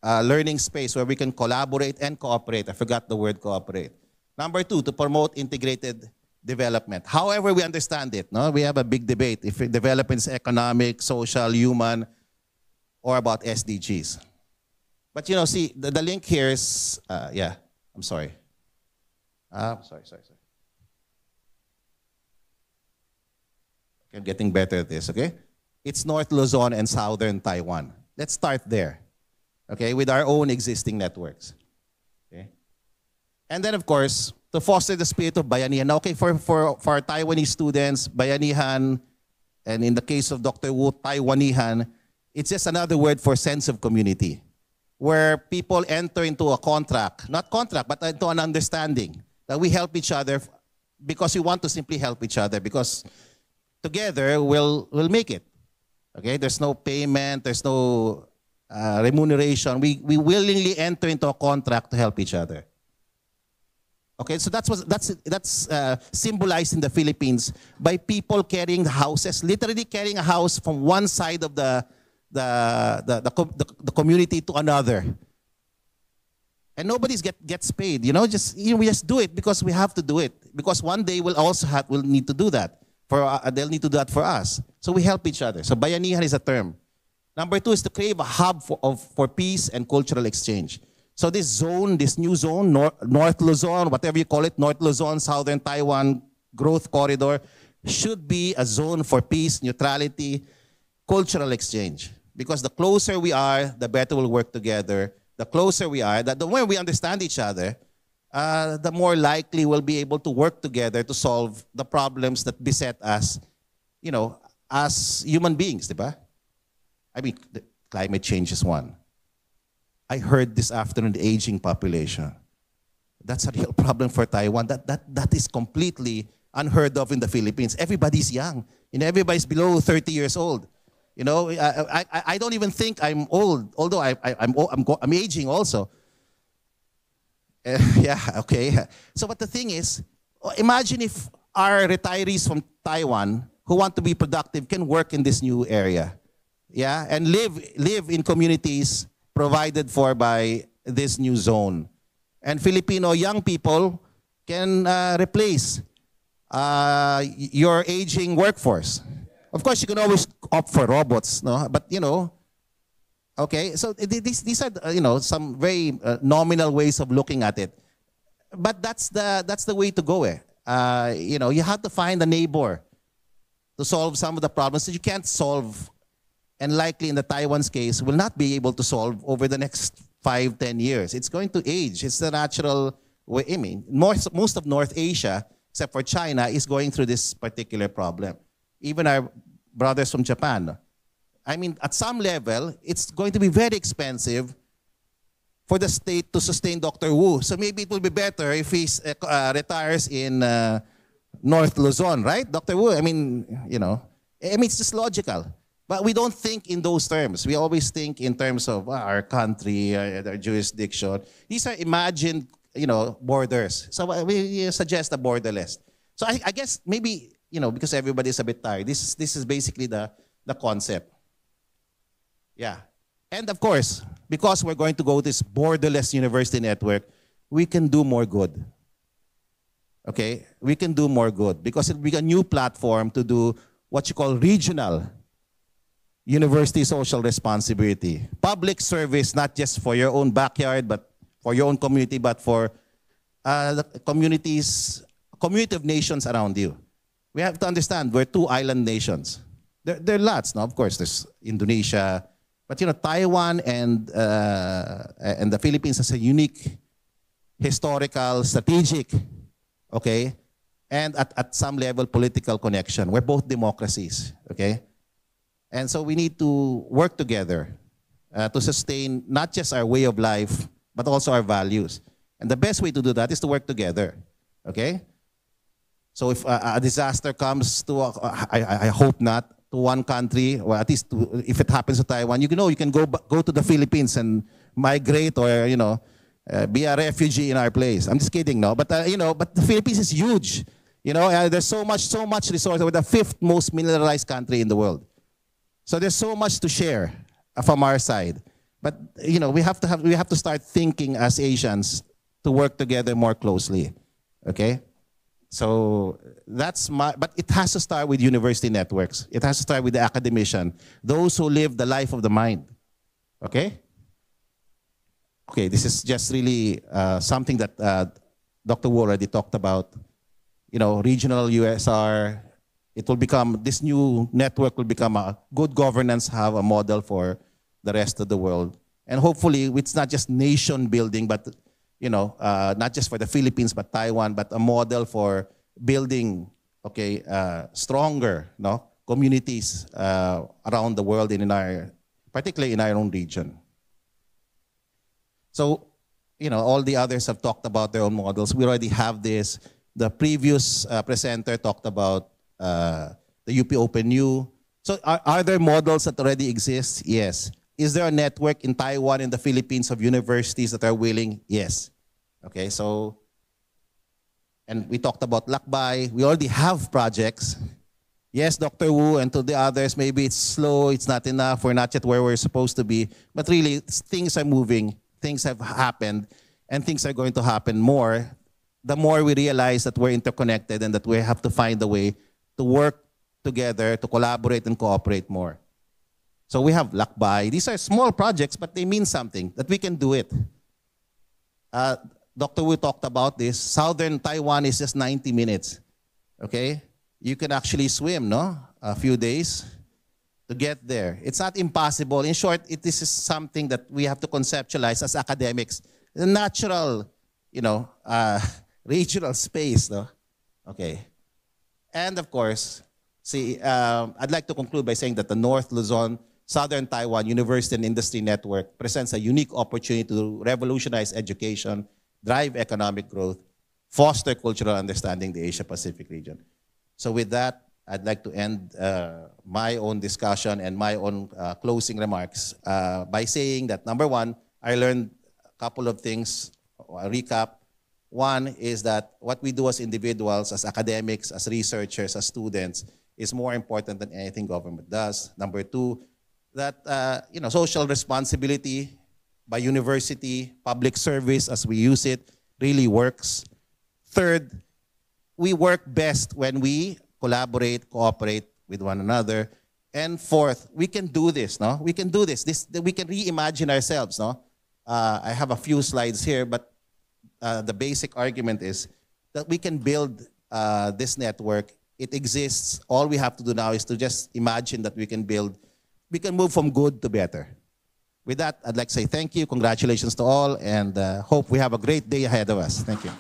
Learning space where we can collaborate and cooperate. I forgot the word cooperate. Number 2, to promote integrated development. However we understand it, no? We have a big debate if development is economic, social, human, or about SDGs. But see, the link here is, yeah, I'm sorry. Sorry. I'm getting better at this, okay? It's North Luzon and Southern Taiwan. Let's start there, okay, with our own existing networks. Okay? And then, of course, to foster the spirit of bayanihan. Now, okay, for our Taiwanese students, bayanihan, and in the case of Dr. Wu, Taiwanihan, It's just another word for sense of community, where people enter into a contract, not contract, but into an understanding that we help each other because we want to simply help each other, because together we'll make it. Okay, there's no payment, there's no remuneration. We willingly enter into a contract to help each other. Okay, so that's symbolized in the Philippines by people carrying houses, literally carrying a house from one side of the community to another. And nobody gets paid, we just do it because we have to do it. Because one day we'll need to do that. They'll need to do that for us. So we help each other. So bayanihan is a term. Number 2 is to create a hub for peace and cultural exchange. So this new zone, North Luzon, whatever you call it, North Luzon, Southern Taiwan Growth Corridor, should be a zone for peace, neutrality, cultural exchange. Because the closer we are, the better we'll work together. The closer we are, the more we understand each other, the more likely we'll be able to work together to solve the problems that beset us, as human beings, diba? I mean, the climate change is one. I heard this afternoon the aging population. That's a real problem for Taiwan. That is completely unheard of in the Philippines. Everybody's young. Everybody's below 30 years old. I don't even think I'm old, although I'm aging also. Yeah, okay. So, but the thing is, imagine if our retirees from Taiwan who want to be productive can work in this new area, yeah, and live in communities provided for by this new zone. And Filipino young people can replace your aging workforce. Of course, you can always opt for robots, no? But okay. So these are some very nominal ways of looking at it. But that's the way to go. You have to find a neighbor to solve some of the problems that you can't solve, and likely in the Taiwan's case will not be able to solve over the next 5-10 years. It's going to age. It's the natural way. I mean, most of North Asia, except for China, is going through this particular problem. Even our brothers from Japan. I mean, at some level, it's going to be very expensive for the state to sustain Dr. Wu. So maybe it will be better if he retires in North Luzon, right? Dr. Wu, I mean, it's just logical. But we don't think in those terms. We always think in terms of our country, our jurisdiction. These are imagined, borders. So we suggest a borderless. So I guess maybe, because everybody's a bit tired, this is basically the concept. Yeah. And of course, because we're going to go this borderless university network, we can do more good. Okay? We can do more good because it'll be a new platform to do what you call regional university social responsibility. Public service, not just for your own backyard, but for your own community, but for the community of nations around you. We have to understand we're 2 island nations. There are lots, no? Of course, there's Indonesia, but Taiwan and the Philippines has a unique historical, strategic, okay, and at some level political connection. We're both democracies, okay, and so we need to work together to sustain not just our way of life but also our values. And the best way to do that is to work together, okay. So if a disaster comes to, I hope not, to one country, or at least if it happens to Taiwan, you can go to the Philippines and migrate, or be a refugee in our place. I'm just kidding, no. But but the Philippines is huge. There's so much resource. We're the 5th most mineralized country in the world. So there's so much to share from our side. But we have to start thinking as Asians to work together more closely. Okay. So but it has to start with university networks. It has to start with the academician, those who live the life of the mind. Okay? Okay, this is just really something that Dr. Wu already talked about. Regional USR, this new network will become a good governance, have a model for the rest of the world. And hopefully, it's not just nation building, but not just for the Philippines, but Taiwan, but a model for building, stronger, communities around the world and in our particularly in our own region. So, all the others have talked about their own models. We already have this. The previous presenter talked about the UP OpenU. So are there models that already exist? Yes. Is there a network in Taiwan and the Philippines of universities that are willing? Yes. Okay, so, and we talked about Lakbay. We already have projects. Yes, Dr. Wu, and to the others, maybe it's slow, it's not enough, we're not yet where we're supposed to be. But really, things are moving, things have happened, and things are going to happen more. The more we realize that we're interconnected and that we have to find a way to work together, to collaborate and cooperate more. So we have Lakbay. These are small projects, but they mean something, that we can do it. Dr. Wu talked about this. Southern Taiwan is just 90 minutes, okay? You can actually swim, no? A few days to get there. It's not impossible. In short, this is something that we have to conceptualize as academics. The natural, regional space, no? Okay. And of course, I'd like to conclude by saying that the North Luzon Southern Taiwan University and Industry Network presents a unique opportunity to revolutionize education, drive economic growth, foster cultural understanding in the Asia-Pacific region. So with that, I'd like to end my own discussion and my own closing remarks by saying that, number one, I learned a couple of things, a recap. One is that what we do as individuals, as academics, as researchers, as students, is more important than anything government does. Number two, that social responsibility by university, public service as we use it, really works. Third, we work best when we collaborate, cooperate with one another. And fourth, we can do this, no? We can do this. We can reimagine ourselves, no? I have a few slides here, but the basic argument is that we can build this network. It exists. All we have to do now is to just imagine that we can move from good to better. With that, I'd like to say thank you, congratulations to all, and hope we have a great day ahead of us. Thank you.